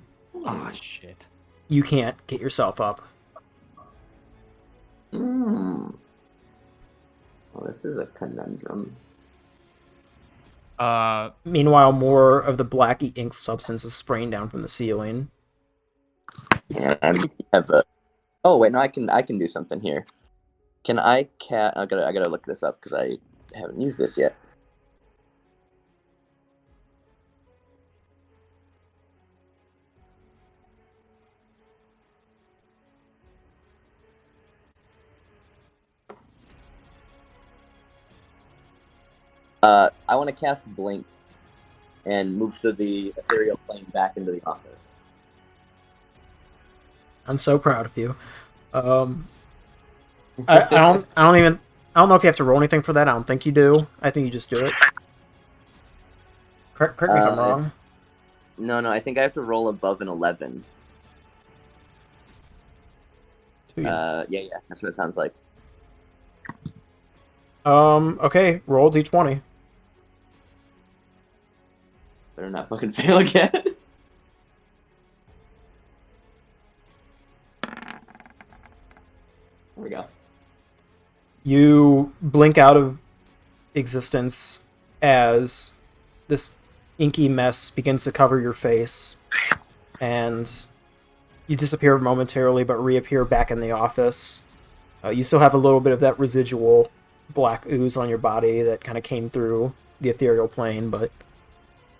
Shit. you can't get yourself up. Well, this is a conundrum. Meanwhile, more of the blacky ink substance is spraying down from the ceiling. Yeah, I have a. Oh wait, no, I can do something here. Can I I gotta look this up because I haven't used this yet. I want to cast Blink and move to the ethereal plane back into the office. I'm so proud of you. I don't know if you have to roll anything for that. I don't think you do. I think you just do it. Correct me if I'm wrong. No, I think I have to roll above an 11. Yeah, that's what it sounds like. Okay, roll d20. Better not fucking fail again. There we go. You blink out of existence as this inky mess begins to cover your face, and you disappear momentarily but reappear back in the office. You still have a little bit of that residual black ooze on your body that kind of came through the ethereal plane, but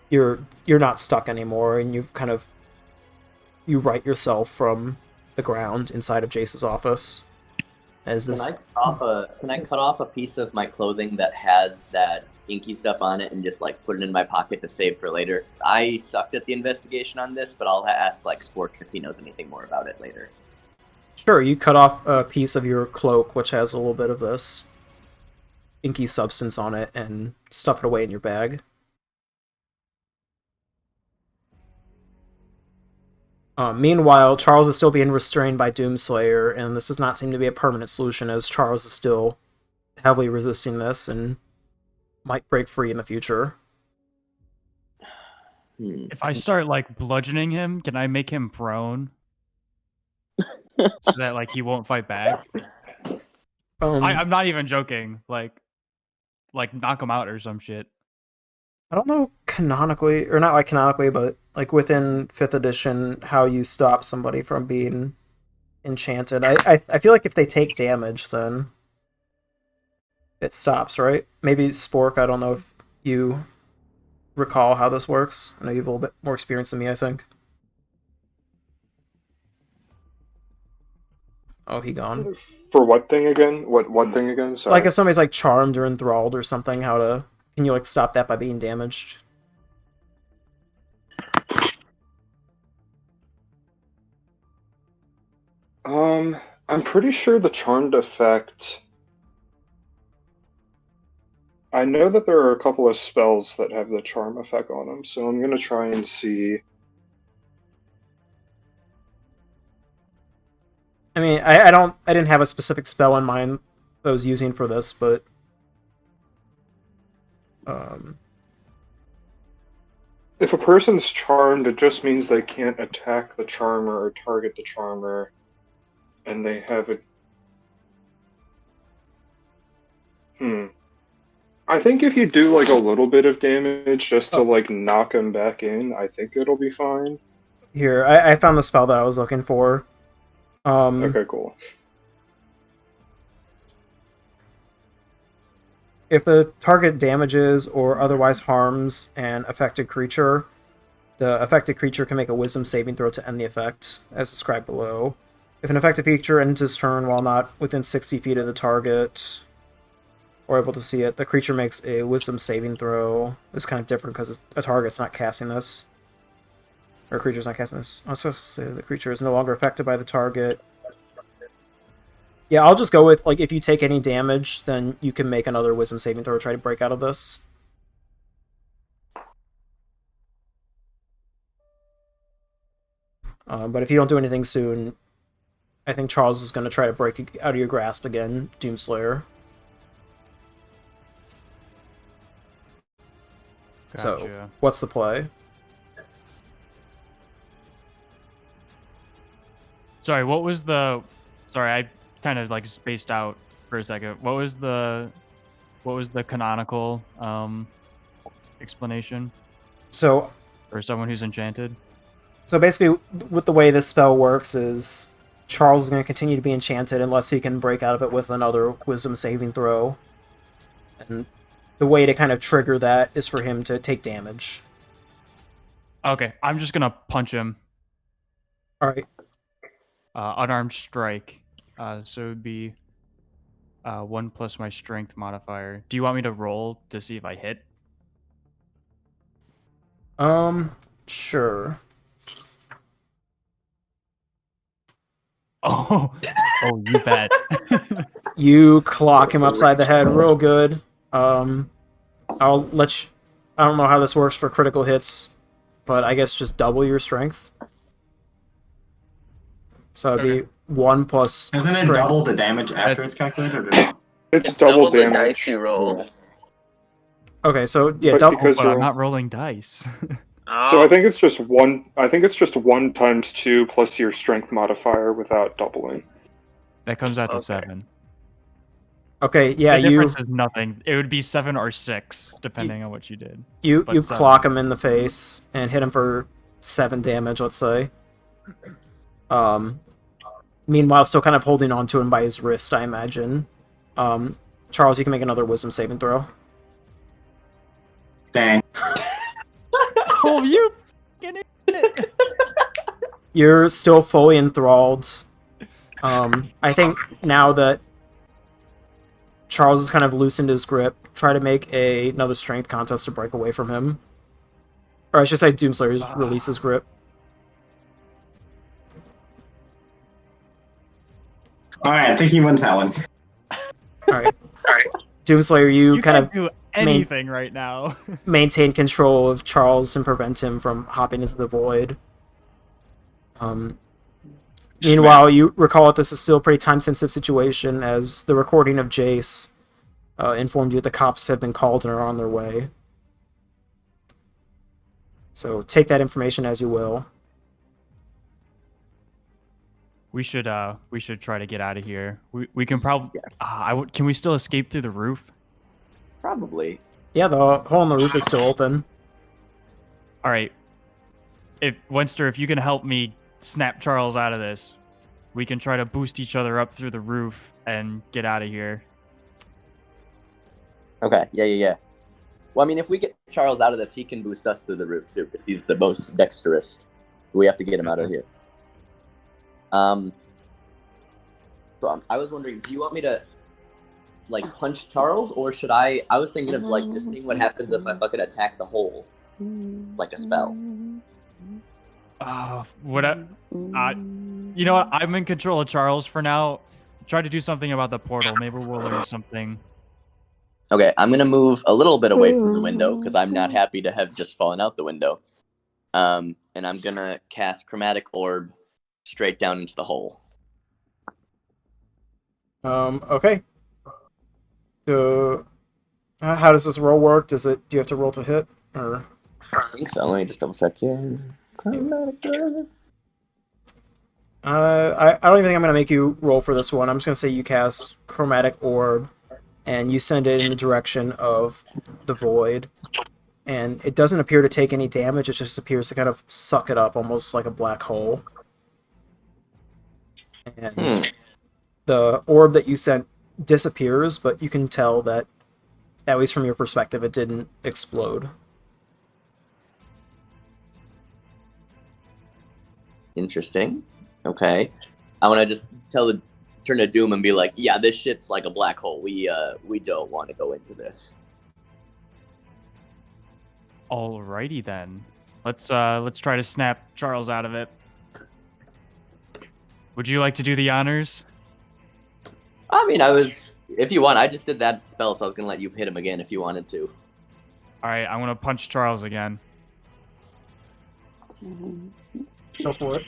you're not stuck anymore, and you right yourself from the ground inside of Jace's office. As this... Can I cut off a piece of my clothing that has that inky stuff on it and just like put it in my pocket to save for later? I sucked at the investigation on this, but I'll ask like Spork if he knows anything more about it later. Sure, you cut off a piece of your cloak, which has a little bit of this inky substance on it, and stuff it away in your bag. Meanwhile, Charles is still being restrained by Doomslayer, and this does not seem to be a permanent solution, as Charles is still heavily resisting this and might break free in the future. If I start like bludgeoning him, can I make him prone? So that like he won't fight back? I'm not even joking. Like knock him out or some shit. I don't know canonically, or not like canonically, but like within 5th edition, how you stop somebody from being enchanted. I feel like if they take damage, then it stops, right? Maybe Spork, I don't know if you recall how this works. I know you have a little bit more experience than me, I think. Oh, he gone. For what thing again? What thing again? Sorry. Like if somebody's like charmed or enthralled or something, can you like stop that by being damaged? I'm pretty sure the charmed effect. I know that there are a couple of spells that have the charm effect on them, so I'm gonna try and see. I mean, I didn't have a specific spell in mind that I was using for this, but if a person's charmed, it just means they can't attack the charmer or target the charmer, and they have a. I think if you do like a little bit of damage just to like knock him back in, I think it'll be fine. Here, I found the spell that I was looking for. Okay, cool. If the target damages or otherwise harms an affected creature, the affected creature can make a wisdom saving throw to end the effect, as described below. If an affected creature ends its turn while not within 60 feet of the target, or able to see it, the creature makes a wisdom saving throw. It's kind of different because a target's not casting this. Or a creature's not casting this. I was supposed to say the creature is no longer affected by the target. Yeah, I'll just go with, like, if you take any damage, then you can make another wisdom saving throw to try to break out of this. But if you don't do anything soon, I think Charles is going to try to break out of your grasp again, Doomslayer. Gotcha. So, what's the play? Sorry, what was the... Sorry, I kind of like spaced out for a second. What was the canonical explanation? So... For someone who's enchanted? So basically, with the way this spell works is Charles is going to continue to be enchanted unless he can break out of it with another wisdom saving throw. And the way to kind of trigger that is for him to take damage. Okay, I'm just going to punch him. Alright. Unarmed strike. So it would be 1 plus my strength modifier. Do you want me to roll to see if I hit? Sure. Oh, you bet. You clock him upside the head real good. I'll let you... I don't know how this works for critical hits, but I guess just double your strength. So it'd be 1 plus Isn't strength. it double the damage after it's calculated? Or no? It's double the damage. dice you roll. Yeah. Okay, so yeah, But double. because But I'm not rolling dice. So I think it's just one. I think it's just 1 times 2 plus your strength modifier without doubling. That comes out to Okay. 7. Okay, yeah, The you difference is nothing. It would be 7 or 6, depending on what you did. you but you 7. clock him in the face and hit him for 7 damage, let's say. Meanwhile, still kind of holding on to him by his wrist, I imagine. Charles, you can make another wisdom saving throw. Dang. Oh, you get it. You're still fully enthralled. I think now that Charles has kind of loosened his grip. Try to make another strength contest to break away from him. Or I should say Doomslayer's release his grip. Alright, I think he wins that one. Alright. Doomslayer, you kind can't of do anything right now. maintain control of Charles and prevent him from hopping into the void. Meanwhile, you recall that this is still a pretty time-sensitive situation, as the recording of Jace informed you that the cops have been called and are on their way. So take that information as you will. We should try to get out of here. We can probably. Can we still escape through the roof? Probably. Yeah, the hole in the roof is still open. All right. If Wenster, if you can help me snap Charles out of this, we can try to boost each other up through the roof and get out of here. Okay. Yeah. Well, I mean, if we get Charles out of this, he can boost us through the roof too, because he's the most dexterous. We have to get him out of here. So I was wondering, do you want me to like punch Charles, or should I was thinking of like just seeing what happens if I fucking attack the hole, like a spell. You know what? I'm in control of Charles for now. Try to do something about the portal. Maybe we'll learn something. Okay, I'm gonna move a little bit away from the window because I'm not happy to have just fallen out the window. And I'm gonna cast Chromatic Orb straight down into the hole. Okay. So, how does this roll work? Do you have to roll to hit, or? I think so. Let me just double check here. I don't even think I'm gonna make you roll for this one. I'm just gonna say you cast Chromatic Orb, and you send it in the direction of the void, and it doesn't appear to take any damage. It just appears to kind of suck it up, almost like a black hole. And the orb that you sent disappears, but you can tell that, at least from your perspective, it didn't explode. Interesting. Okay. I want to just turn to Doom and be like, yeah, this shit's like a black hole. We don't want to go into this. Alrighty then. Let's try to snap Charles out of it. Would you like to do the honors? I mean, if you want, I just did that spell, so I was gonna let you hit him again if you wanted to. Alright, I'm gonna punch Charles again. Go for it.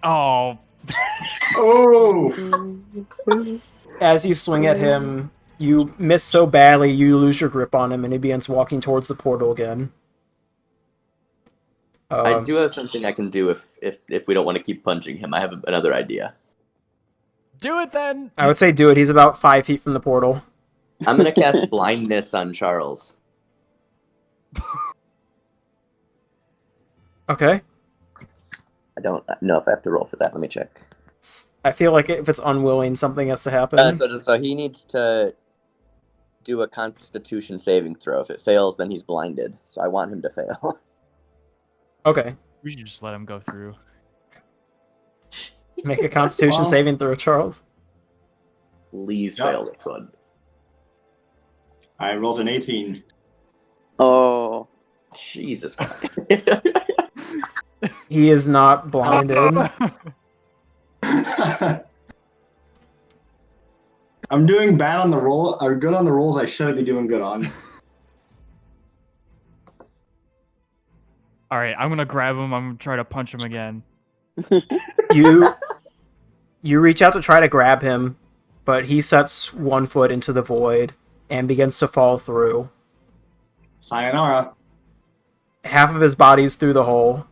Oh. Oh! As you swing at him, you miss so badly you lose your grip on him, and he begins walking towards the portal again. I do have something I can do if we don't want to keep punching him. I have another idea. Do it then! I would say do it. He's about 5 feet from the portal. I'm going to cast Blindness on Charles. Okay. I don't know if I have to roll for that. Let me check. I feel like if it's unwilling, something has to happen. So he needs to do a Constitution saving throw. If it fails, then he's blinded. So I want him to fail. Okay. We should just let him go through. Make a Constitution saving throw, Charles. Please fail this one. I rolled an 18. Oh. Jesus Christ. He is not blinded. I'm doing bad on the roll, or good on the rolls I shouldn't be doing good on. Alright, I'm gonna grab him. I'm gonna try to punch him again. You reach out to try to grab him, but he sets one foot into the void and begins to fall through. Sayonara. Half of his body's through the hole.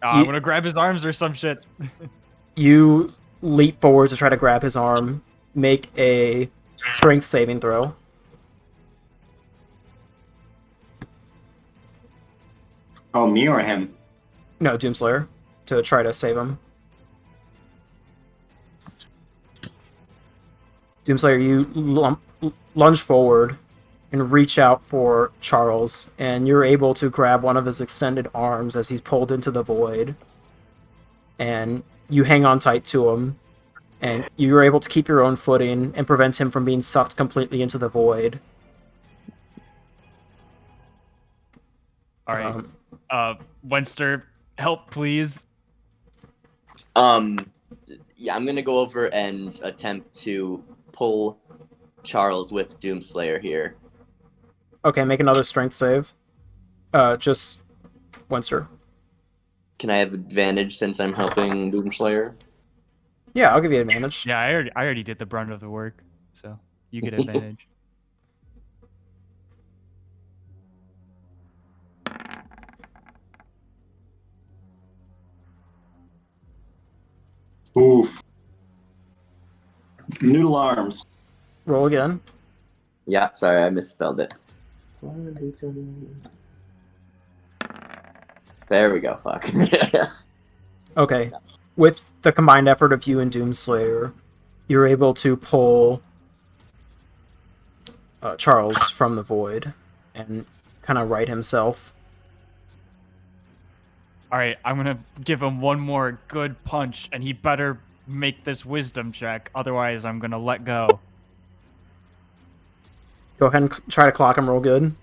I'm gonna grab his arms or some shit. You leap forward to try to grab his arm. Make a strength saving throw. Oh, me or him? No, Doomslayer. To try to save him. Doomslayer, you lunge forward and reach out for Charles, and you're able to grab one of his extended arms as he's pulled into the void. And you hang on tight to him, and you were able to keep your own footing and prevent him from being sucked completely into the void. All right. Wenster, help, please. Yeah, I'm gonna go over and attempt to pull Charles with Doomslayer here. Okay, make another strength save. Just Wenster. Can I have advantage since I'm helping Doomslayer? Yeah, I'll give you advantage. Yeah, I already did the brunt of the work, so you get advantage. Oof. Noodle arms. Roll again. Yeah, sorry, I misspelled it. There we go, fuck. Okay. With the combined effort of you and Doomslayer, you're able to pull Charles from the void and kind of right himself. All right, I'm gonna give him one more good punch, and he better make this wisdom check. Otherwise, I'm gonna let go. Go ahead and try to clock him real good.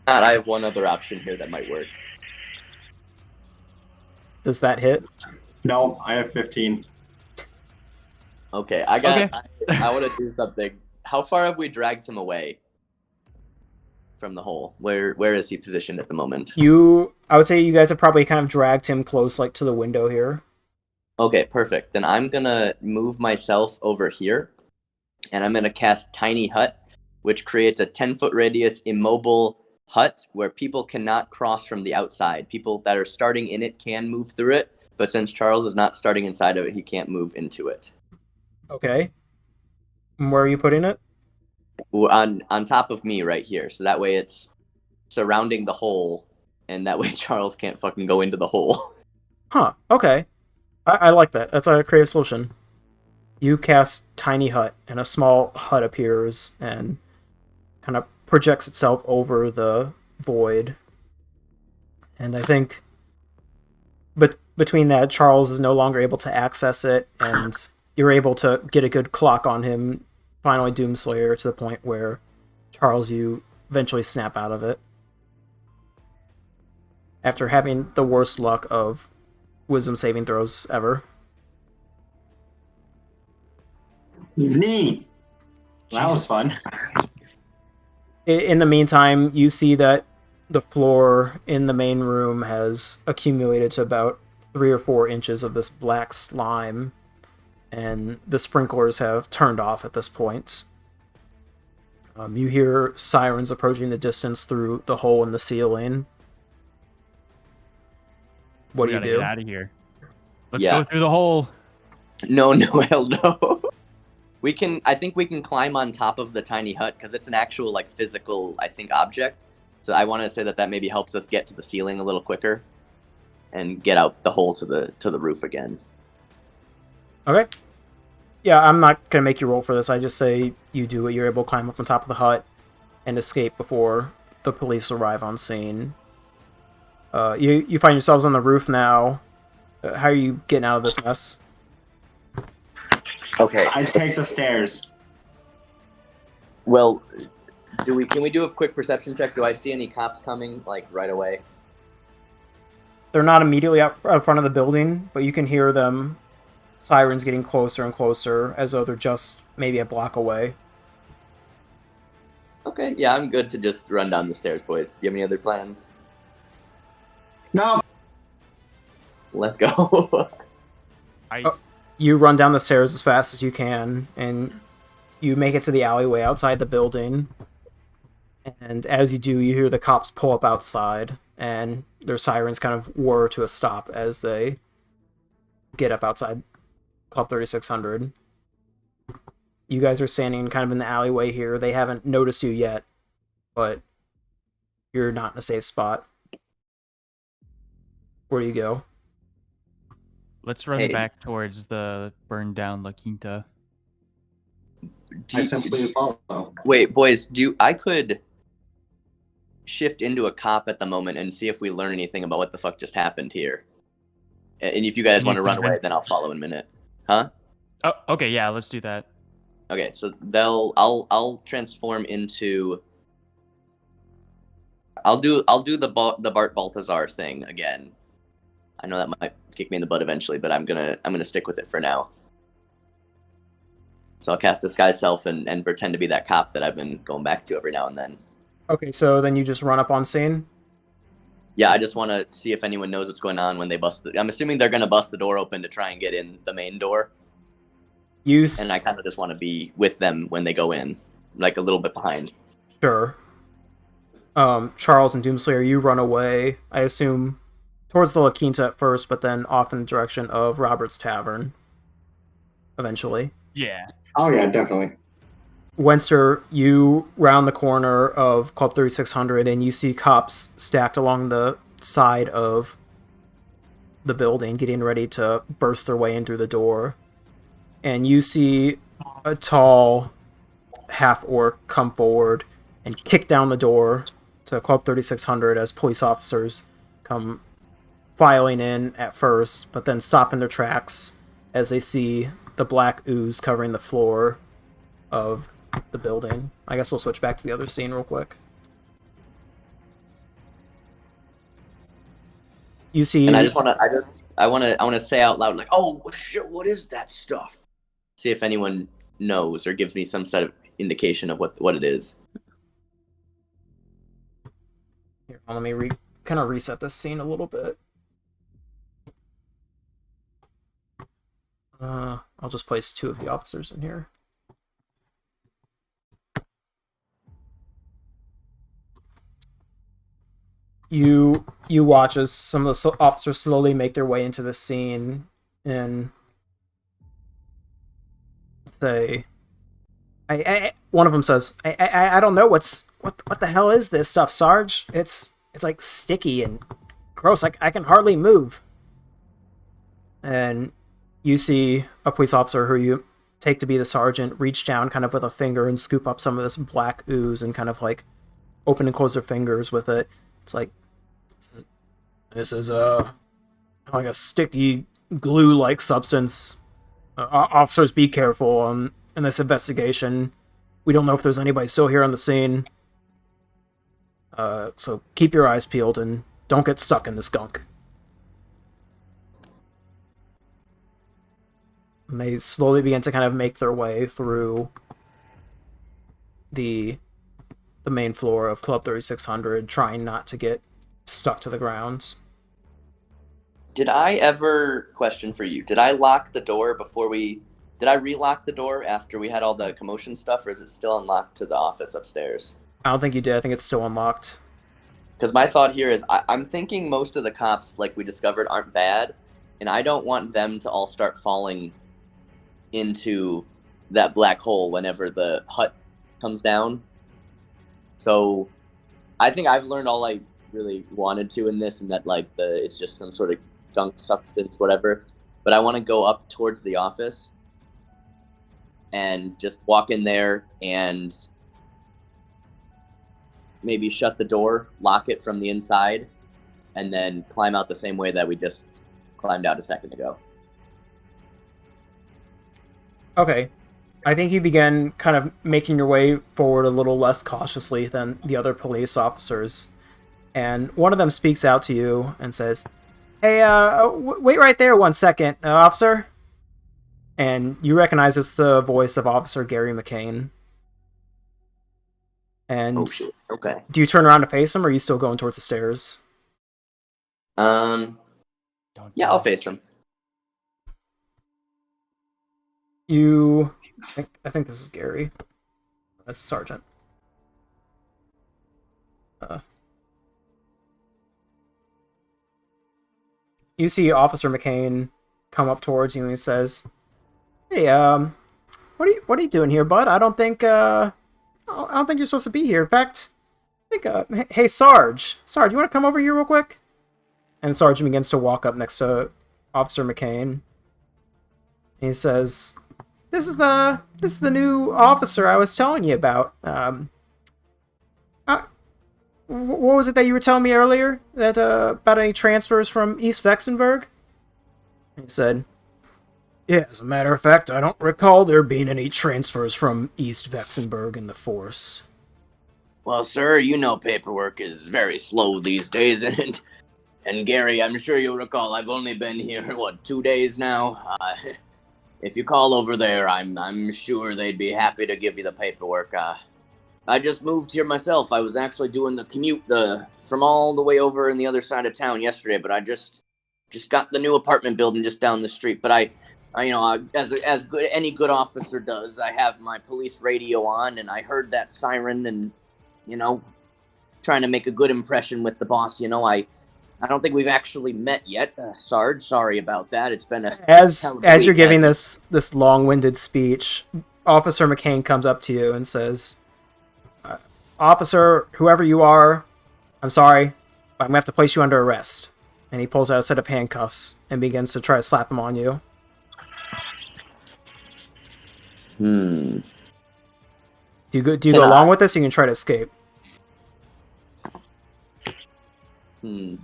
I have one other option here that might work. Does that hit? No, I have 15. Okay, I want to do something. How far have we dragged him away from the hole? Where is he positioned at the moment? I would say you guys have probably kind of dragged him close, like, to the window here. Okay, perfect. Then I'm gonna move myself over here, and I'm gonna cast Tiny Hut, which creates a 10-foot radius immobile hut where people cannot cross from the outside. People that are starting in it can move through it, but since Charles is not starting inside of it, he can't move into it. Okay. And where are you putting it? On top of me right here, so that way it's surrounding the hole, and that way Charles can't fucking go into the hole. Huh, okay. I like that. That's a creative solution. You cast Tiny Hut, and a small hut appears and kind of projects itself over the void. And I think between that, Charles is no longer able to access it, and you're able to get a good clock on him, finally Doomslayer, to the point where, Charles, you eventually snap out of it. After having the worst luck of wisdom saving throws ever. Neat. That was fun. In the meantime, you see that the floor in the main room has accumulated to about 3 or 4 inches of this black slime, and the sprinklers have turned off at this point. You hear sirens approaching the distance through the hole in the ceiling. What do you do? Get out of here. Let's go through the hole. No, hell no. I think we can climb on top of the tiny hut because it's an actual, like, physical, I think, object. So I want to say that maybe helps us get to the ceiling a little quicker and get out the hole to the roof again. Okay. Yeah, I'm not gonna make you roll for this. I just say you do it. You're able to climb up on top of the hut and escape before the police arrive on scene. You find yourselves on the roof now. How are you getting out of this mess? Okay. I take the stairs. Well, can we do a quick perception check? Do I see any cops coming, like, right away? They're not immediately out front of the building, but you can hear them, sirens getting closer and closer, as though they're just maybe a block away. Okay, yeah, I'm good to just run down the stairs, boys. Do you have any other plans? No. Let's go. You run down the stairs as fast as you can, and you make it to the alleyway outside the building. And as you do, you hear the cops pull up outside, and their sirens kind of whir to a stop as they get up outside Club 3600. You guys are standing kind of in the alleyway here. They haven't noticed you yet, but you're not in a safe spot. Where do you go? Let's run back towards the burned down La Quinta. I simply follow. Wait, boys, I could shift into a cop at the moment and see if we learn anything about what the fuck just happened here. And if you guys want to run away, then I'll follow in a minute. Huh? Oh, okay, yeah, let's do that. Okay, so I'll transform into. I'll do the Bart Balthazar thing again. I know that might kick me in the butt eventually, but I'm gonna stick with it for now. So I'll cast Disguise Self and pretend to be that cop that I've been going back to every now and then. Okay, so then you just run up on scene? Yeah, I just want to see if anyone knows what's going on when they bust I'm assuming they're going to bust the door open to try and get in the main door. And I kind of just want to be with them when they go in, like a little bit behind. Sure. Charles and Doomslayer, you run away, I assume, towards the La Quinta at first, but then off in the direction of Robert's Tavern, eventually. Yeah. Oh yeah, definitely. Wenster, you round the corner of Club 3600 and you see cops stacked along the side of the building, getting ready to burst their way in through the door. And you see a tall half-orc come forward and kick down the door to Club 3600 as police officers come filing in at first, but then stop in their tracks as they see the black ooze covering the floor of the building. I guess we'll switch back to the other scene real quick. You see, and I want to say out loud, like, oh shit, what is that stuff? See if anyone knows or gives me some sort of indication of what it is. Here, let me kind of reset this scene a little bit. I'll just place 2 of the officers in here. You watch as some of the officers slowly make their way into the scene and say, one of them says, I don't know what the hell is this stuff, Sarge? It's like sticky and gross. I can hardly move. And you see a police officer who you take to be the sergeant reach down kind of with a finger and scoop up some of this black ooze and kind of like open and close their fingers with it. It's like, this is like a sticky glue-like substance. Officers, be careful in this investigation. We don't know if there's anybody still here on the scene. So keep your eyes peeled and don't get stuck in this gunk. And they slowly begin to kind of make their way through the main floor of Club 3600, trying not to get stuck to the ground. Did I ever, question for you, did I lock the door did I relock the door after we had all the commotion stuff, or is it still unlocked to the office upstairs? I don't think you did. I think it's still unlocked. Because my thought here is, I'm thinking most of the cops, like we discovered, aren't bad, and I don't want them to all start falling into that black hole whenever the hut comes down. So I think I've learned all I really wanted to in this, and that like it's just some sort of gunk substance, whatever. But I want to go up towards the office and just walk in there and maybe shut the door, lock it from the inside, and then climb out the same way that we just climbed out a second ago. Okay. I think you begin kind of making your way forward a little less cautiously than the other police officers. And one of them speaks out to you and says, hey, wait right there 1 second, officer. And you recognize it's the voice of Officer Gary McCain. And oh, shit. Okay. Do you turn around to face him, or are you still going towards the stairs? Yeah, I'll face him. I think this is Gary. That's the sergeant. You see Officer McCain come up towards you and he says, hey, what are you doing here, bud? I don't think you're supposed to be here. In fact, I think, hey, Sarge, you want to come over here real quick? And Sarge begins to walk up next to Officer McCain. He says, This is the new officer I was telling you about. What was it that you were telling me earlier? That about any transfers from East Vexenberg? He said, Yeah, as a matter of fact, I don't recall there being any transfers from East Vexenberg in the Force. Well, sir, you know paperwork is very slow these days, and Gary, I'm sure you'll recall I've only been here, 2 days now? If you call over there, I'm sure they'd be happy to give you the paperwork. I just moved here myself. I was actually doing the commute from all the way over in the other side of town yesterday, but I just got the new apartment building just down the street. But I as good any good officer does, I have my police radio on, and I heard that siren, and trying to make a good impression with the boss. I don't think we've actually met yet, Sarge. Sorry about that. It's been a as you're giving this long-winded speech, Officer McCain comes up to you and says, "Officer, whoever you are, I'm sorry, but I'm gonna have to place you under arrest." And he pulls out a set of handcuffs and begins to try to slap them on you. Do you go along with this, or you can try to escape? He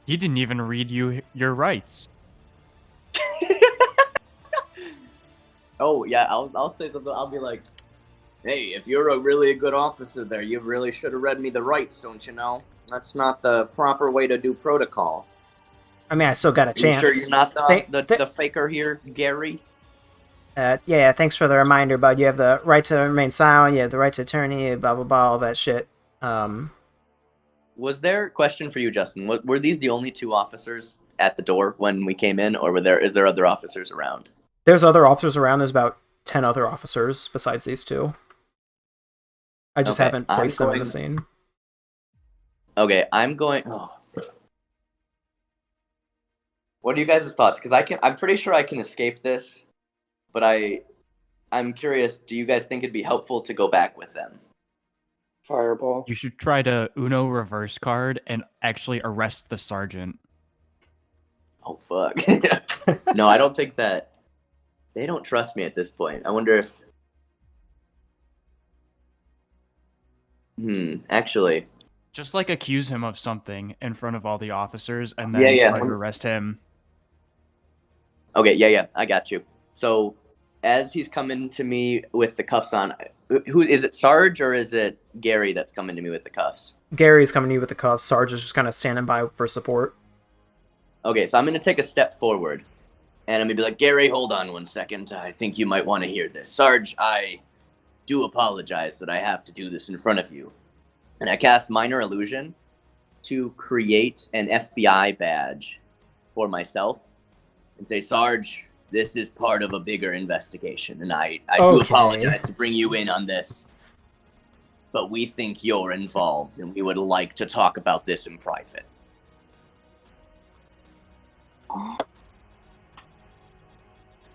didn't even read you your rights. Oh yeah, I'll say something. I'll be like, "Hey, if you're a really good officer there, you really should have read me the rights, don't you know? That's not the proper way to do protocol." I mean, I still got a chance. You sure you're not the faker here, Gary? Yeah, thanks for the reminder, bud. You have the right to remain silent, you have the right to attorney, blah, blah, blah, all that shit. Was there a question for you, Justin? Were these the only 2 officers at the door when we came in, or is there other officers around? There's other officers around. There's about 10 other officers besides these 2. I just haven't placed them in the scene. Okay, I'm going... Oh. What are you guys' thoughts? Because I'm pretty sure I can escape this, but I'm curious, do you guys think it'd be helpful to go back with them? Fireball. You should try to Uno reverse card and actually arrest the sergeant. Oh, fuck. No, I don't think that... They don't trust me at this point. I wonder if... Actually... Just, accuse him of something in front of all the officers, and then try to arrest him. Okay, yeah, I got you. So, as he's coming to me with the cuffs on... Who is it, Sarge, or is it Gary that's coming to me with the cuffs? Gary's coming to you with the cuffs. Sarge is just kind of standing by for support. Okay, so I'm going to take a step forward, and I'm going to be like, "Gary, hold on 1 second. I think you might want to hear this. Sarge, I do apologize that I have to do this in front of you." And I cast Minor Illusion to create an FBI badge for myself and say, "Sarge, this is part of a bigger investigation, and I do apologize to bring you in on this, but we think you're involved, and we would like to talk about this in private."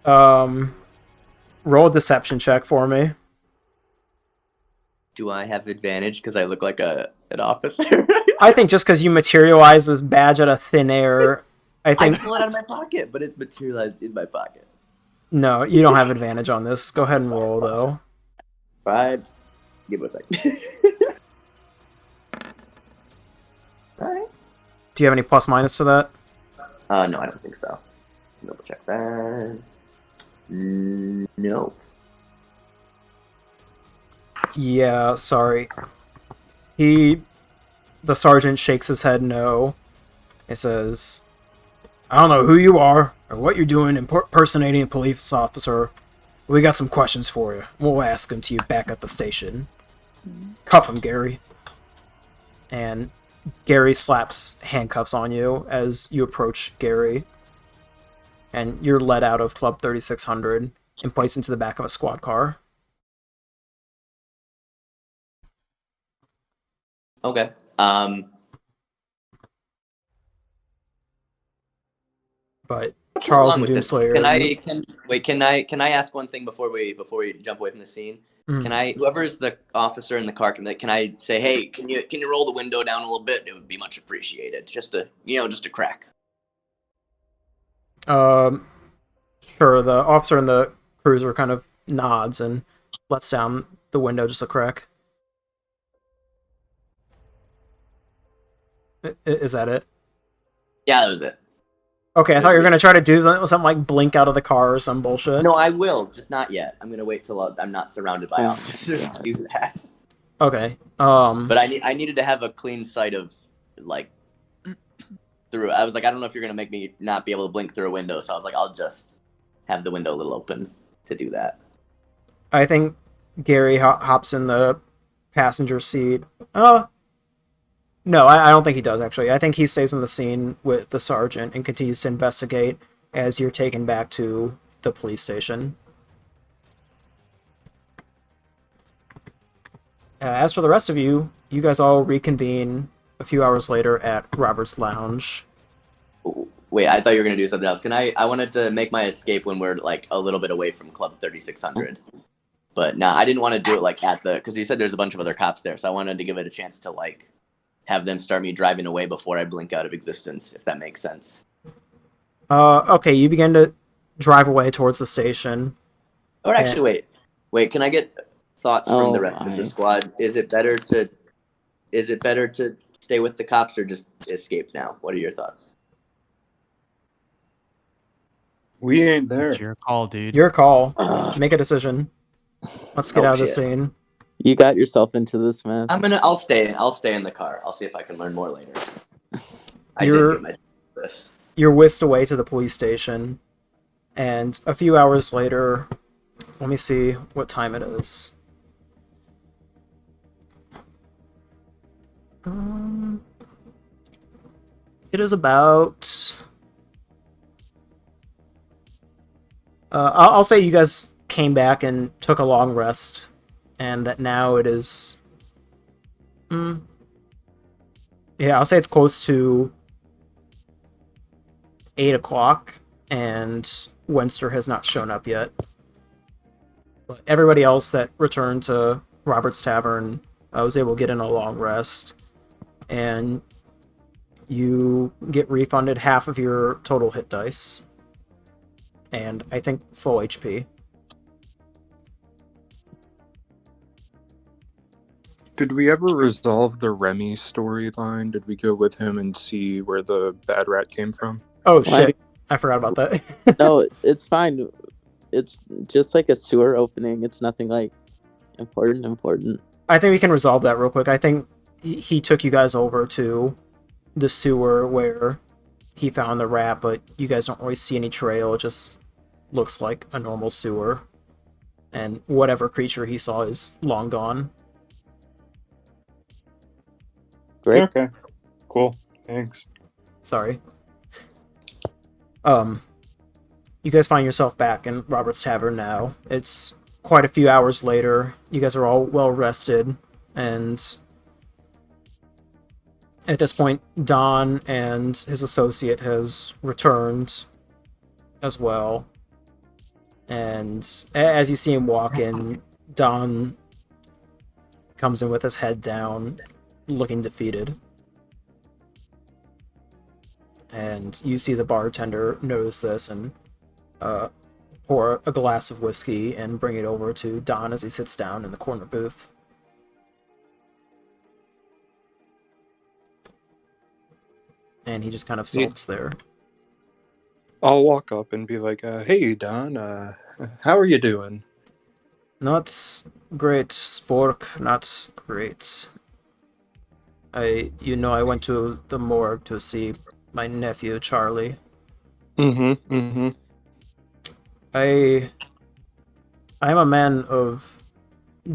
Roll a deception check for me. Do I have advantage because I look like an officer? I think just because you materialize this badge out of thin air, I pull it out of my pocket, but it's materialized in my pocket. No, you don't have advantage on this. Go ahead and roll, though. Right. Give it a second. Alright. Do you have any plus minus to that? No, I don't think so. Double check that. No. Yeah, sorry. The sergeant shakes his head no. He says, "I don't know who you are or what you're doing impersonating a police officer. We got some questions for you. We'll ask them to you back at the station. Cuff him, Gary." And Gary slaps handcuffs on you as you approach Gary. And you're led out of Club 3600 and placed into the back of a squad car. Okay. But Charles and Doomslayer. Can I ask one thing before we jump away from the scene? Mm-hmm. Can I, whoever's the officer in the car, can I say, "Hey, can you roll the window down a little bit? It would be much appreciated. Just a crack." Sure. The officer in the cruiser kind of nods and lets down the window just a crack. Is that it? Yeah, that was it. Okay, I thought you were gonna try to do something like blink out of the car or some bullshit. No, I will, just not yet. I'm gonna wait till I'm not surrounded by officers to do that. Okay. But I needed to have a clean sight of like through. I was like, I don't know if you're gonna make me not be able to blink through a window, so I was like, I'll just have the window a little open to do that. I think Gary hops in the passenger seat. No, I don't think he does, actually. I think he stays in the scene with the sergeant and continues to investigate as you're taken back to the police station. As for the rest of you, you guys all reconvene a few hours later at Robert's Lounge. Wait, I thought you were going to do something else. I wanted to make my escape when we're like a little bit away from Club 3600. But nah, I didn't want to do it like because you said there's a bunch of other cops there, so I wanted to give it a chance to like have them start me driving away before I blink out of existence, if that makes sense. Okay, you begin to drive away towards the station. Or actually, wait, can I get thoughts from the rest of the squad? Is it better to stay with the cops or just escape now? What are your thoughts? We ain't there. It's your call, dude. Your call. Make a decision. Let's get out of the scene. You got yourself into this mess. I'll stay in the car. I'll see if I can learn more later. I did get myself this. You're whisked away to the police station, and a few hours later, let me see what time it is. It is about... I'll say you guys came back and took a long rest, and that now it is... yeah, I'll say it's close to 8 o'clock, and Wenster has not shown up yet. But everybody else that returned to Robert's Tavern was able to get in a long rest, and you get refunded half of your total hit dice, and I think full HP. Did we ever resolve the Remy storyline? Did we go with him and see where the bad rat came from? Oh, shit. I forgot about that. No, it's fine. It's just like a sewer opening. It's nothing like important. I think we can resolve that real quick. I think he took you guys over to the sewer where he found the rat, but you guys don't really see any trail. It just looks like a normal sewer. And whatever creature he saw is long gone. Great. Okay. Cool. Thanks. Sorry. You guys find yourself back in Robert's Tavern now. It's quite a few hours later. You guys are all well rested, and at this point, Don and his associate has returned as well. And as you see him walk in, Don comes in with his head down, looking defeated. And you see the bartender notice this and pour a glass of whiskey and bring it over to Don as he sits down in the corner booth. And he just kind of sulks there. I'll walk up and be like, hey, Don, how are you doing? Not great, Spork, not great. I went to the morgue to see my nephew, Charlie. I'm a man of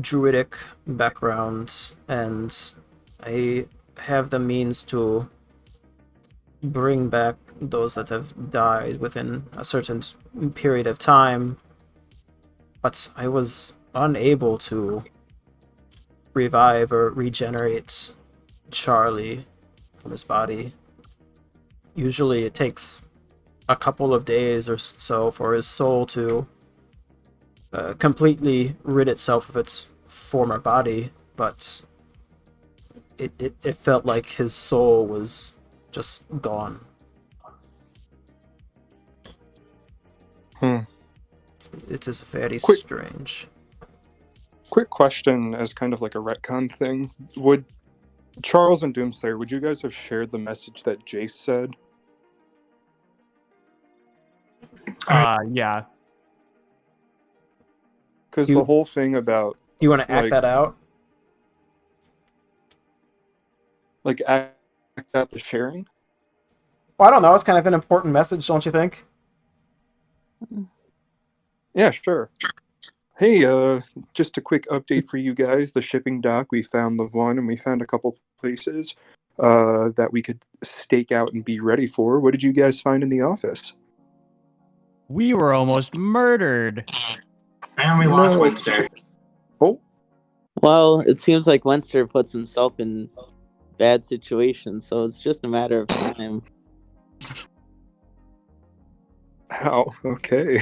druidic background, and I have the means to bring back those that have died within a certain period of time, but I was unable to revive or regenerate Charlie from his body. Usually it takes a couple of days or so for his soul to completely rid itself of its former body, but it felt like his soul was just gone. It is very strange. Quick question as kind of like a retcon thing. Would Charles and Doomslayer, would you guys have shared the message that Jace said? Yeah. Because the whole thing about Do you want to act that out? Like act out the sharing? Well, I don't know. It's kind of an important message, don't you think? Yeah, sure. Hey, just a quick update for you guys. The shipping dock, we found the one, and we found a couple places that we could stake out and be ready for. What did you guys find in the office? We were almost murdered. And we lost Wenster. Oh. Well, it seems like Wenster puts himself in bad situations, so it's just a matter of time. How? Okay.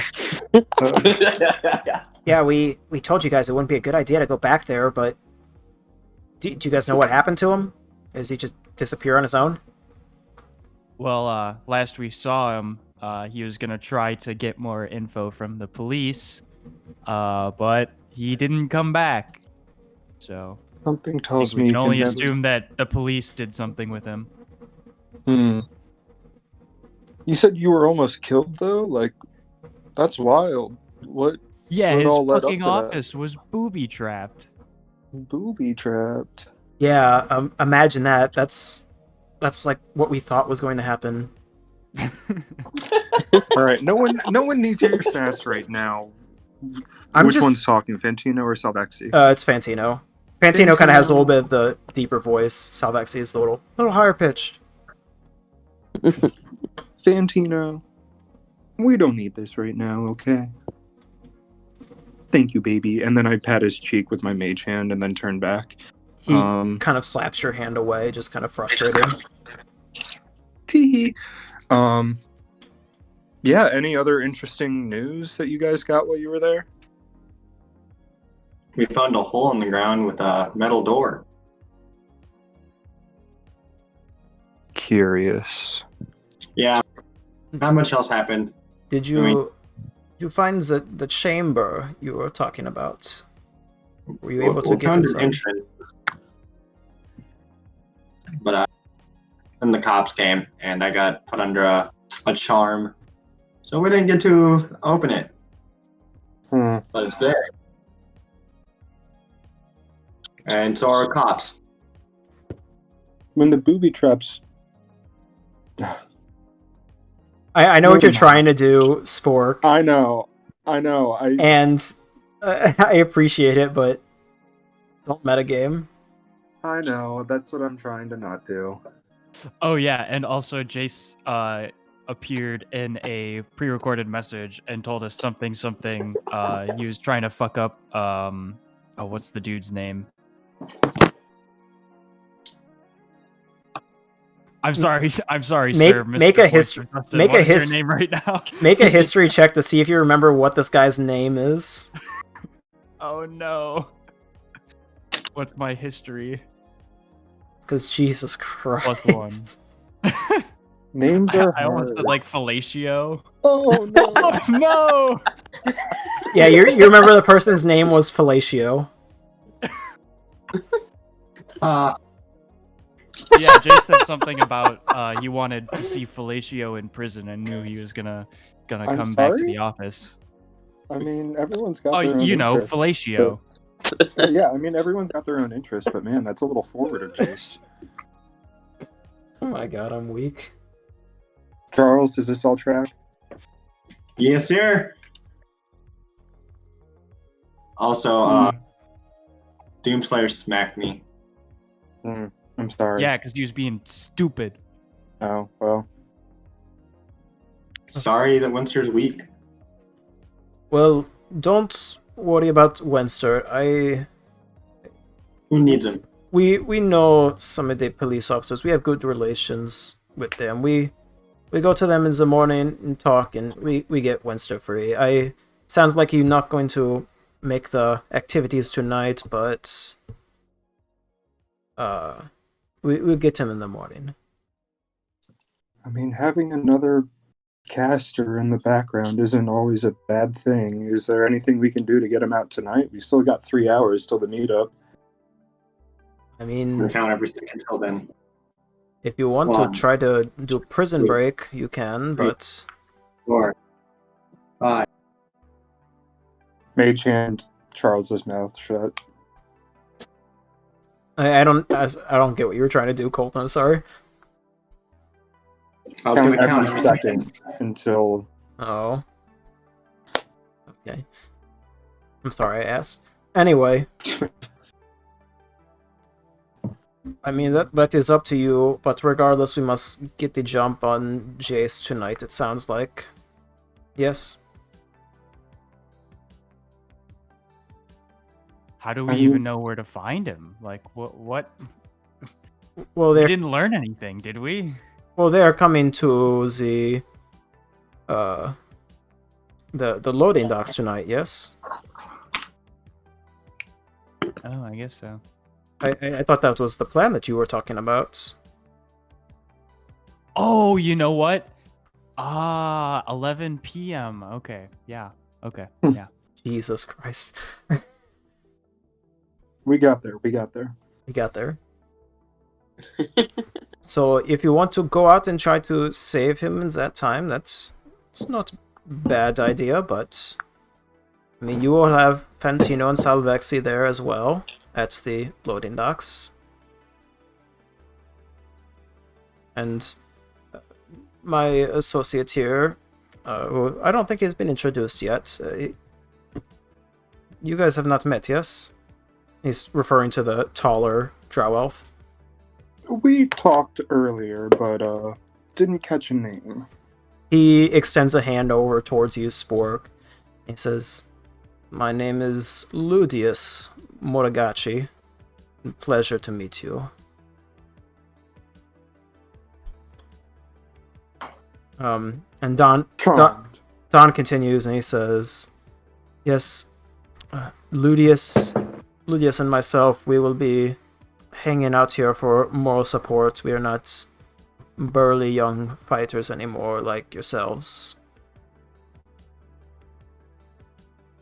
Yeah, we told you guys it wouldn't be a good idea to go back there, but do you guys know what happened to him? Does he just disappear on his own? Well, last we saw him, he was gonna try to get more info from the police, but he didn't come back. So something tells me we can only assume that the police did something with him. You said you were almost killed, though? Like, that's wild. What? Yeah, what his all led fucking up to office was booby-trapped. Booby-trapped. Yeah, imagine that. That's like what we thought was going to happen. All right, no one needs your sass right now. Which one's talking, Fantino or Salvexi? It's Fantino. Fantino kind of has a little bit of the deeper voice. Salvexi is a little higher pitched. Fantino, we don't need this right now, okay? Thank you, baby. And then I pat his cheek with my mage hand and then turn back. He kind of slaps your hand away, just kind of frustrated. Tee. Yeah, any other interesting news that you guys got while you were there? We found a hole in the ground with a metal door. Curious. Yeah, not much else happened. Did you find the chamber you were talking about? Were you able to get inside? Entrance. But then the cops came, and I got put under a charm. So we didn't get to open it. But it's there. And so are cops. When the booby traps... I know what you're trying to do, Spork. I know. And I appreciate it, but don't metagame. I know. That's what I'm trying to not do. Oh yeah, and also Jace appeared in a pre-recorded message and told us something. He was trying to fuck up. What's the dude's name? I'm sorry, sir. Make a history. Make a history name right now. Make a history check to see if you remember what this guy's name is. Oh no. What's my history? Because Jesus Christ. +1. Names are hard. I almost said like fellatio. Oh no. Oh no. Yeah, you remember the person's name was Fellatio. So yeah, Jay said something about he wanted to see Fellatio in prison and knew he was gonna come back to the office. I mean, everyone's got their own interest, Fellatio. Yeah, I mean, everyone's got their own interest, but man, that's a little forward of Jace. Oh my god, I'm weak. Charles, does this all track? Yes, sir. Also, Doomslayer smacked me. I'm sorry. Yeah, because he was being stupid. Oh, well. Sorry that Wenster's weak. Well, don't worry about Wenster. Who needs him? We know some of the police officers. We have good relations with them. We go to them in the morning and talk, and we get Wenster free. Sounds like you're not going to make the activities tonight, but we'll get him in the morning. I mean, having another caster in the background isn't always a bad thing. Is there anything we can do to get him out tonight? We still got 3 hours till the meetup. I mean, We'll count every second till then. If you want to try to do prison break, you can, but... 4, Mage hand Charles's mouth shut. I don't get what you were trying to do, Colton. I'm sorry. I was going to count every second until. Oh. Okay. I'm sorry I asked. Anyway. I mean, that is up to you, but regardless, we must get the jump on Jace tonight, it sounds like. Yes? How do we even know where to find him? Like, what? Well, we didn't learn anything, did we? Well, they are coming to the loading docks tonight, yes? Oh, I guess so. I thought that was the plan that you were talking about. Oh, you know what? 11 p.m. Okay, yeah. Okay, yeah. Jesus Christ. We got there. We got there. So if you want to go out and try to save him in that time, it's not a bad idea, but I mean, you will have Fantino and Salvexi there as well at the loading docks. And my associate here, who I don't think has been introduced yet. You guys have not met, yes? He's referring to the taller drow elf. We talked earlier, but didn't catch a name. He extends a hand over towards you, Spork. He says, "My name is Ludius Moragachi. Pleasure to meet you." And Don continues and he says, "Yes, Ludius and myself, we will be hanging out here for moral support. We are not burly young fighters anymore like yourselves."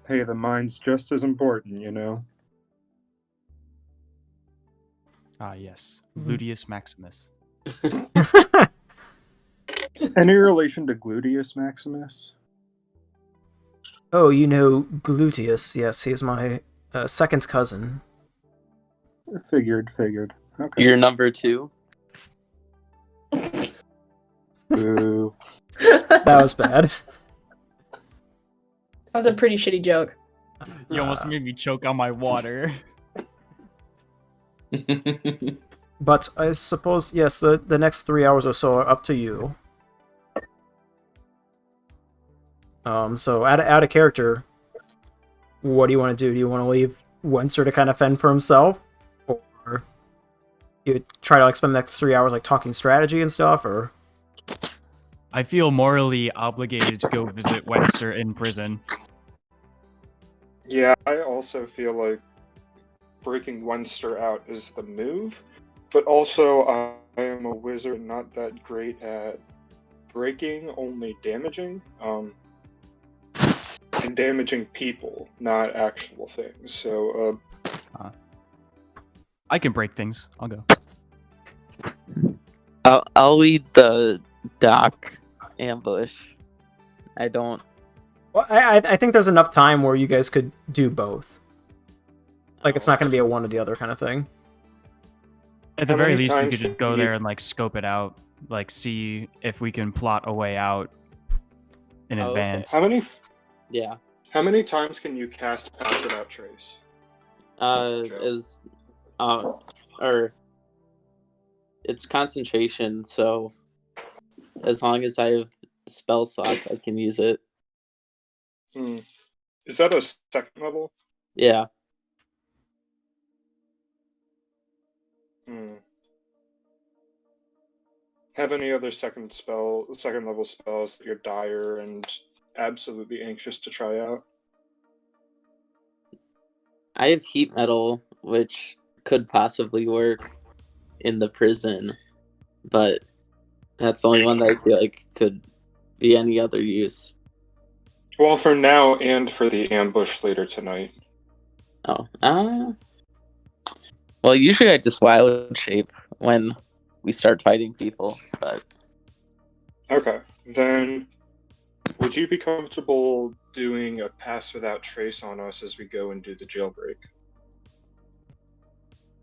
Hey, the mind's just as important, you know? Ah, yes. Ludius Maximus. Any relation to Gluteus Maximus? Oh, you know Gluteus. Yes, he's my second cousin. Figured. Okay. You're number 2? Boo. That was bad. That was a pretty shitty joke. You almost made me choke on my water. But I suppose, yes, the next 3 hours or so are up to you. So out of character, what do you want to do? Do you want to leave Wenster to kind of fend for himself? Or you try to like spend the next 3 hours like talking strategy and stuff, or? I feel morally obligated to go visit Wenster in prison. Yeah, I also feel like breaking Wenster out is the move, but also I am a wizard not that great at breaking, only damaging, and damaging people, not actual things. So, I can break things. I'll go. I'll lead the dock ambush. I don't. Well, I think there's enough time where you guys could do both. Like, it's not going to be a one or the other kind of thing. At the very least, we could just go there and like scope it out, like see if we can plot a way out in advance. Okay. Yeah. How many times can you cast Pass Without Trace? It's concentration, so as long as I have spell slots, I can use it. Is that a second level? Yeah. Have any other second level spells that you're dire and absolutely anxious to try out? I have heat metal, which could possibly work in the prison, but that's the only one that I feel like could be any other use. Well, for now and for the ambush later tonight. Well, usually I just wild shape when we start fighting people, but... Okay, then would you be comfortable doing a pass without trace on us as we go and do the jailbreak.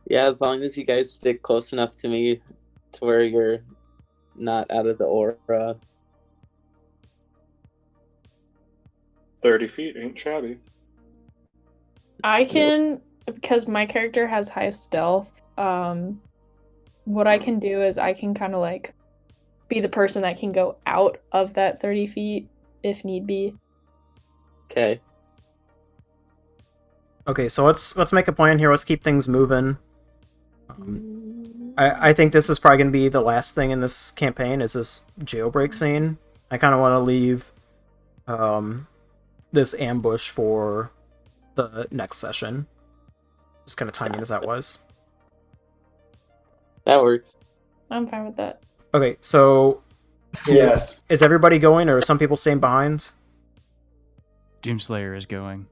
Yeah, as long as you guys stick close enough to me to where you're not out of the aura. 30 feet ain't shabby. I can, because my character has high stealth, what I can do is I can kind of like be the person that can go out of that 30 feet if need be. Okay. Okay, so let's make a plan here. Let's keep things moving. I think this is probably going to be the last thing in this campaign, is this jailbreak scene. I kind of want to leave this ambush for the next session. Just kind of timing as that was. That works. I'm fine with that. Okay, so Yes. is everybody going, or are some people staying behind? Doomslayer is going.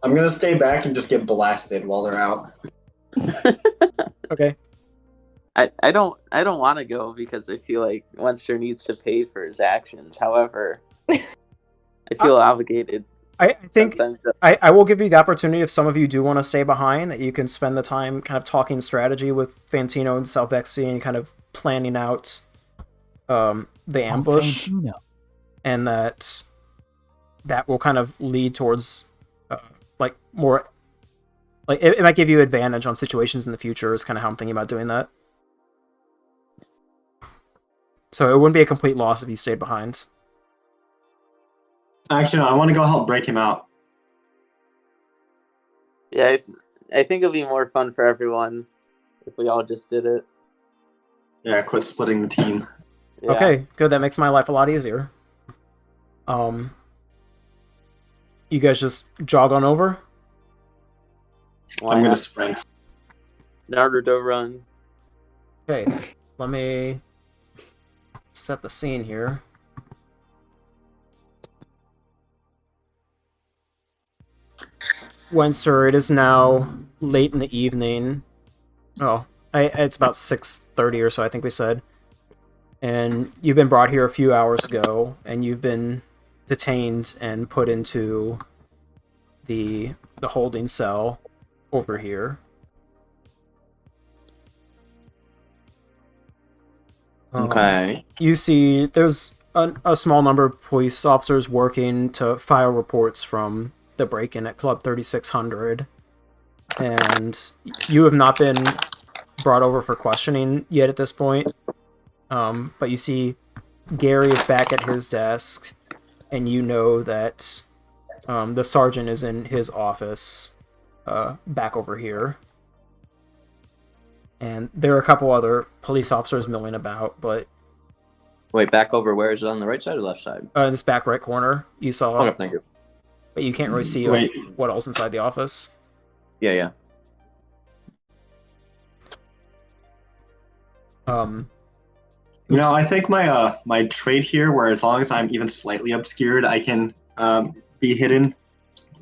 I'm gonna stay back and just get blasted while they're out. Okay. I don't want to go because I feel like Wenster needs to pay for his actions. However, I feel obligated. I think sometimes. I will give you the opportunity, if some of you do want to stay behind, that you can spend the time kind of talking strategy with Fantino and Salvexi and kind of planning out the ambush, and that will kind of lead towards like more, like it might give you advantage on situations in the future, is kind of how I'm thinking about doing that. So it wouldn't be a complete loss if you stayed behind. Actually, no, I want to go help break him out. Yeah, I think it'll be more fun for everyone if we all just did it. Yeah, quit splitting the team. Yeah. Okay, good. That makes my life a lot easier. You guys just jog on over? Why I'm gonna not? sprint. Naruto run. Okay, let me set the scene here. Wenster, it is now late in the evening. Oh, it's about 6:30 or so, I think we said. And you've been brought here a few hours ago, and you've been detained and put into the holding cell over here. Okay. You see there's a small number of police officers working to file reports from the break-in at Club 3600, and you have not been brought over for questioning yet at this point, but you see Gary is back at his desk, and you know that the sergeant is in his office back over here. And there are a couple other police officers milling about, but... Wait, back over where? Is it on the right side or left side? In this back right corner, you saw... Okay, thank you. But you can't really see what else inside the office. Yeah. I think my trait here, where as long as I'm even slightly obscured, I can be hidden,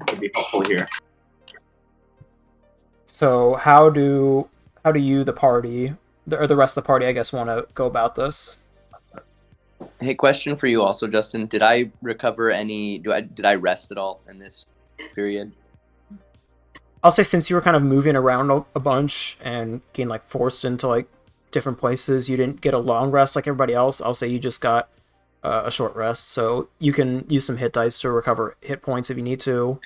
would be helpful here. So how do you, the party, or the rest of the party, I guess, want to go about this? Hey, question for you also, Justin. Did I recover any... Did I rest at all in this period? I'll say since you were kind of moving around a bunch and getting like forced into like different places, you didn't get a long rest like everybody else. I'll say you just got a short rest, so you can use some hit dice to recover hit points if you need to.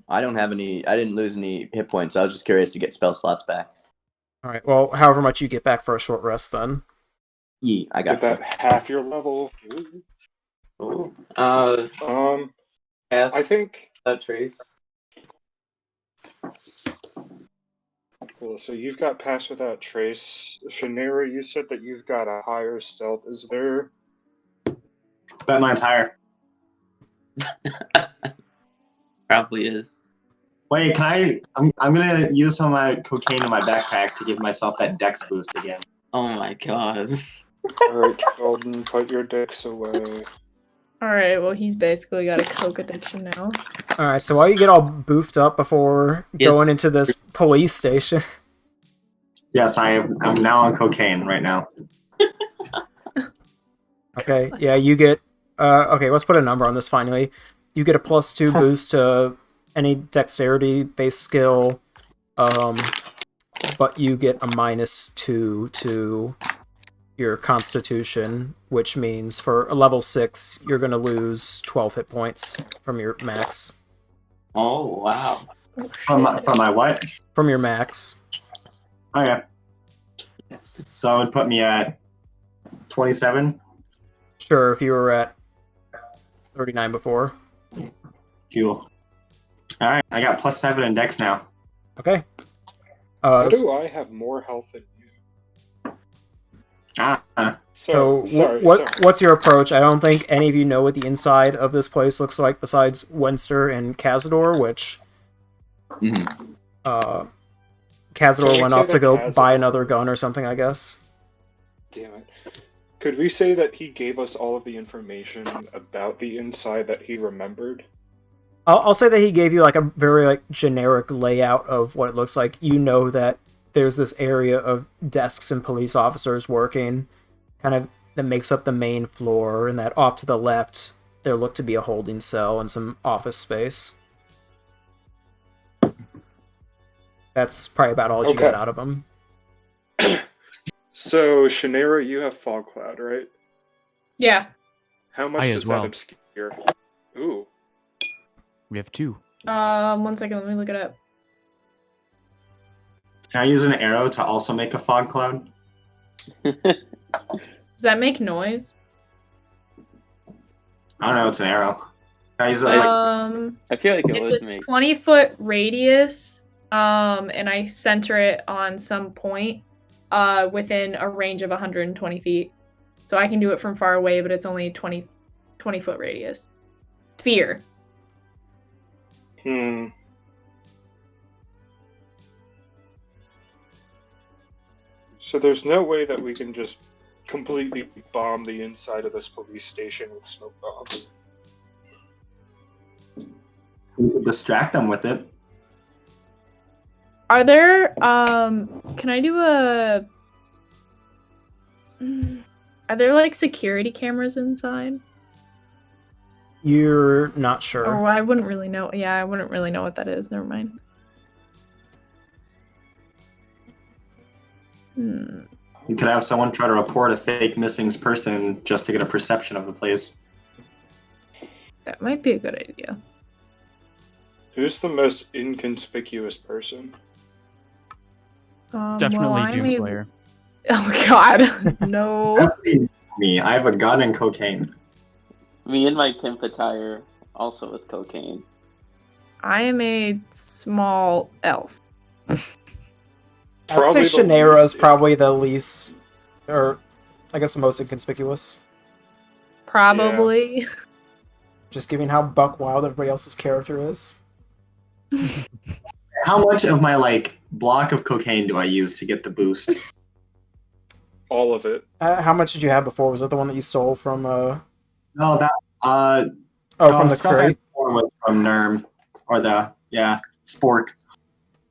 I don't have any... I didn't lose any hit points. I was just curious to get spell slots back. All right. Well, however much you get back for a short rest, then. Yeah, I got that half your level. Ooh. I think that trace. Cool. So you've got pass without trace. Shanera, you said that you've got a higher stealth. Is there? Bet mine's higher. Probably is. Wait, can I'm gonna use some of my cocaine in my backpack to give myself that dex boost again. Oh my god. Alright, Sheldon, put your dicks away. Alright, well, he's basically got a coke addiction now. Alright, so while you get all boofed up before going into this police station... Yes, I'm now on cocaine right now. Okay, yeah, you get Okay, let's put a number on this finally. You get a +2 boost to any dexterity-based skill, but you get a -2 to your constitution, which means for a level 6, you're going to lose 12 hit points from your max. Oh, wow. From my what? From your max. Okay. So it would put me at 27? Sure, if you were at 39 before. Cool. Alright, I got +7 in dex now. Okay. How do I have more health than you? So sorry. What's your approach? I don't think any of you know what the inside of this place looks like besides Wenster and Cazador, which Cazador went off to go buy another gun or something, I guess. Damn it. Could we say that he gave us all of the information about the inside that he remembered? I'll say that he gave you like a very like generic layout of what it looks like. You know that there's this area of desks and police officers working, kind of that makes up the main floor, and that off to the left there looked to be a holding cell and some office space. That's probably about all you got out of him. So, Shannara, you have Fog Cloud, right? Yeah. How much does that obscure? Ooh. We have 2. 1 second, let me look it up. Can I use an arrow to also make a fog cloud? Does that make noise? I don't know, it's an arrow. Can I use it I feel like it would make 20-foot radius, and I center it on some point within a range of 120 feet. So I can do it from far away, but it's only 20-foot radius. Sphere. So there's no way that we can just completely bomb the inside of this police station with smoke bombs. We could distract them with it. Are there, can I do a... Are there, like, security cameras inside? You're not sure. Oh, I wouldn't really know. Yeah, I wouldn't really know what that is. Never mind. You could have someone try to report a fake missing person just to get a perception of the place. That might be a good idea. Who's the most inconspicuous person? Definitely Doomslayer. Oh god, no. Definitely me. I have a gun and cocaine. Me and my pimp attire, also with cocaine. I am a small elf. I would say Shannara is probably the least, or I guess the most inconspicuous. Probably. Yeah. Just given how buck wild everybody else's character is. How much of my like block of cocaine do I use to get the boost? All of it. How much did you have before? Was that the one that you stole from? No, that from the crate. Was from Nerm, or Spork.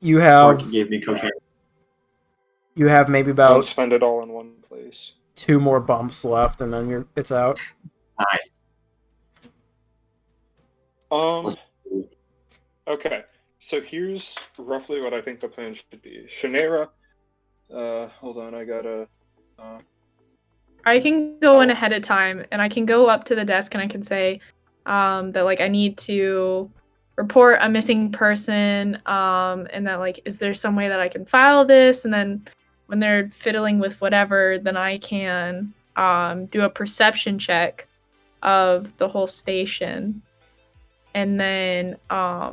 You have. Spork gave me cocaine. You have maybe about. Don't spend it all in one place. 2 more bumps left, and then it's out. Nice. Okay, so here's roughly what I think the plan should be. Shannara, hold on, I gotta. I can go in ahead of time, and I can go up to the desk, and I can say that like I need to report a missing person, and that like is there some way that I can file this, and then when they're fiddling with whatever, then I can do a perception check of the whole station. And then I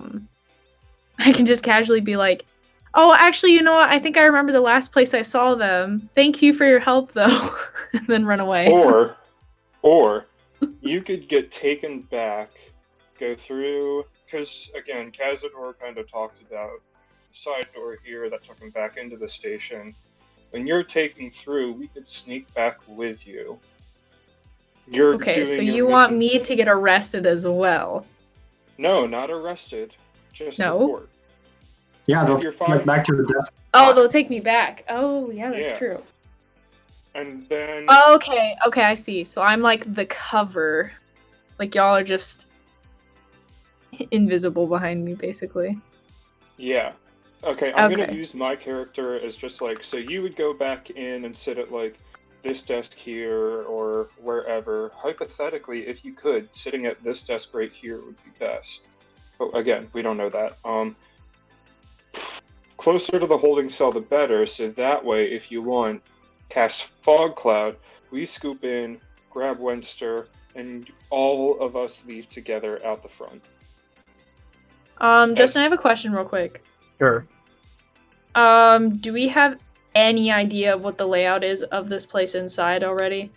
can just casually be like, oh, actually, you know what? I think I remember the last place I saw them. Thank you for your help, though. And then run away. Or you could get taken back, go through, because, again, Cazador kind of talked about the side door here that took him back into the station. When you're taken through, we could sneak back with you. Okay, so you want me to get arrested as well? No, not arrested. Just report. Yeah, they'll take us back to the desk. Oh, they'll take me back. Oh, yeah, that's true. And then... Okay, I see. So I'm like the cover Like y'all are just invisible behind me, basically. Yeah. Okay, I'm gonna Okay. use my character as just like, so you would go back in and sit at like this desk here or wherever. Hypothetically, if you could, sitting at this desk right here would be best. But again, we don't know that. Closer to the holding cell the better, so that way if you want, cast Fog Cloud, we scoop in, grab Wenster, and all of us leave together out the front. Justin, I have a question real quick. Sure. Do we have any idea of what the layout is of this place inside already?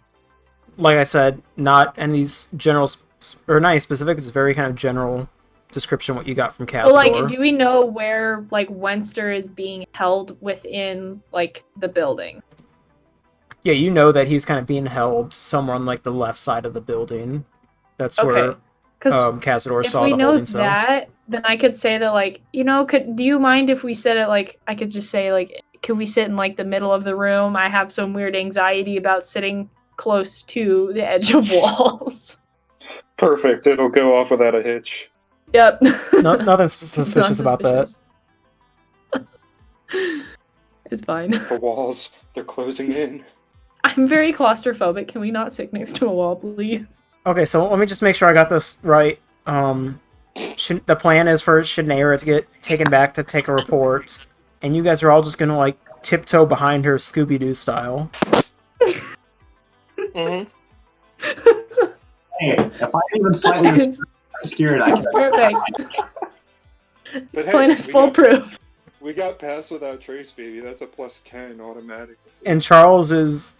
Like I said, not any general, or not any specific, it's very kind of general description what you got from Castore. Well, like, do we know where, like, Wenster is being held within, like, the building? Yeah, you know that he's kind of being held somewhere on, like, the left side of the building. That's where Castore saw the holding cell. If we know that, then I could say that, like, you know, do you mind if we sit at, like, I could just say, like, can we sit in, like, the middle of the room? I have some weird anxiety about sitting close to the edge of walls. Perfect, it'll go off without a hitch. Yep. Nothing suspicious about that. It's fine. The walls, they're closing in. I'm very claustrophobic. Can we not sit next to a wall, please? Okay, so let me just make sure I got this right. The plan is for Shanaira to get taken back to take a report, and you guys are all just gonna, like, tiptoe behind her Scooby-Doo style. Mm-hmm. Hey, if I'm even slightly scared, I can... Perfect. This But plan hey, is foolproof. We got pass without trace, baby. That's a +10 automatically. And Charles is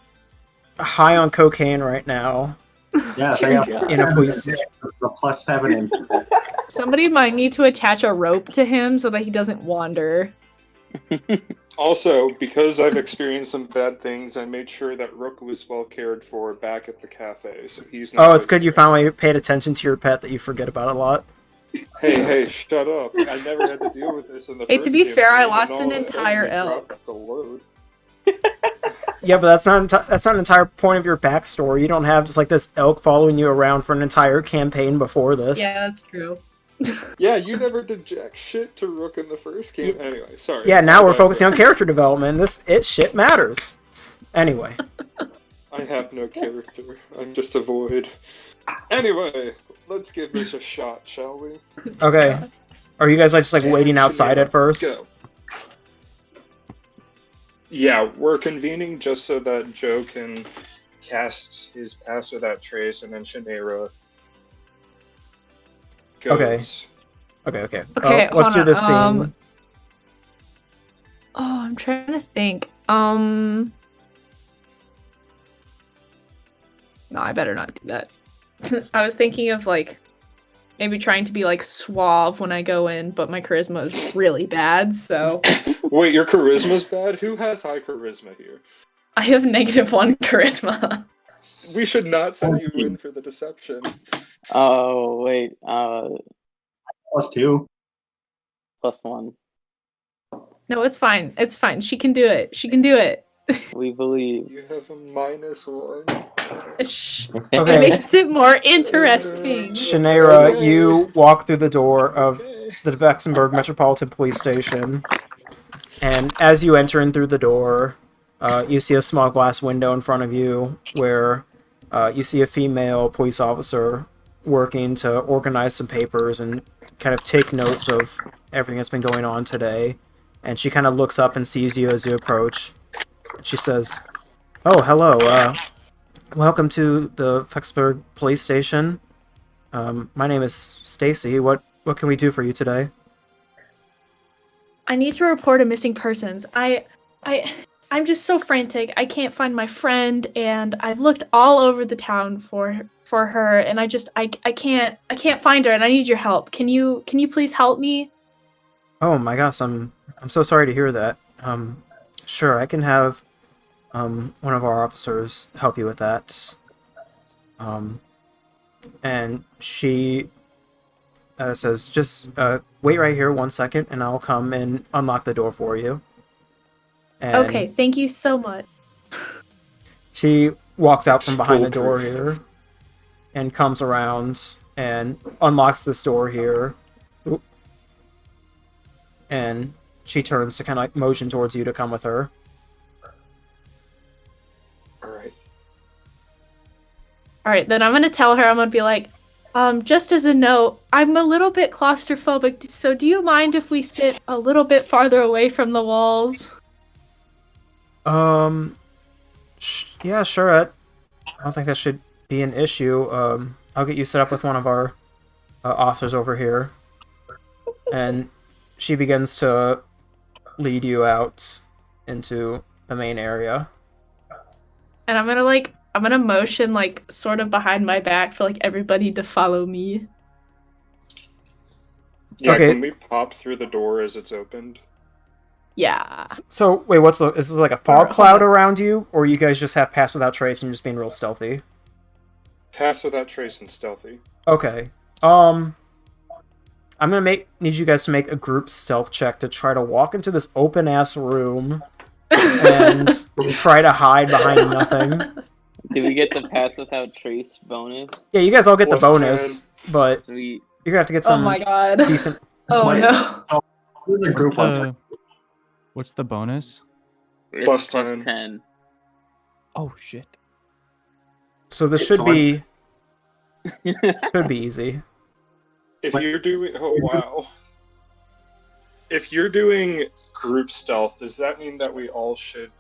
high on cocaine right now. Yes, I got in a police. a +7. Somebody might need to attach a rope to him so that he doesn't wander. Also, because I've experienced some bad things, I made sure that Rook was well cared for back at the cafe, so he's not... Oh, it's good you finally paid attention to your pet that you forget about a lot. Hey, shut up. I never had to deal with this in the Hey, first to be campaign, fair, I and lost all an of a sudden entire we dropped elk. the load. Yeah, but that's not an entire point of your backstory. You don't have just like this elk following you around for an entire campaign before this. Yeah, that's true. Yeah, you never did jack shit to Rook in the first game. Anyway, sorry. Yeah, now we're focusing on character development. Shit matters. Anyway. I have no character. I'm just a void. Anyway, let's give this a shot, shall we? Okay. Are you guys just like waiting outside at first? Go. Yeah, we're convening just so that Joe can cast his pass without trace, and then Shanaira goes. Okay. Okay, let's do this scene. Oh, I'm trying to think. No, I better not do that. I was thinking of, like, maybe trying to be, like, suave when I go in, but my charisma is really bad, so... Wait, your charisma's bad? Who has high charisma here? I have -1 charisma. We should not send you in for the deception. Oh, wait. +2. +1. No, it's fine. It's fine. She can do it. She can do it. We believe. You have a -1. Shh. Okay. It makes it more interesting. Shanaira, you walk through the door of the Vexenberg Metropolitan Police Station, and as you enter in through the door, you see a small glass window in front of you where you see a female police officer working to organize some papers and kind of take notes of everything that's been going on today. And she kind of looks up and sees you as you approach. She says, "Oh, hello. Welcome to the Vexenberg Police Station. My name is Stacy. What can we do for you today?" I need to report a missing persons. I'm just so frantic. I can't find my friend, and I've looked all over the town for her, and I can't find her, and I need your help. Can you please help me? Oh my gosh, I'm so sorry to hear that. Sure, I can have one of our officers help you with that. And she says, just wait right here 1 second, and I'll come and unlock the door for you. And Okay, thank you so much. she walks out from behind the door here, and comes around and unlocks this door here. Oop. And she turns to kind of like motion towards you to come with her. All right, then I'm gonna tell her. I'm gonna be like, just as a note, I'm a little bit claustrophobic, so do you mind if we sit a little bit farther away from the walls? Yeah, sure. I don't think that should be an issue. I'll get you set up with one of our officers over here. And she begins to lead you out into the main area. And I'm gonna motion like sort of behind my back for like everybody to follow me. Yeah, okay. Can we pop through the door as it's opened? Yeah. So wait, is this like a fog cloud around you, or you guys just have pass without trace and just being real stealthy? Pass without trace and stealthy. Okay. I'm gonna need you guys to make a group stealth check to try to walk into this open ass room and try to hide behind nothing. Do we get the pass without trace bonus? Yeah, you guys all get the bonus, 10. but Sweet. you're gonna have to get some. Oh my god. Decent. Oh no. Who's a group one? What's the bonus? It's Plus plus 10. Oh shit. So this should be easy. If you're doing if you're doing group stealth, does that mean that we all should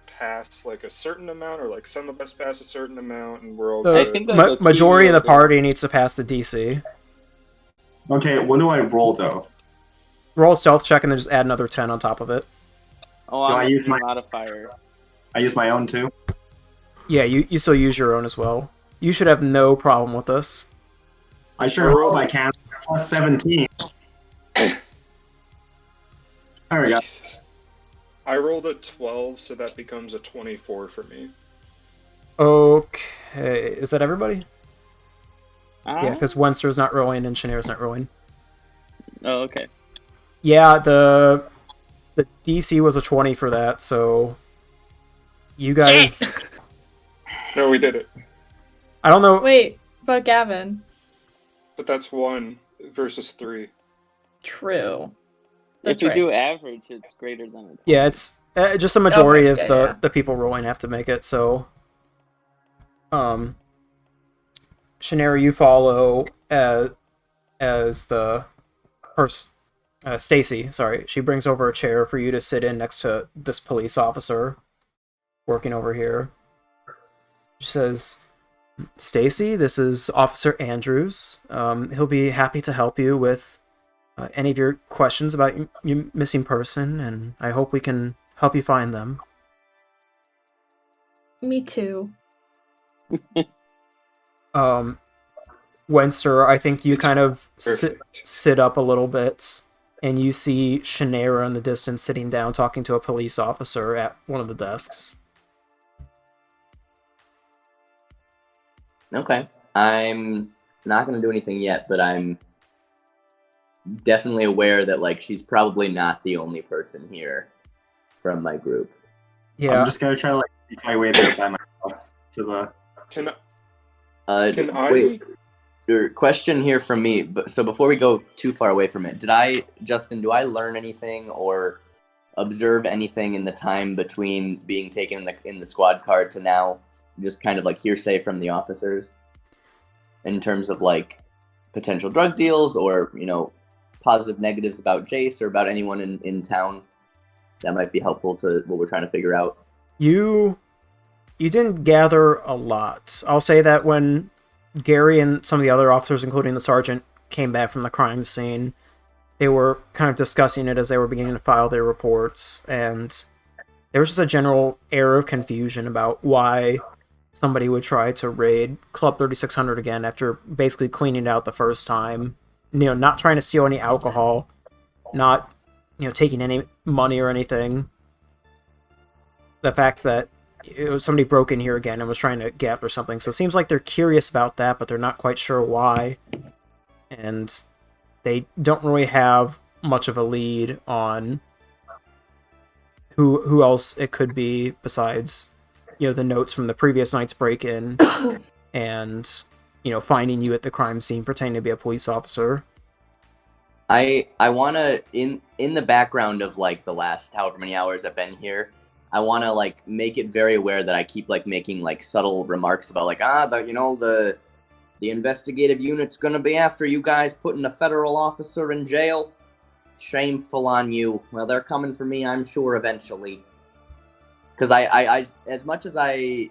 pass like a certain amount, or like some of us pass a certain amount, and we're all The I think that the majority of the key party needs to pass the DC. Okay, what do I roll though? Roll a stealth check and then just add another 10 on top of it. Oh, Do I I'm use a my- modifier. I use my own too. Yeah, you still use your own as well. You should have no problem with this. I sure hope I can. Plus 17. There we go. I rolled a 12, so that becomes a 24 for me. Okay, is that everybody? Ah? Yeah, because Wenster's not rolling and Shannara's not rolling. Oh, okay. Yeah, the DC was a 20 for that, so you guys. No, we did it. I don't know. Wait, but Gavin. But that's 1 versus 3. True. If That's we right. do average, it's greater than it's. Yeah, it's just a majority Okay, of yeah. the people rolling have to make it. So, Shannara, you follow as the person. Stacy, sorry, she brings over a chair for you to sit in next to this police officer working over here. She says, "Stacy, this is Officer Andrews. He'll be happy to help you with any of your questions about your missing person, and I hope we can help you find them." Me too. Wenster, I think you kind of Perfect. sit up a little bit, and you see Shannara in the distance sitting down talking to a police officer at one of the desks. Okay. I'm not going to do anything yet, but I'm definitely aware that like she's probably not the only person here from my group. Yeah. I'm just gonna try to like sneak my way there by myself to the. Can Wait, I? your question here from me. So before we go too far away from it, Justin, do I learn anything or observe anything in the time between being taken in the squad car to now? Just kind of like hearsay from the officers in terms of like potential drug deals or, positive negatives about Jace or about anyone in town that might be helpful to what we're trying to figure out. You didn't gather a lot. I'll say that when Gary and some of the other officers, including the sergeant, came back from the crime scene, they were kind of discussing it as they were beginning to file their reports, and there was just a general air of confusion about why somebody would try to raid Club 3600 again after basically cleaning it out the first time. Not trying to steal any alcohol, not, taking any money or anything. The fact that somebody broke in here again and was trying to get after something. So it seems like they're curious about that, but they're not quite sure why. And they don't really have much of a lead on who else it could be besides, the notes from the previous night's break-in and finding you at the crime scene pretending to be a police officer. I want to in the background of like the last however many hours I've been here, I want to like make it very aware that I keep like making like subtle remarks about like the investigative unit's gonna be after you guys putting a federal officer in jail. Shameful on you. Well, they're coming for me, I'm sure, eventually. Because I as much as I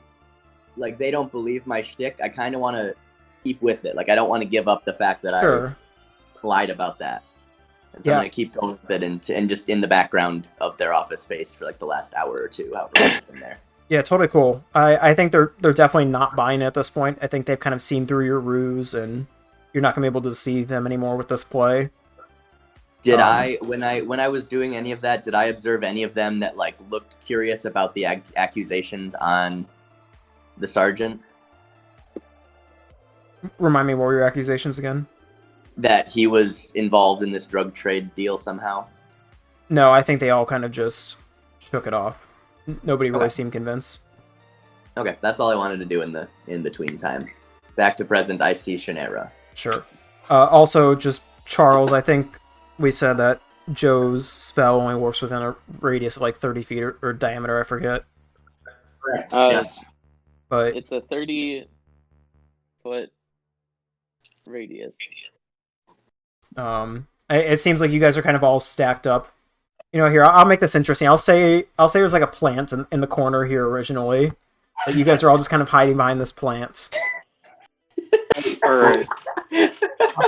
like they don't believe my shtick, I kind of want to keep with it. Like I don't want to give up the fact that I lied about that. And so I'm gonna keep going with it and just in the background of their office space for like the last hour or two, however long it's been there. Yeah, totally cool. I think they're definitely not buying it at this point. I think they've kind of seen through your ruse, and you're not gonna be able to see them anymore with this play. Did when I was doing any of that, did I observe any of them that like looked curious about the accusations on the sergeant? Remind me, what were your accusations again? That he was involved in this drug trade deal somehow? No, I think they all kind of just shook it off. Nobody really seemed convinced. Okay, that's all I wanted to do in the in-between time. Back to present, I see Shinera. Sure. Also, just Charles, I think we said that Joe's spell only works within a radius of like 30 feet or diameter, I forget. Correct, yes. But it's a 30-foot radius. It seems like you guys are kind of all stacked up. Here, I'll make this interesting. I'll say there's like a plant in the corner here originally. But you guys are all just kind of hiding behind this plant. All right.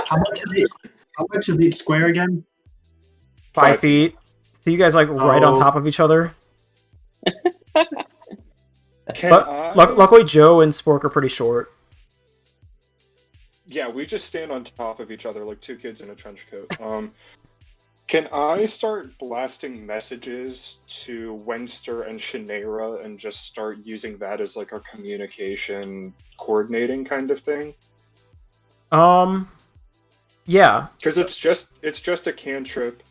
How much is each square again? 5 feet. So you guys like right on top of each other. Luckily, Joe and Spork are pretty short. Yeah, we just stand on top of each other like two kids in a trench coat. Can I start blasting messages to Wenster and Shinera and just start using that as like our communication coordinating kind of thing? Yeah. Because it's just a cantrip.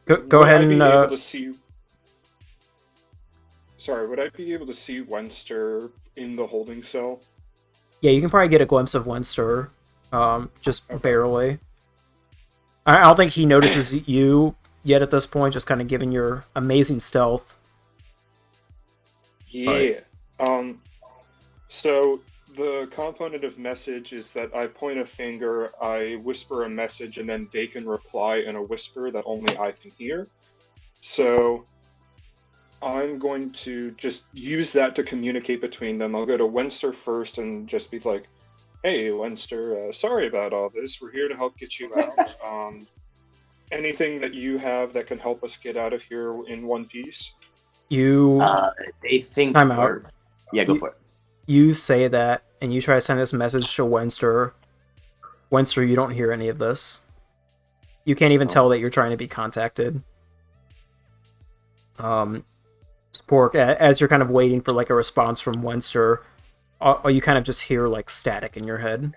Go ahead and Sorry, would I be able to see Wenster in the holding cell? Yeah, you can probably get a glimpse of Wenster, just barely. I don't think he notices you yet at this point, just kind of given your amazing stealth. Yeah. So the component of message is that I point a finger, I whisper a message, and then they can reply in a whisper that only I can hear. So I'm going to just use that to communicate between them. I'll go to Wenster first and just be like, "Hey, Wenster, sorry about all this. We're here to help get you out. Anything that you have that can help us get out of here in one piece?" They think... Time out. Yeah, go for it. You say that, and you try to send this message to Wenster. Wenster, you don't hear any of this. You can't even tell that you're trying to be contacted. Spork, as you're kind of waiting for like a response from Wenster, you kind of just hear like static in your head.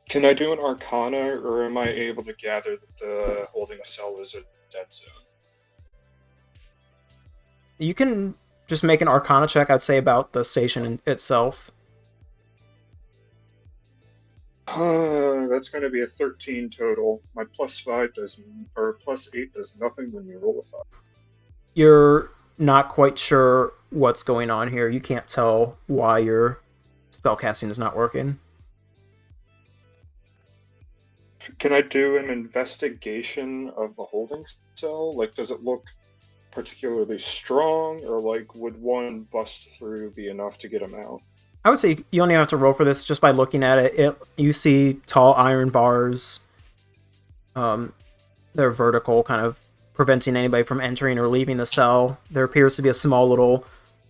Can I do an Arcana, or am I able to gather that the holding cell is a dead zone? You can just make an Arcana check, I'd say, about the station itself. That's going to be a 13 total. My +8 does nothing when you roll a 5. You're not quite sure what's going on here. You can't tell why your spellcasting is not working. Can I do an investigation of the holding cell? Like, does it look particularly strong, or like, would one bust through be enough to get him out? I would say you only have to roll for this just by looking at it. You see tall iron bars. They're vertical, kind of preventing anybody from entering or leaving the cell. There appears to be a small little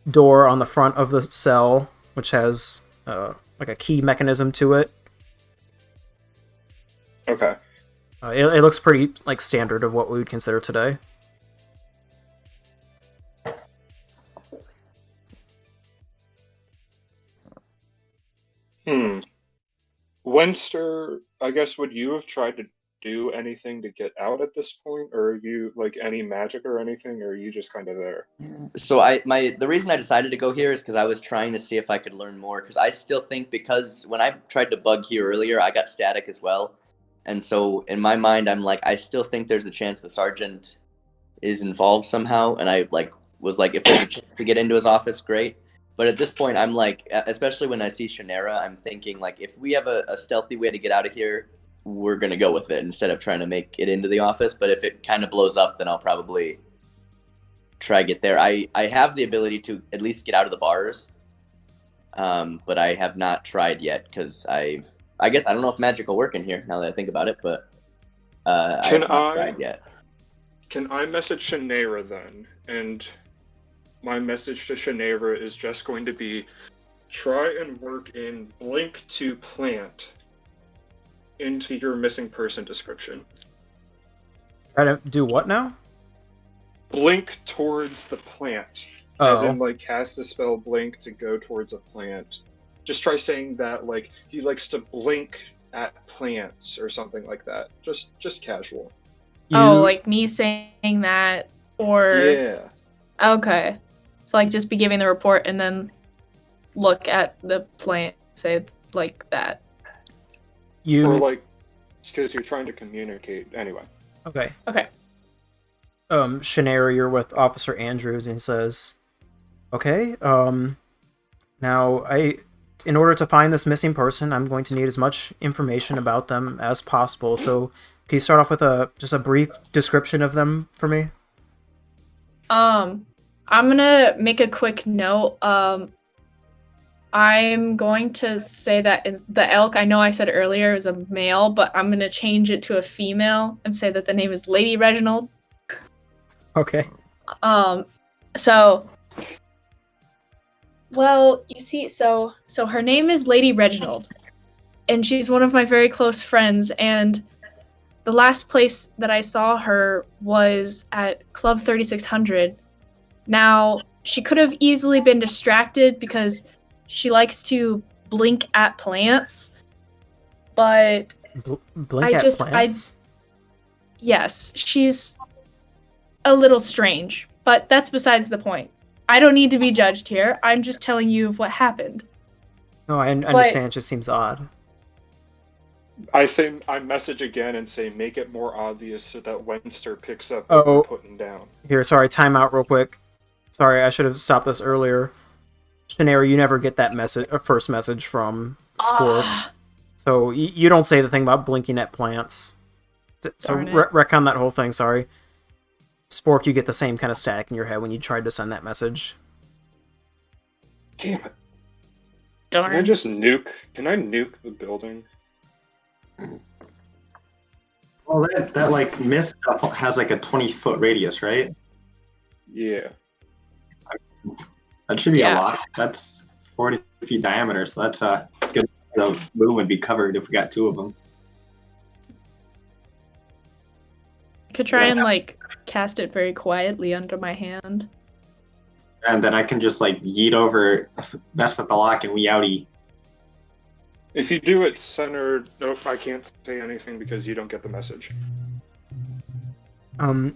door on the front of the cell, which has like a key mechanism to it. Okay. It looks pretty like standard of what we would consider today. Wenster, I guess, would you have tried to do anything to get out at this point, or are you like any magic or anything, or are you just kind of there? So the reason I decided to go here is because I was trying to see if I could learn more. Because I still think, because when I tried to bug here earlier, I got static as well, and so in my mind, I'm like, I still think there's a chance the sergeant is involved somehow, and I was like, if there's a chance to get into his office, great. But at this point, I'm like, especially when I see Shannara, I'm thinking like, if we have a stealthy way to get out of here, we're gonna go with it instead of trying to make it into the office. But if it kind of blows up, then I'll probably try get there. I have the ability to at least get out of the bars, but I have not tried yet because I guess I don't know if magic will work in here now that I think about it, but I have not tried yet. Can I message Shannara then? And my message to Shannara is just going to be, try and work in blink to plant into your missing person description. Try to do what now? Blink towards the plant. As in, like, cast the spell blink to go towards a plant. Just try saying that, like, he likes to blink at plants or something like that. Just casual. Oh, like me saying that, or... Yeah. Okay. So, like, just be giving the report and then look at the plant, say, like, that. Or, like, because you're trying to communicate. Anyway. Okay. Okay. Shannara, you're with Officer Andrews, and he says, okay, now, in order to find this missing person, I'm going to need as much information about them as possible, so can you start off with just a brief description of them for me? I'm gonna make a quick note. I'm going to say that the elk, I know I said earlier, is a male, but I'm gonna change it to a female and say that the name is Lady Reginald. Okay. So, well, you see, so her name is Lady Reginald, and she's one of my very close friends, and the last place that I saw her was at Club 3600. Now, she could have easily been distracted because she likes to blink at plants, but blink at plants? Yes, she's a little strange, but that's besides the point. I don't need to be judged here. I'm just telling you what happened. No, I understand. It just seems odd. I message again and say, make it more obvious so that Wenster picks up what we're putting down. Here, sorry, time out real quick. Sorry, I should have stopped this earlier. Shannara, you never get that first message from Spork. So you don't say the thing about blinking at plants. So retcon that whole thing, sorry. Spork, you get the same kind of static in your head when you tried to send that message. Damn it. Darn. Can I nuke the building? Well, that like mist stuff has like a 20-foot radius, right? Yeah. That should be a lot. That's 40 feet diameter, so that's a good. The room would be covered if we got two of them. Could try and like cast it very quietly under my hand. And then I can just like yeet over, mess with the lock, and we outie. If you do it centered, nope, I can't say anything because you don't get the message.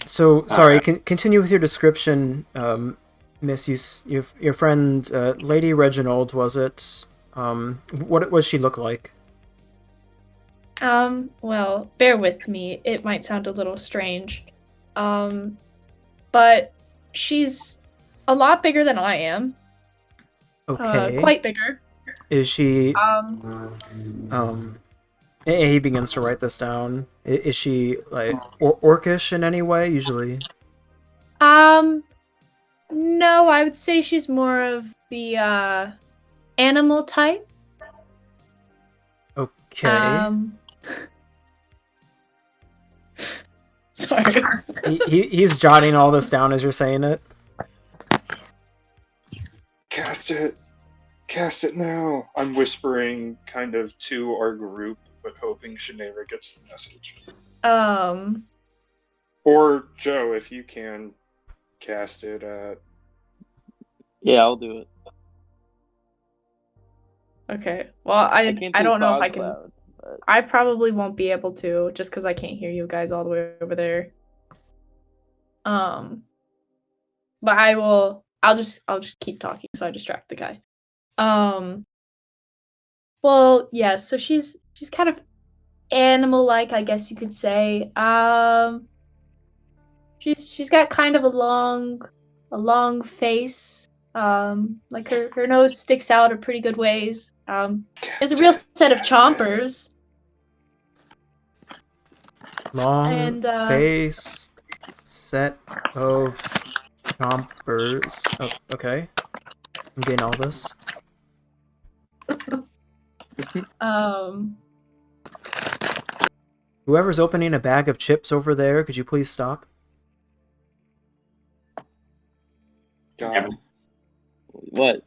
So sorry. Continue with your description, Miss. Your friend, Lady Reginald, was it? What does she look like? Well, bear with me. It might sound a little strange. But she's a lot bigger than I am. Okay. Quite bigger. Is she... he begins to write this down. Is she, like, orcish in any way, usually? No, I would say she's more of the, animal type. Okay. Sorry. He's jotting all this down as you're saying it. Cast it. Cast it now. I'm whispering kind of to our group, but hoping Shannara gets the message. Or Joe, if you can cast it at... Yeah, I'll do it. Okay. Well, I don't know if I can... Cloud, but... I probably won't be able to, just because I can't hear you guys all the way over there. But I will. I'll just keep talking, so I distract the guy. Well, yeah. So she's kind of animal-like, I guess you could say. She's got kind of a long face. Like her nose sticks out a pretty good ways. There's a real set of chompers. Long And, face, set of chompers. Oh, okay. I'm getting all this. Whoever's opening a bag of chips over there, could you please stop? What?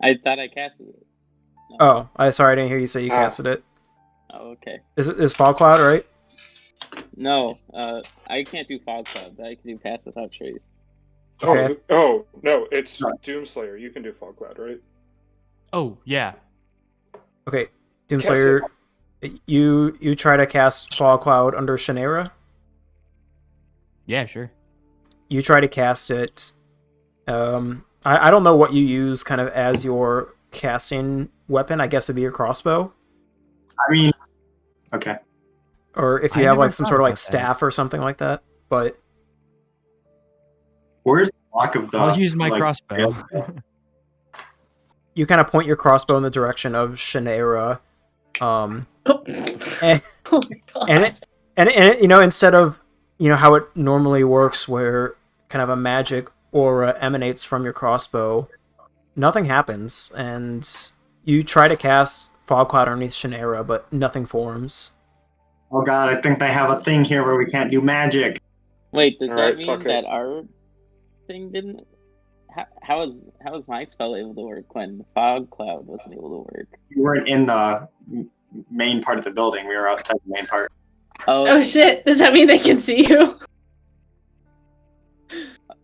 I thought I casted it. No. Oh, sorry, I didn't hear you say you casted it. Oh, okay. Is Fog Cloud right? No, I can't do Fog Cloud, but I can do Pass Without Trace. Okay. Oh, no, it's Doomslayer. You can do Fog Cloud, right? Oh, yeah. Okay, Doomslayer, you try to cast Fog Cloud under Shannara? Yeah, sure. You try to cast it. I don't know what you use kind of as your casting weapon. I guess it'd be your crossbow. I mean, okay. Or if you have like some sort of like staff or something like that. But where's the block of the? I'll use my crossbow. You kind of point your crossbow in the direction of Shannara. And oh my god. And it, you know, instead of, you know, how it normally works where kind of a magic aura emanates from your crossbow, nothing happens, and you try to cast Fog Cloud underneath Shannara, but nothing forms. Oh god, I think they have a thing here where we can't do magic. Wait, does that mean that our thing didn't? How is my spell able to work when Fog Cloud wasn't able to work? We weren't in the main part of the building. We were outside the main part. Oh shit! Does that mean they can see you?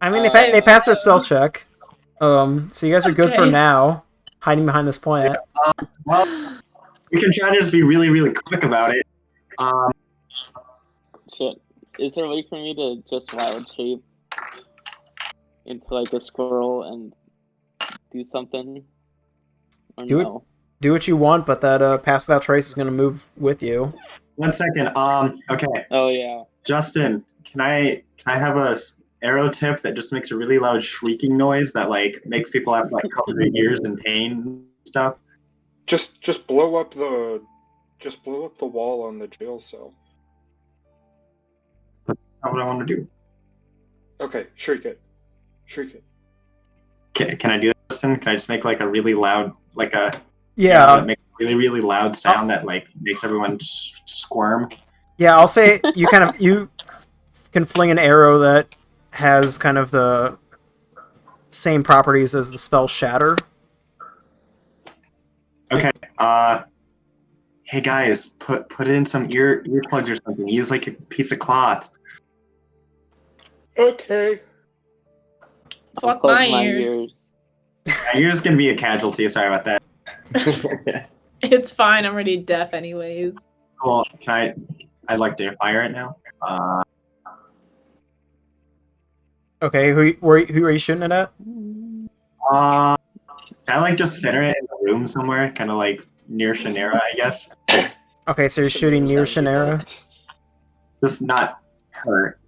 I mean, they passed their stealth check. So you guys are good for now, hiding behind this plant. Well, we can try to just be really, really quick about it. Shit. Is there a way for me to just wild shape into like a squirrel and do something? Or no? Do what you want, but that Pass Without Trace is going to move with you. 1 second. Okay. Oh yeah. Justin, can I have a arrow tip that just makes a really loud shrieking noise that like makes people have like cover their ears in pain and stuff? Just blow up the wall on the jail cell. That's not what I want to do. Okay, shriek it. Can I do that, Justin? Can I just make like a really loud, like a that makes a really, really loud sound that like makes everyone squirm? Yeah, I'll say you can fling an arrow that has kind of the same properties as the spell Shatter. Okay. Hey guys, put in some earplugs or something. Use like a piece of cloth. Okay. Fuck my ears. You're just gonna be a casualty. Sorry about that. It's fine. I'm already deaf, anyways. Cool. I'd like to fire it now. Okay, who are you shooting it at? Can I like just center it in a room somewhere, kind of like near Shannara, I guess. Okay, so you're shooting near Shannara? Just not her.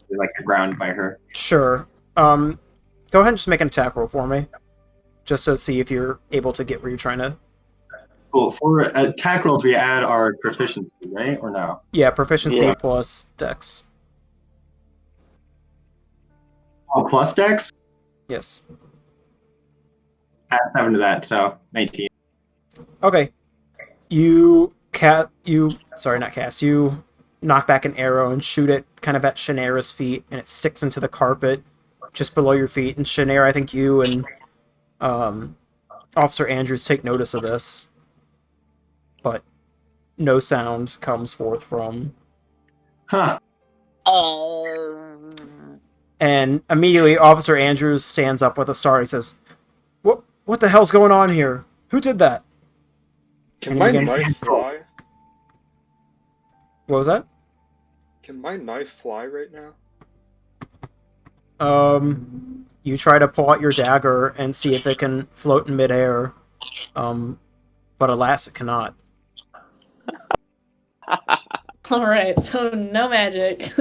Like the ground by her. Sure. Go ahead and just make an attack roll for me, just to see if you're able to get where you're trying to. Cool. For attack rolls, we add our proficiency, right, or no? Yeah, proficiency plus dex. Oh, plus dex? Yes. Add 7 to that, so 19. Okay. You knock back an arrow and shoot it kind of at Shannara's feet, and it sticks into the carpet just below your feet. And Shannara, I think you and Officer Andrews take notice of this, but no sound comes forth from. Huh. And immediately, Officer Andrews stands up with a star. He says, "What the hell's going on here? Who did that?" Can my knife fly? What was that? Can my knife fly right now? You try to pull out your dagger and see if it can float in midair. But alas, it cannot. All right, so no magic.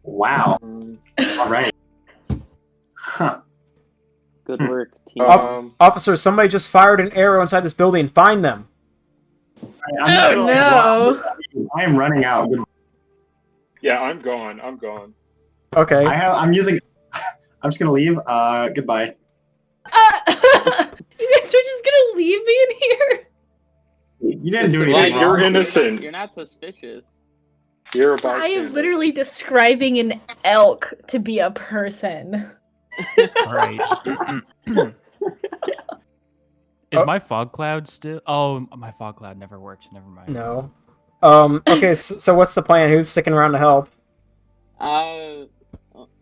Wow. All right. Huh. Good work, team. Officer, somebody just fired an arrow inside this building. Find them. No. I'm running out. Yeah, I'm gone. Okay. I'm just gonna leave. Goodbye. You guys are just gonna leave me in here? You didn't do Why, anything you're wrong. innocent. You're not suspicious. You're a I bystander. am literally describing an elk to be a person. Right. Is my fog cloud still? Oh, my fog cloud never worked. Never mind. No. Okay, so what's the plan? Who's sticking around to help? I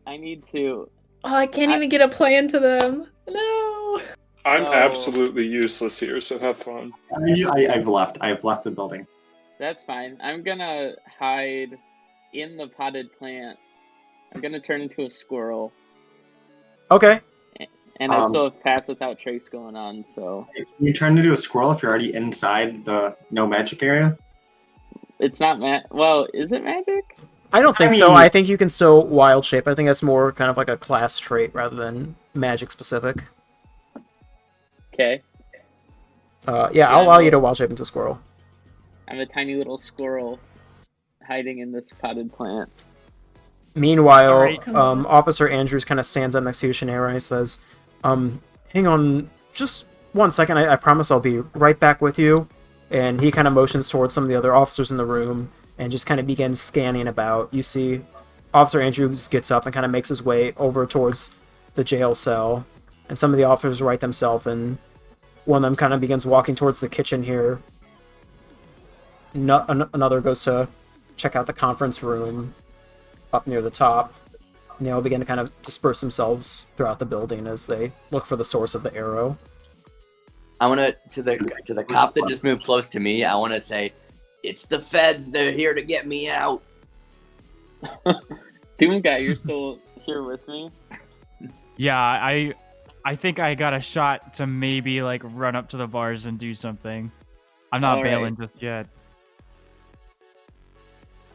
need to. Oh, I can't even get a plan to them. No. I'm So- absolutely useless here, so have fun. I've left. I've left the building. That's fine. I'm gonna hide in the potted plant. I'm gonna turn into a squirrel, Okay. and I still have pass without trace going on. So Can you turn into a squirrel if you're already inside the no magic area? it's not Well, is it magic? I don't think I so. mean- I think you can still wild shape. I think that's more kind of like a class trait rather than magic specific. Okay. Yeah, I'll allow you to wild shape into a squirrel. I'm a tiny little squirrel hiding in this potted plant. Meanwhile, Alright. Officer Andrews kind of stands up next to you, Shannara, and he says, hang on just 1 second. I promise I'll be right back with you. And he kind of motions towards some of the other officers in the room and just kind of begins scanning about. You see Officer Andrews gets up and kind of makes his way over towards the jail cell. And some of the officers right themselves, and one of them kind of begins walking towards the kitchen here. Another goes to check out the conference room up near the top. And they all begin to kind of disperse themselves throughout the building as they look for the source of the arrow. I want to the cop that just moved close to me. I want to say, it's the feds. They're here to get me out. Doom guy, you're still here with me? Yeah, I think I got a shot to maybe like run up to the bars and do something. I'm not All right. bailing just yet.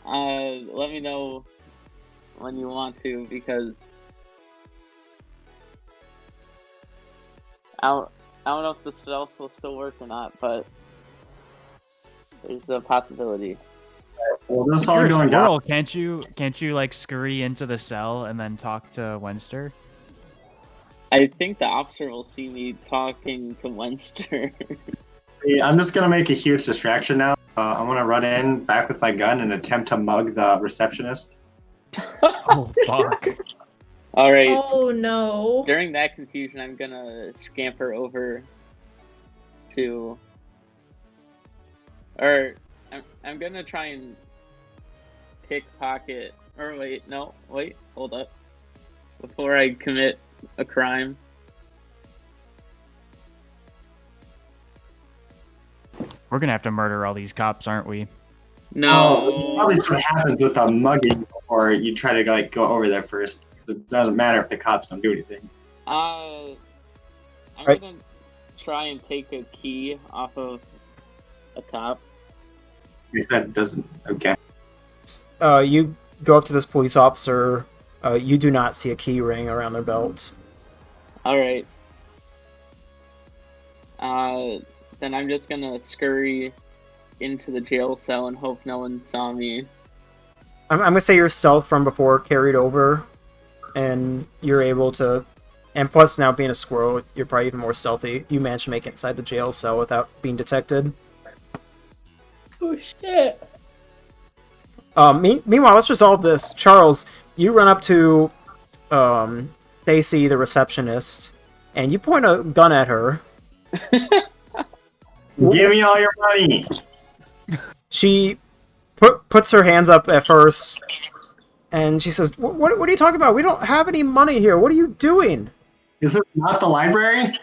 Let me know when you want to, because I don't know if the stealth will still work or not, but there's a possibility. Well, this If all you're a going squirrel, down. can't you like scurry into the cell and then talk to Wenster? I think the officer will see me talking to Wenster. See, I'm just gonna make a huge distraction now. I'm gonna run in back with my gun and attempt to mug the receptionist. Oh fuck! All right. Oh no. During that confusion, I'm gonna scamper over to, or I'm gonna try and pickpocket. Or wait, hold up. Before I commit a crime. We're gonna have to murder all these cops, aren't we? No. Probably what happens with a mugging, or you try to like go over there first. Because it doesn't matter if the cops don't do anything. I'm Right. gonna try and take a key off of a cop. Because that doesn't. Okay. You go up to this police officer. You do not see a key ring around their belt. All right. Then I'm just gonna scurry into the jail cell and hope no one saw me. I'm gonna say your stealth from before carried over, and you're able to. And plus, now being a squirrel, you're probably even more stealthy. You managed to make it inside the jail cell without being detected. Oh shit. Meanwhile, let's resolve this. Charles, you run up to Stacy, the receptionist, and you point a gun at her. Give me all your money. She puts her hands up at first, and she says, what are you talking about? We don't have any money here. What are you doing? Is this not the library?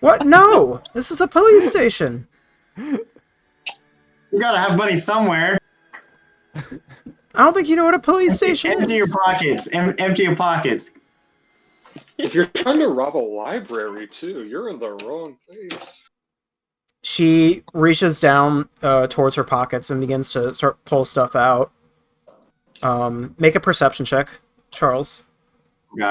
What? No! This is a police station. You gotta have money somewhere. I don't think you know what a police station Empty is. your pockets. Empty your pockets. If you're trying to rob a library too, you're in the wrong place. She reaches down towards her pockets and begins to start pull stuff out. Make a perception check, Charles. Yeah.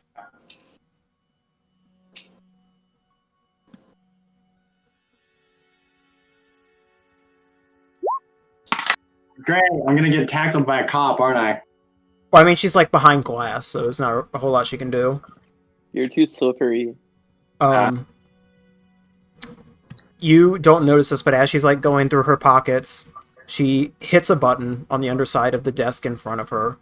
Great, I'm gonna get tackled by a cop, aren't I? Well, I mean, she's like behind glass, so there's not a whole lot she can do. You're too slippery. You don't notice this, but as she's like going through her pockets, she hits a button on the underside of the desk in front of her,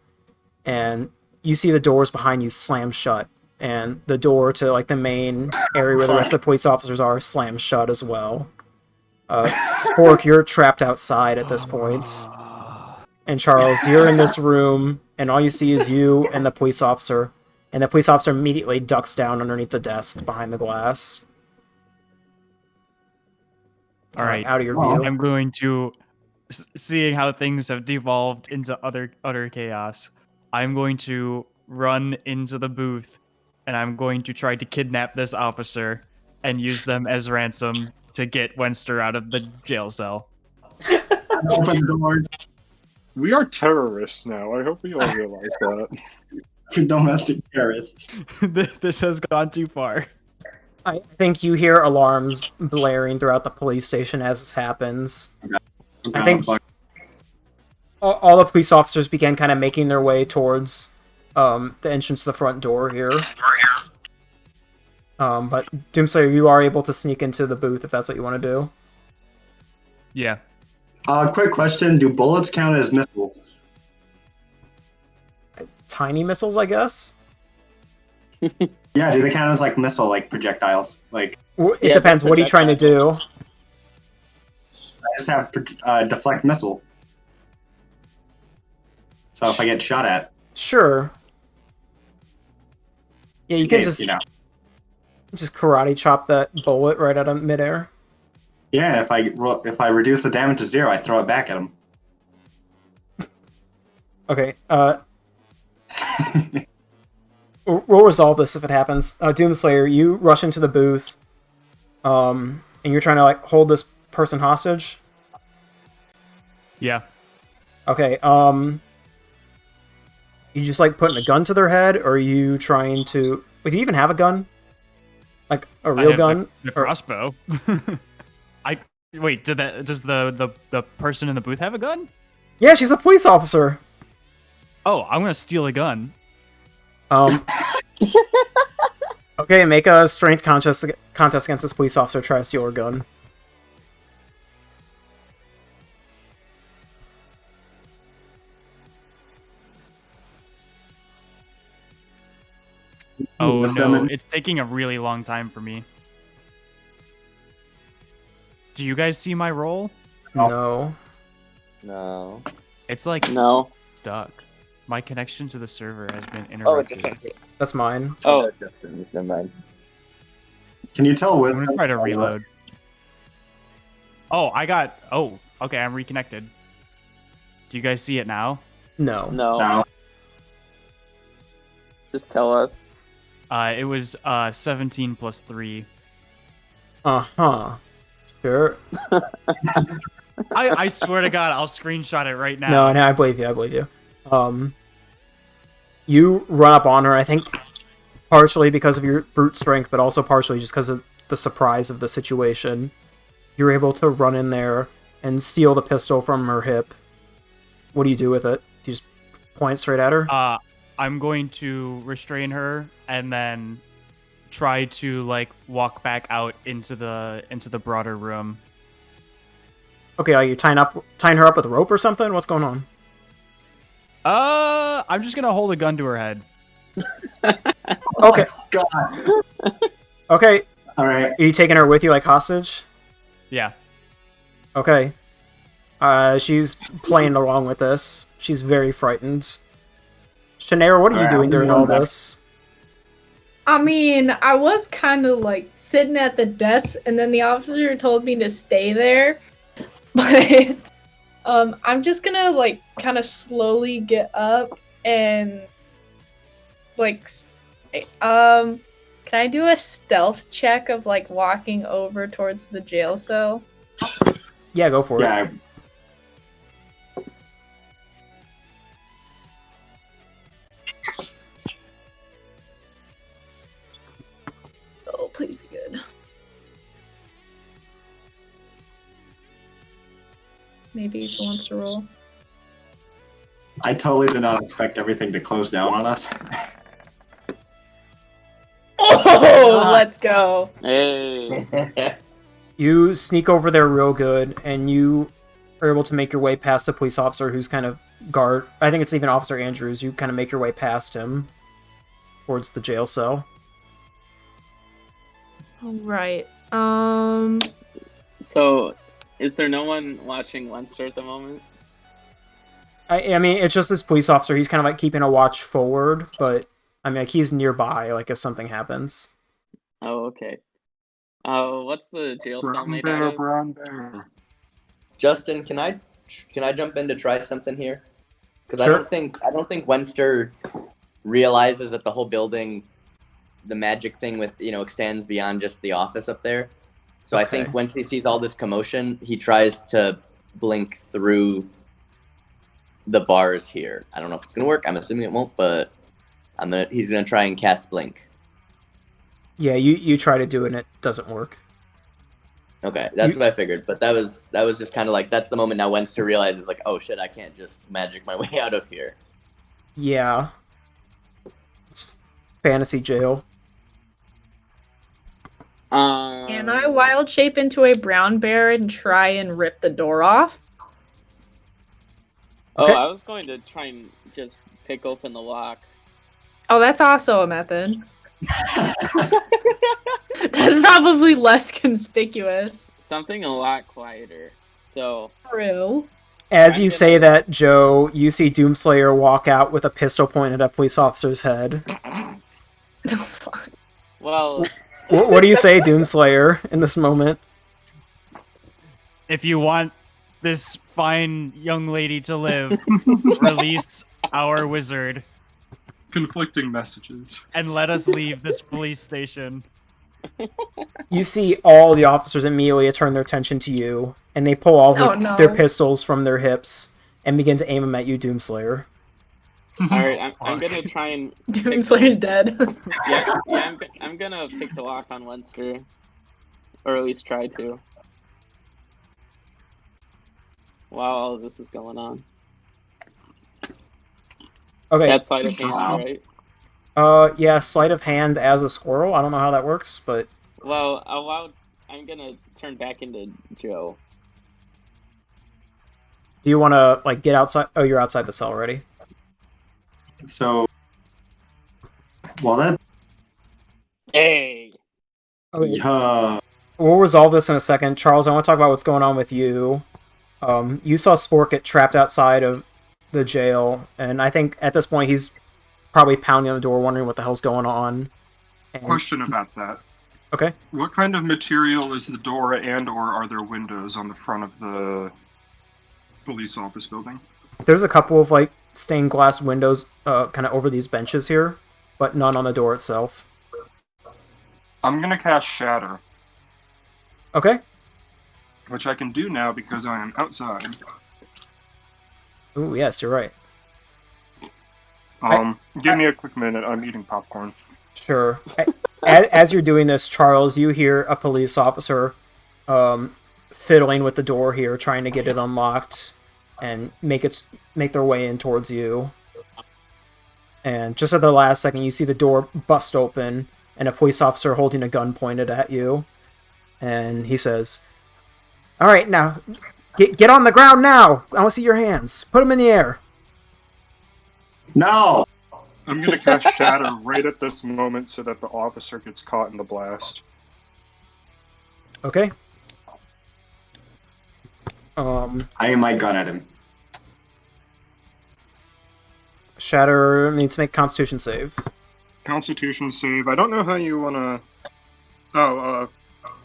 and you see the doors behind you slam shut, and the door to like the main area where the rest of the police officers are slams shut as well. Spork, you're trapped outside at this point. And Charles, you're in this room, and all you see is you and the police officer, and the police officer immediately ducks down underneath the desk behind the glass. All right, out of your view. I'm going to, seeing how things have devolved into utter chaos, I'm going to run into the booth, and I'm going to try to kidnap this officer and use them as ransom to get Wenster out of the jail cell. Open doors. We are terrorists now. I hope we all realize that. Domestic terrorists. This has gone too far. I think you hear alarms blaring throughout the police station as this happens. I think all the police officers begin kind of making their way towards the entrance to the front door here. But Doomslayer, you are able to sneak into the booth if that's what you want to do. Yeah. Quick question: do bullets count as missiles? Tiny missiles, I guess. Yeah, do they count as like missile, like projectiles? Like it depends. What are you trying to do? I just have deflect missile. So if I get shot at, sure. Yeah, you can just just karate chop that bullet right out of midair. Yeah, if I reduce the damage to 0, I throw it back at him. Okay. We'll resolve this if it happens. Doomslayer, you rush into the booth, and you're trying to like hold this person hostage. Yeah. Okay. You just like putting a gun to their head, or are you trying to? Wait, do you even have a gun? Like a real gun? A crossbow. Wait. Does the person in the booth have a gun? Yeah, she's a police officer. Oh, I'm gonna steal a gun. Okay, make a strength contest against this police officer. Try to steal her gun. Oh no, it's taking a really long time for me. Do you guys see my roll? No. No. It's like no. Stuck. My connection to the server has been interrupted. That's mine. Oh, never mind. Can you tell with? I'm gonna try to reload. Oh, Oh, okay, I'm reconnected. Do you guys see it now? No. No. Just tell us. It was 17 plus 3. Uh-huh. Sure. I swear to God, I'll screenshot it right now. No, I believe you. You run up on her, I think partially because of your brute strength, but also partially just because of the surprise of the situation. You're able to run in there and steal the pistol from her hip. What do you do with it? Do you just point straight at her? I'm going to restrain her and then try to like walk back out into the broader room. Okay, are you tying her up with a rope or something? What's going on? I'm just gonna hold a gun to her head. Okay. God. Okay. All right. Are you taking her with you like hostage? Yeah. Okay. She's playing along with this. She's very frightened. Shanaira, what are you doing during all this? I mean, I was kind of like sitting at the desk, and then the officer told me to stay there. But I'm just gonna like kind of slowly get up and like, can I do a stealth check of like walking over towards the jail cell? Yeah, go for it. Yeah. Oh, please be good. Maybe he wants to roll. I totally did not expect everything to close down on us. Oh, let's go. Hey. You sneak over there real good, and you are able to make your way past the police officer who's kind of guard. I think it's even Officer Andrews. You kind of make your way past him towards the jail cell. All right. So, is there no one watching Wenster at the moment? I mean, it's just this police officer. He's kind of like keeping a watch forward, but I mean, like he's nearby. Like if something happens. Oh, okay. What's the jail cell made out of? Brown bear. Justin, can I jump in to try something here? Because Sure. I don't think Wenster realizes that the whole building, the magic thing with extends beyond just the office up there. So I think Okay. once he sees all this commotion, he tries to blink through the bars here. I don't know if it's gonna work. I'm assuming it won't, but he's gonna try and cast blink. Yeah, you try to do it and it doesn't work. Okay, that's what I figured. But that was just kind of like that's the moment now Wenster realizes like, oh shit, I can't just magic my way out of here. Yeah. It's fantasy jail. Can I wild shape into a brown bear and try and rip the door off? Okay. I was going to try and just pick open the lock. Oh, that's also a method. That's probably less conspicuous. Something a lot quieter. So, True. As you say that, Joe, you see Doomslayer walk out with a pistol pointed at a police officer's head. well, What do you say, Doomslayer, in this moment? If you want this fine young lady to live, release our wizard Conflicting messages. and let us leave this police station. You see all the officers immediately turn their attention to you, and they pull all their pistols from their hips and begin to aim them at you, Doomslayer. alright, I'm gonna try and... Doomslayer's dead. I'm gonna pick the lock on Wenster. Or at least try to. While all of this is going on. Okay. That's sleight of hand, right? Yeah, sleight of hand as a squirrel. I don't know how that works, but... Well, I'm gonna turn back into Joe. Do you want to, like, get outside? Oh, you're outside the cell already. So, well then, Hey! Okay. yeah. We'll resolve this in a second. Charles, I want to talk about what's going on with you. You saw Spork get trapped outside of the jail, and I think at this point he's probably pounding on the door, wondering what the hell's going on. And... Question about that. Okay. What kind of material is the door, and/or are there windows on the front of the police office building? There's a couple of like stained glass windows, kind of over these benches here, but none on the door itself. I'm gonna cast Shatter, Okay. which I can do now because I am outside. Ooh, yes, you're right. Give me a quick minute. I'm eating popcorn. Sure. As you're doing this, Charles, you hear a police officer fiddling with the door here, trying to get it unlocked and make their way in towards you. And just at the last second, you see the door bust open and a police officer holding a gun pointed at you. And he says, "All right, now, get on the ground now. I want to see your hands. Put them in the air." No! I'm gonna cast Shatter right at this moment so that the officer gets caught in the blast. Okay. I aim my gun at him. Shatter needs to make Constitution save. Constitution save. I don't know how you wanna... Oh,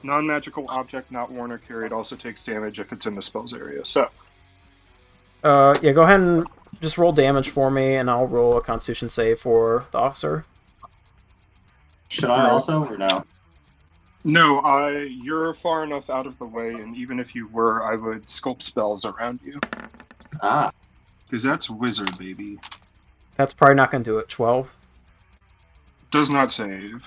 non-magical object not worn or carried also takes damage if it's in the spell's area. So, Yeah, go ahead and just roll damage for me, and I'll roll a Constitution save for the officer. Should I also, or no? No, you're far enough out of the way, and even if you were, I would sculpt spells around you. Ah. Because that's wizard, baby. That's probably not going to do it. 12. Does not save.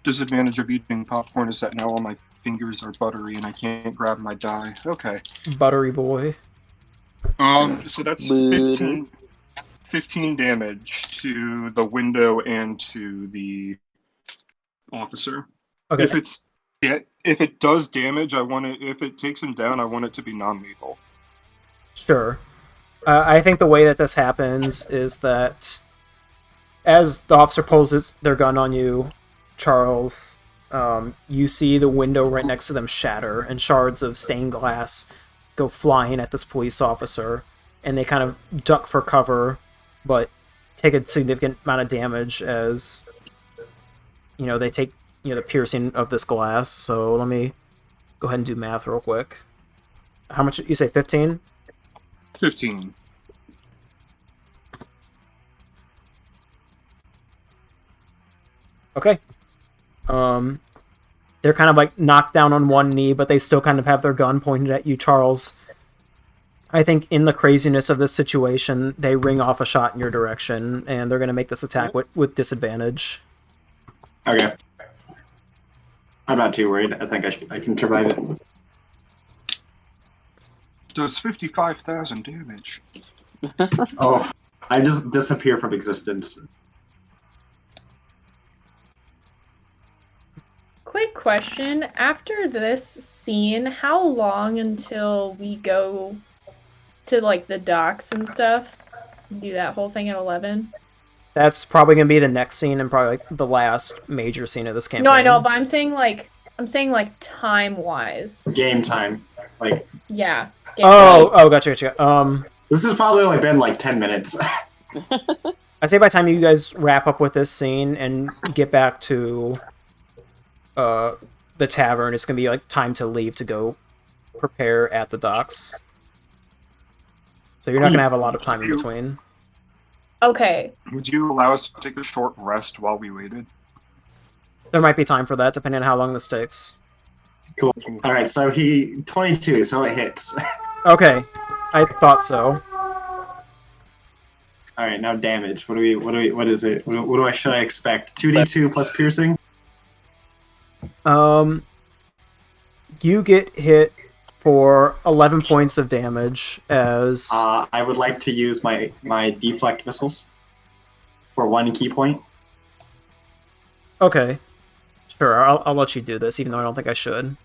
Disadvantage of eating popcorn is that now all my fingers are buttery and I can't grab my die. Okay. Buttery boy. So that's 15 damage to the window and to the officer. Okay. If it does damage, if it takes him down, I want it to be non-lethal. Sure. I think the way that this happens is that as the officer pulls their gun on you, Charles, you see the window right next to them shatter, and shards of stained glass go flying at this police officer, and they kind of duck for cover, but take a significant amount of damage as, they take, the piercing of this glass. So let me go ahead and do math real quick. How much, you say 15? 15. Okay. They're kind of like knocked down on one knee, but they still kind of have their gun pointed at you, Charles. I think in the craziness of this situation, they ring off a shot in your direction, and they're going to make this attack with disadvantage. Okay. I'm not too worried. I think I can survive it. Does 55,000 damage. Oh, I just disappear from existence. Quick question. After this scene, how long until we go to, like, the docks and stuff? Do that whole thing at 11? That's probably going to be the next scene and probably like the last major scene of this campaign. No, I know, but I'm saying time-wise. Game time. Like... Yeah. Gotcha. This has probably only been like 10 minutes. I'd say by the time you guys wrap up with this scene and get back to the tavern, it's going to be like time to leave to go prepare at the docks. So you're not going to have a lot of time in between. Okay. Would you allow us to take a short rest while we waited? There might be time for that, depending on how long this takes. Cool. Alright, so 22, so it hits. Okay. I thought so. Alright, now damage. What is it? Should I expect? 2d2 plus piercing? You get hit for 11 points of damage as... I would like to use my deflect missiles for 1 key point. Okay. Sure, I'll let you do this, even though I don't think I should.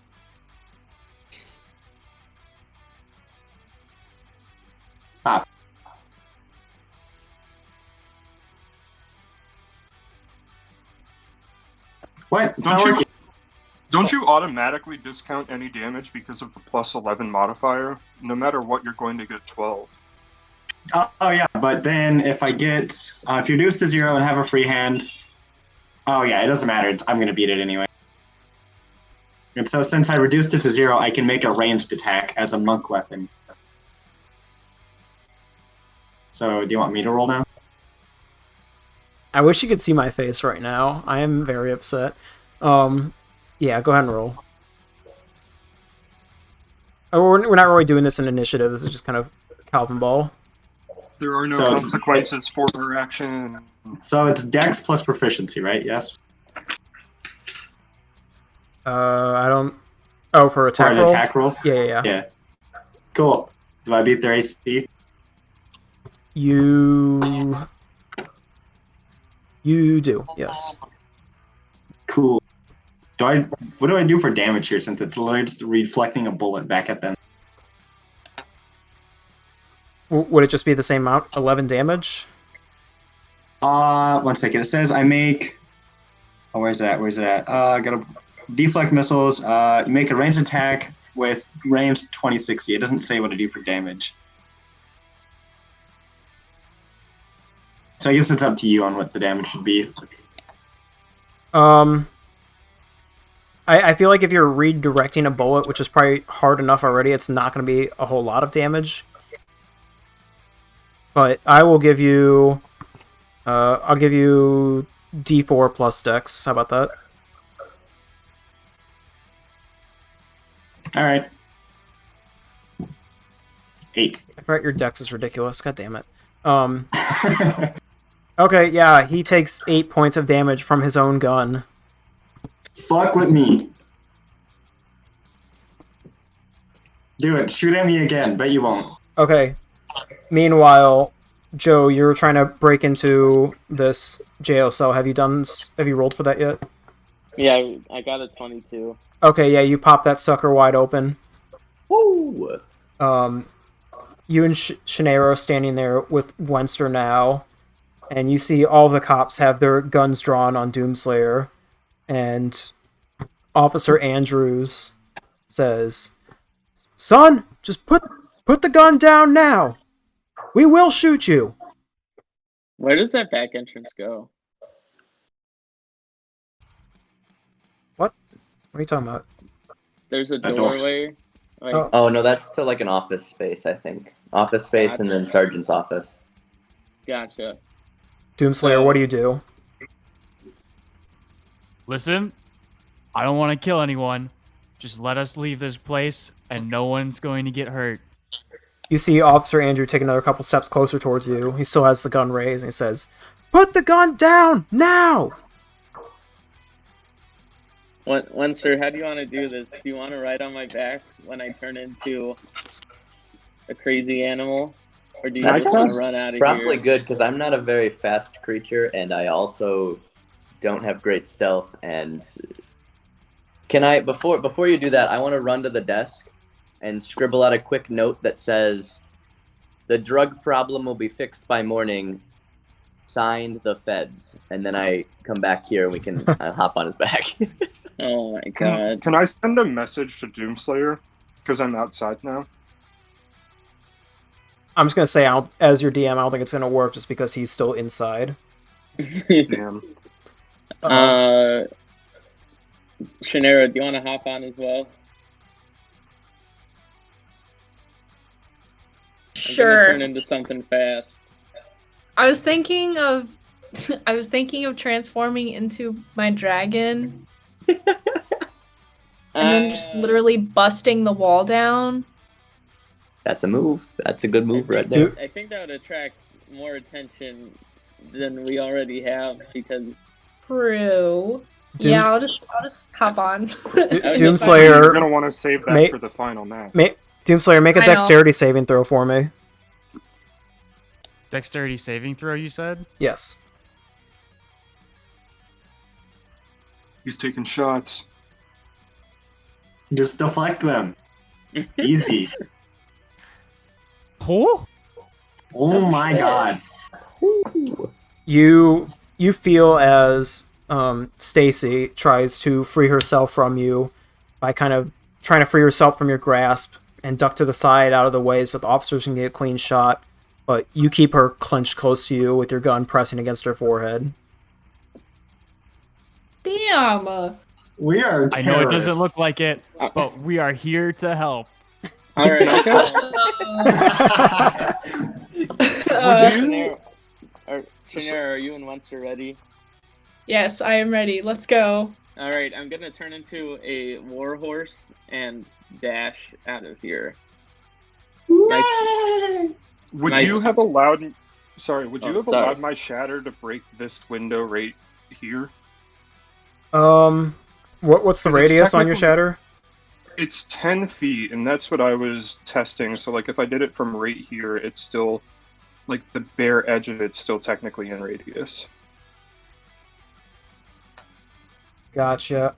What? Don't you automatically discount any damage because of the plus 11 modifier? No matter what, you're going to get 12. Oh yeah, but then if I get... if you reduce to 0 and have a free hand... Oh yeah, it doesn't matter. I'm going to beat it anyway. And so since I reduced it to 0, I can make a ranged attack as a monk weapon. So, do you want me to roll now? I wish you could see my face right now. I am very upset. Yeah, go ahead and roll. We're not really doing this in initiative. This is just kind of Calvin Ball. There are no consequences for her action. So it's Dex plus proficiency, right? Yes? I don't... Oh, for attack roll? For an attack roll? Yeah. Cool. Do I beat their AC? You do, yes. Cool. What do I do for damage here, since it's literally just reflecting a bullet back at them? Would it just be the same amount? 11 damage? 1 second. It says I make... Oh, where's it at? I got a deflect missiles. You make a ranged attack with range 2060. It doesn't say what to do for damage. So I guess it's up to you on what the damage should be. I I feel like if you're redirecting a bullet, which is probably hard enough already, it's not going to be a whole lot of damage. But I will give you... I'll give you D4 plus Dex. How about that? Alright. 8. I forgot your Dex is ridiculous. God damn it. Okay, yeah, he takes 8 points of damage from his own gun. Fuck with me. Do it. Shoot at me again. Bet you won't. Okay. Meanwhile, Joe, you're trying to break into this jail cell. Have you rolled for that yet? Yeah, I got a 22. Okay, yeah, you pop that sucker wide open. Woo! You and Shinero standing there with Wenster now, and you see all the cops have their guns drawn on Doomslayer, and Officer Andrews says, "Son, just put the gun down now. We will shoot you." Where does that back entrance go? What? What are you talking about? There's a doorway. Like, Oh no, that's to like an office space, I think. Office space and then sergeant's office. Gotcha. Doomslayer, what do you do? Listen, I don't want to kill anyone. Just let us leave this place, and no one's going to get hurt. You see Officer Andrew take another couple steps closer towards you. He still has the gun raised, and he says, "Put the gun down, now!" Wenster, how do you want to do this? Do you want to ride on my back when I turn into a crazy animal? Or do you just want to run out of here? Probably good, because I'm not a very fast creature, and I also don't have great stealth, and... Can I, before you do that, I want to run to the desk and scribble out a quick note that says, "The drug problem will be fixed by morning. Signed, the feds." And then I come back here and we can hop on his back. Oh my god. Can I send a message to Doomslayer? Because I'm outside now. I'm just going to say, as your DM, I don't think it's going to work just because he's still inside. Damn. Shinero, do you want to hop on as well? I'm gonna turn into something fast. I was thinking of transforming into my dragon. And then just literally busting the wall down. That's a move. That's a good move right there. I think that would attract more attention than we already have because... True. Yeah, I'll just hop on. Doomslayer, you're gonna want to save that for the final match. Doomslayer, make a dexterity saving throw for me. Dexterity saving throw, you said? Yes. He's taking shots. Just deflect them. Easy. Oh? Oh my god. You feel as Stacy tries to free herself from you by kind of trying to free herself from your grasp and duck to the side out of the way so the officers can get a clean shot, but you keep her clenched close to you with your gun pressing against her forehead. Damn! We are terrorists. I know it doesn't look like it, but we are here to help. Alright, okay. Shinero, are you and Wenster ready? Yes, I am ready. Let's go. Alright, I'm gonna turn into a warhorse and dash out of here. Would you have allowed my shatter to break this window right here? What's the radius on your shatter? It's 10 feet, and that's what I was testing. So, like, if I did it from right here, it's still, like, the bare edge of it's still technically in radius. Gotcha.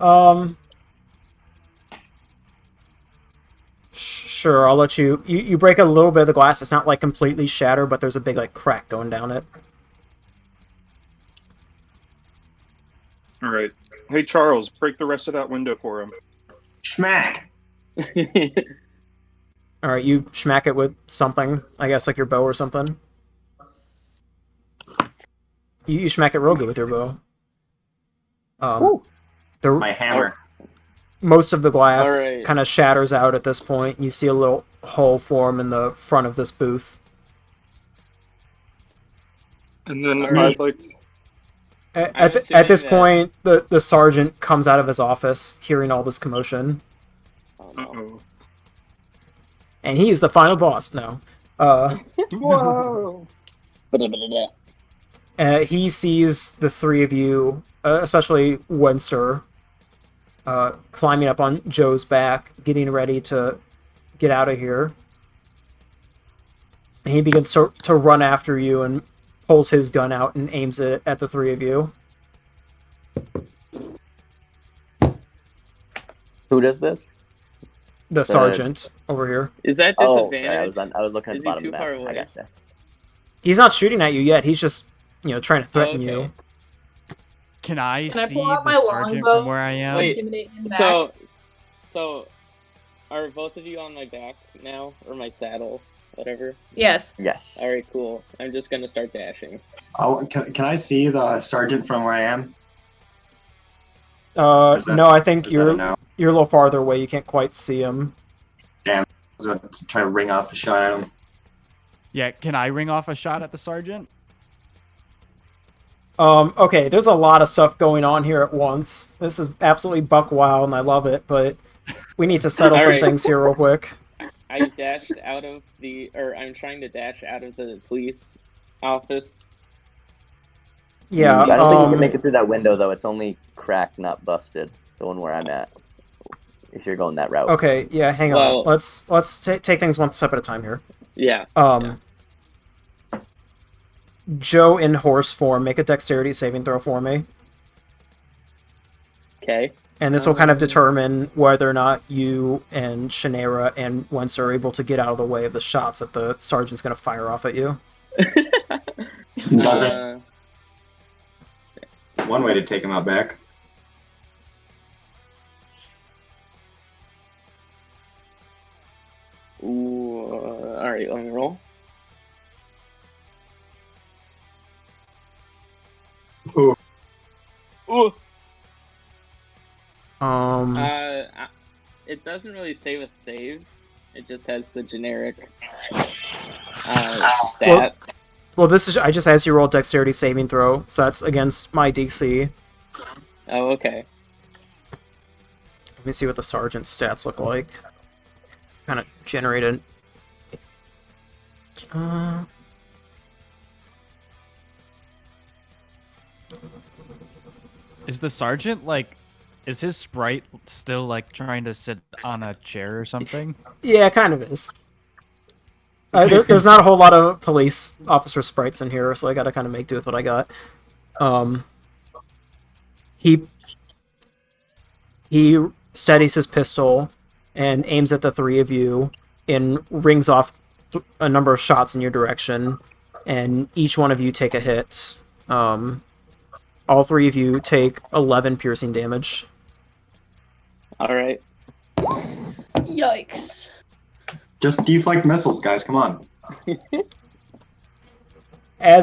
Sure, I'll let you... You break a little bit of the glass. It's not, like, completely shattered, but there's a big, like, crack going down it. Alright. Hey, Charles, break the rest of that window for him. Schmack! Alright, you smack it with something. I guess, like your bow or something. You smack it real good with your bow. My hammer. Most of the glass Alright. kind of shatters out at this point. You see a little hole form in the front of this booth. And then Alright. I'd like to... At this assuming point, the sergeant comes out of his office, hearing all this commotion, Oh, no. Uh-oh. and he's the final boss. No, Whoa! he sees the three of you, especially Wenster, climbing up on Joe's back, getting ready to get out of here. And he begins to run after you and pulls his gun out and aims it at the three of you. Who does this? The sergeant over here. Is that Oh, disadvantage? sorry, I was looking at Is the he bottom too of the far map. I away? gotcha. He's not shooting at you yet. He's just, trying to threaten okay. you. Can I Can I see pull out my the sergeant longbow? from where I am? Wait, Intimidate him back. So, are both of you on my back now, or my saddle, whatever? Yes. Yes. All right, cool. I'm just gonna start dashing. Oh, can I see the sergeant from where I am? Is that- No, I think Is that a you're no? you're a little farther away. You can't quite see him. I was going to try to ring off a shot at him. Yeah, can I ring off a shot at the sergeant? Okay, there's a lot of stuff going on here at once. This is absolutely buck wild, and I love it, but we need to settle some Alright. things here real quick. I dashed out of I'm trying to dash out of the police office. Yeah, I don't think you can make it through that window though. It's only cracked, not busted. The one where I'm at. If you're going that route. Okay, yeah, hang Well- on. Let's take things one step at a time here. Yeah. Joe in horse form, make a dexterity saving throw for me. Okay. And this will kind of determine whether or not you and Shannara and Wentz are able to get out of the way of the shots that the sergeant's going to fire off at you. Doesn't. One way to take him out back. Ooh. All right. Let me roll. Ooh. Ooh. It doesn't really say with saves. It just has the generic stat. Well, I just asked you to roll a dexterity saving throw, so that's against my DC. Oh, okay. Let me see what the sergeant's stats look like. Kind of generated. Is the sergeant is his sprite still trying to sit on a chair or something? Yeah, it kind of is. There's not a whole lot of police officer sprites in here, so I gotta kind of make do with what I got. He steadies his pistol and aims at the three of you and rings off a number of shots in your direction, and each one of you take a hit. All three of you take 11 piercing damage. All right. Yikes. Just deflect missiles, guys. Come on. I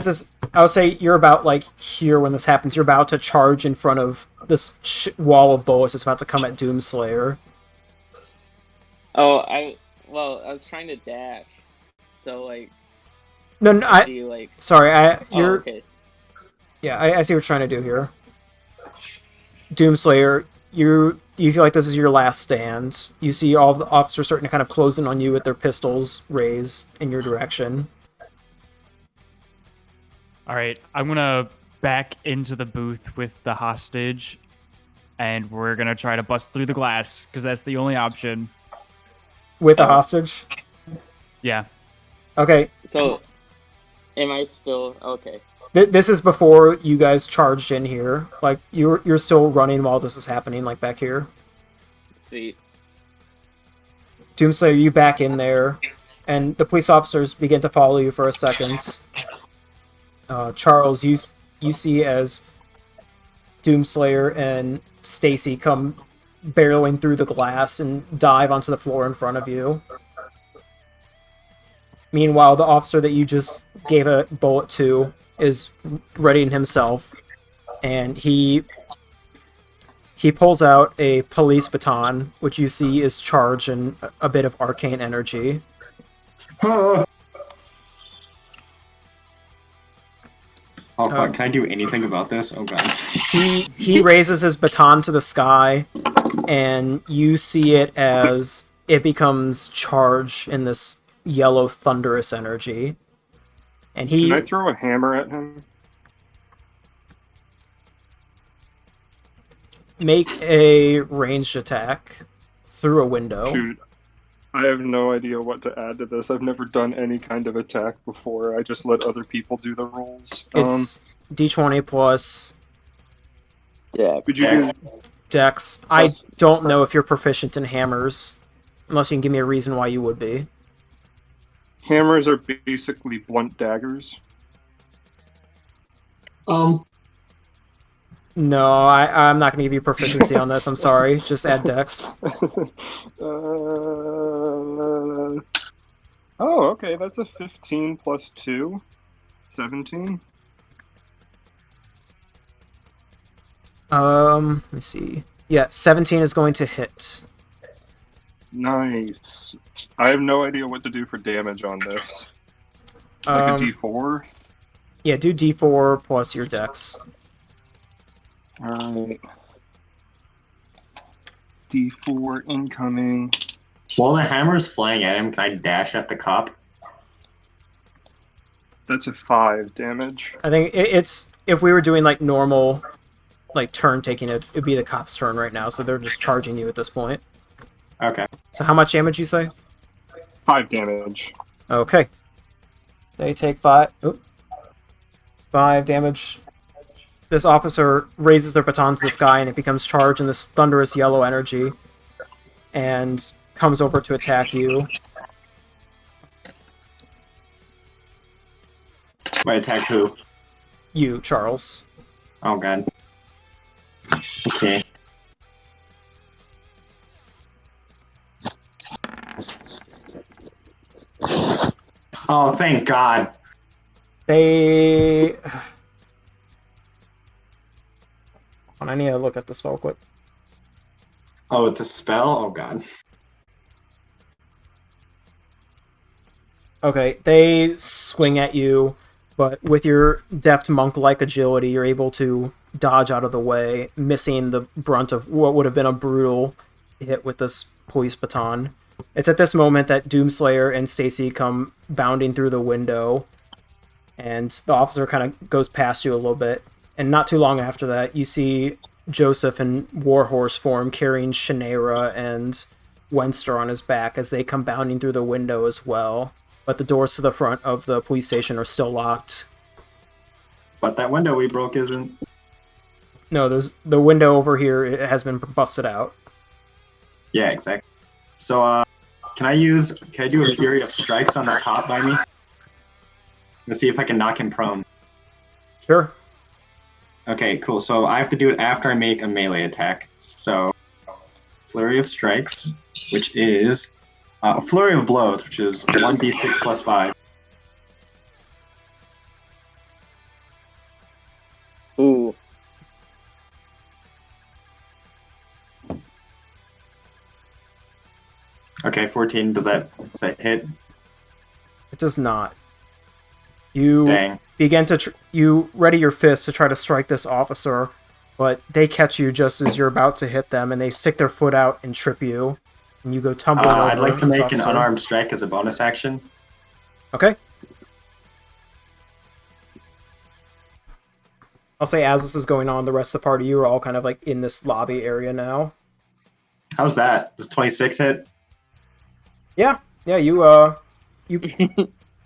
would say you're about here when this happens. You're about to charge in front of this wall of bullets. It's about to come at Doomslayer. Oh, I was trying to dash. So No, sorry. Oh, okay. Yeah, I see what you're trying to do here. Doomslayer, you feel like this is your last stand. You see all the officers starting to kind of close in on you with their pistols raised in your direction. Alright, I'm gonna back into the booth with the hostage, and we're gonna try to bust through the glass, because that's the only option. With the hostage? Yeah. Okay. So, am I still... Okay. This is before you guys charged in here. You're still running while this is happening, back here. Sweet. Doomslayer, you back in there, and the police officers begin to follow you for a second. Charles, you see as Doomslayer and Stacy come barreling through the glass and dive onto the floor in front of you. Meanwhile, the officer that you just gave a bullet to is readying himself, and he He pulls out a police baton, which you see is charged in a bit of arcane energy. Oh fuck, can I do anything about this? Oh god. He raises his baton to the sky, and you see it as it becomes charged in this yellow thunderous energy. And Can I throw a hammer at him? Make a ranged attack through a window. Dude, I have no idea what to add to this. I've never done any kind of attack before. I just let other people do the rolls. It's D20 plus... Yeah. Could you do... Dex. I don't know if you're proficient in hammers, unless you can give me a reason why you would be. Hammers are basically blunt daggers. No, I'm not going to give you proficiency on this. I'm sorry. Just add Dex. Oh, okay. That's a 15 plus 2. 17. Let me see. Yeah, 17 is going to hit. Nice. I have no idea what to do for damage on this. Like a D4? Yeah, do D4 plus your Dex. Alright. D4 incoming. While the hammer's flying at him, can I dash at the cop? That's a 5 damage. I think it's... If we were doing, like, normal, like, turn taking, it'd be the cop's turn right now, so they're just charging you at this point. Okay. So how much damage you say? 5 damage. Okay. They take 5... Oop. 5 damage. This officer raises their baton to the sky, and it becomes charged in this thunderous yellow energy, and comes over to attack you. By attack who? You, Charles. Oh god. Okay. Oh, thank God. They... I need to look at the spell quick. Oh, it's a spell? Oh god. Okay, they swing at you, but with your deft monk-like agility, you're able to dodge out of the way, missing the brunt of what would have been a brutal hit with this police baton. It's at this moment that Doomslayer and Stacy come bounding through the window, and the officer kind of goes past you a little bit. And not too long after that, you see Joseph in Warhorse form carrying Shanaira and Wenster on his back as they come bounding through the window as well. But the doors to the front of the police station are still locked. But that window we broke isn't. No, the window over here, it has been busted out. Yeah, exactly. So, can I do a Fury of Strikes on the top by me? Let's see if I can knock him prone. Sure. Okay, cool. So I have to do it after I make a melee attack. So, Flurry of Strikes, which is a Flurry of Blows, which is 1d6 plus 5. Ooh. Okay, 14. Does that hit? It does not. You Dang. begin to you ready your fist to try to strike this officer, but they catch you just as you're about to hit them, and they stick their foot out and trip you, and you go tumbling over. I'd like to this make an officer. unarmed strike as a bonus action. Okay. I'll say as this is going on, the rest of the party, you are all kind of like in this lobby area now. How's that? Does 26 hit? Yeah, you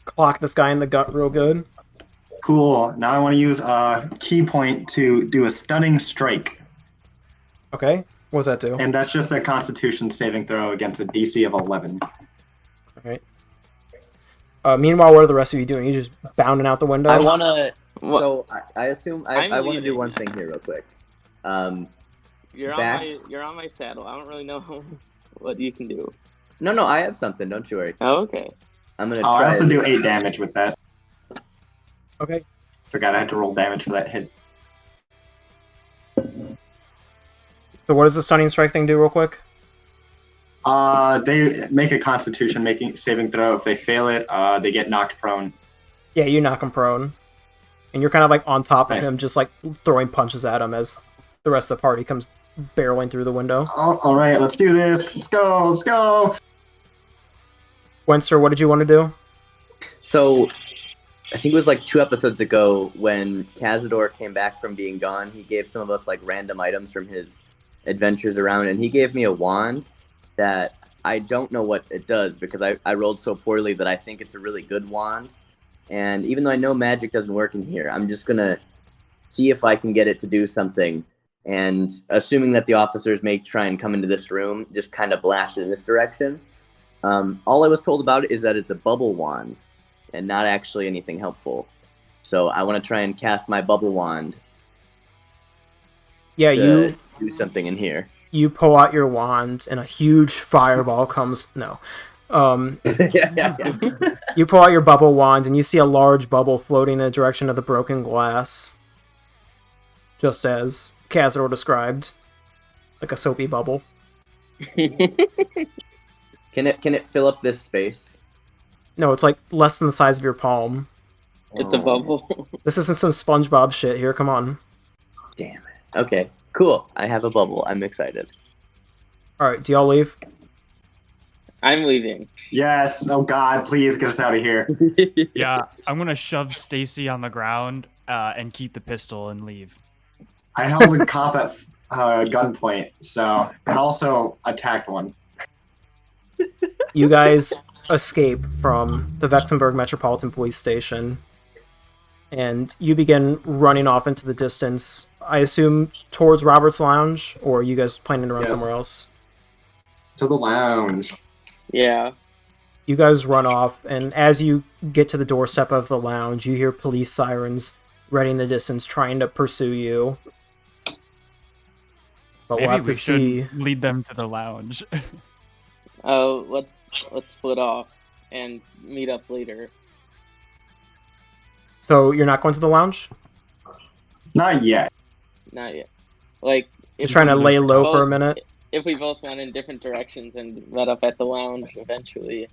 clock this guy in the gut real good. Cool. Now I want to use a key point to do a stunning strike. Okay, what does that do? And that's just a Constitution saving throw against a DC of 11. Alright. Meanwhile, what are the rest of you doing? You just bounding out the window? I want to... So, I assume... I want to do one thing here real quick. You're on my saddle. I don't really know what you can do. No, I have something. Don't you worry. Oh, okay. I'm going to try... I also do 8 damage with that. Okay. Forgot I had to roll damage for that hit. So So what does the stunning strike thing do real quick? They make a Constitution saving throw. If they fail it, they get knocked prone. Yeah, you knock him prone. And you're kind of like on top of Nice. him, just like throwing punches at him as the rest of the party comes barreling through the window. All right, let's do this. Let's go. Wenster, what did you want to do? So, I think it was like 2 episodes ago when Cazador came back from being gone. He gave some of us like random items from his adventures around, and he gave me a wand that I don't know what it does because I rolled so poorly that I think it's a really good wand. And even though I know magic doesn't work in here, I'm just gonna see if I can get it to do something. And assuming that the officers may try and come into this room, just kind of blast it in this direction. All I was told about it is that it's a bubble wand and not actually anything helpful. So I want to try and cast my bubble wand. Yeah, you do something in here. You pull out your wand and a huge fireball comes. No. You pull out your bubble wand and you see a large bubble floating in the direction of the broken glass. Just as Cazador described. Like a soapy bubble. Can it fill up this space? No, it's like less than the size of your palm. It's a bubble. This isn't some SpongeBob shit here, come on. Damn it. Okay, cool. I have a bubble. I'm excited. Alright, do y'all leave? I'm leaving. Yes. Oh God, please get us out of here. Yeah, I'm gonna shove Stacy on the ground and keep the pistol and leave. I held a cop at gunpoint, so and also attacked one. You guys escape from the Vexenberg Metropolitan Police Station, and you begin running off into the distance. I assume towards Robert's Lounge, or are you guys planning to run somewhere else? To the lounge. Yeah. You guys run off, and as you get to the doorstep of the lounge, you hear police sirens ready in the distance trying to pursue you. But Maybe we'll have we to see. should lead them to the lounge. Oh, let's split off and meet up later. So you're not going to the lounge? Not yet. Not yet. Like, Just trying to lay low for a minute? If we both went in different directions and met up at the lounge eventually.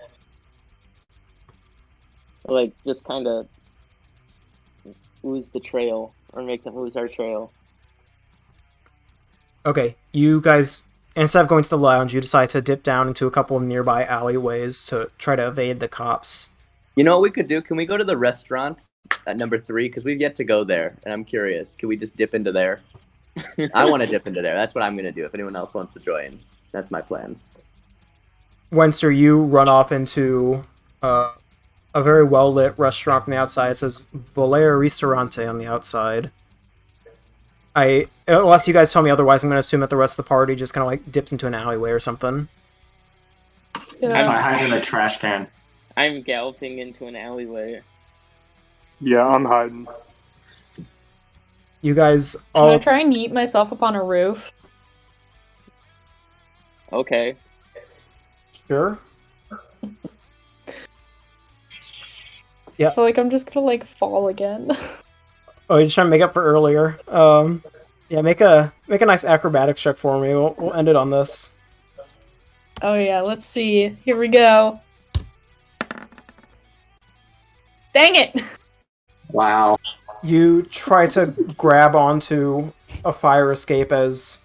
Like, just kind of lose the trail, or make them lose our trail. Okay, you guys, instead of going to the lounge, you decide to dip down into a couple of nearby alleyways to try to evade the cops. You know what we could do? Can we go to the restaurant at number 3? Because we've yet to go there, and I'm curious. Can we just dip into there? I want to dip into there. That's what I'm going to do. If anyone else wants to join, that's my plan. Wenster, you run off into a very well-lit restaurant from the outside. It says Volare Ristorante on the outside. Unless you guys tell me otherwise, I'm going to assume that the rest of the party just kind of like dips into an alleyway or something. Yeah. I hide in a trash can. I'm galloping into an alleyway. Yeah, I'm hiding. You guys Can all... I try and yeet myself up on a roof? Okay. Sure. Yeah. I feel like I'm just gonna like fall again. Oh, you're just trying to make up for earlier. Yeah, make a nice acrobatics check for me. We'll end it on this. Oh yeah, let's see. Here we go. Dang it! Wow. You try to grab onto a fire escape as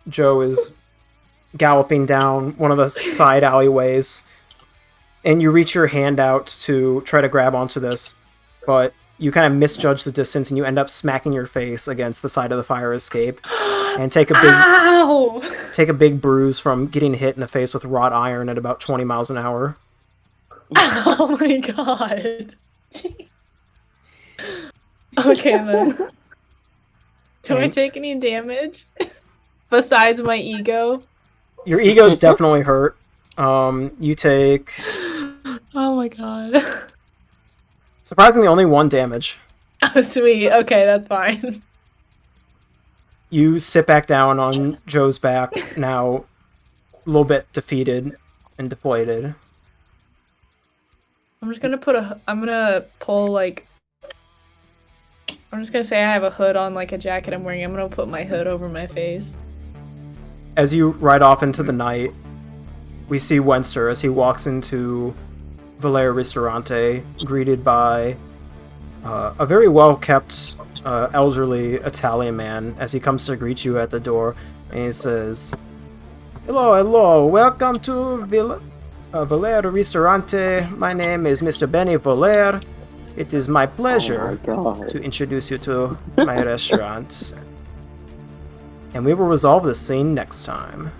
Joe is galloping down one of the side alleyways, and you reach your hand out to try to grab onto this, but you kind of misjudge the distance and you end up smacking your face against the side of the fire escape and take a big bruise from getting hit in the face with wrought iron at about 20 miles an hour. Oh my god. Okay then. Do I take any damage? Besides my ego? Your ego's definitely hurt. You take... Oh my god. Surprisingly, only 1 damage. Oh, sweet. Okay, that's fine. You sit back down on Joe's back, now a little bit defeated and deflated. I'm just gonna pull, like... I'm just gonna say I have a hood on, like, a jacket I'm wearing. I'm gonna put my hood over my face. As you ride off into the night, we see Wenster as he walks into Valere Ristorante, greeted by a very well-kept, elderly Italian man as he comes to greet you at the door, and he says, Hello, welcome to Valere Ristorante. My name is Mr. Benny Valere. It is my pleasure to introduce you to my restaurant. And we will resolve this scene next time.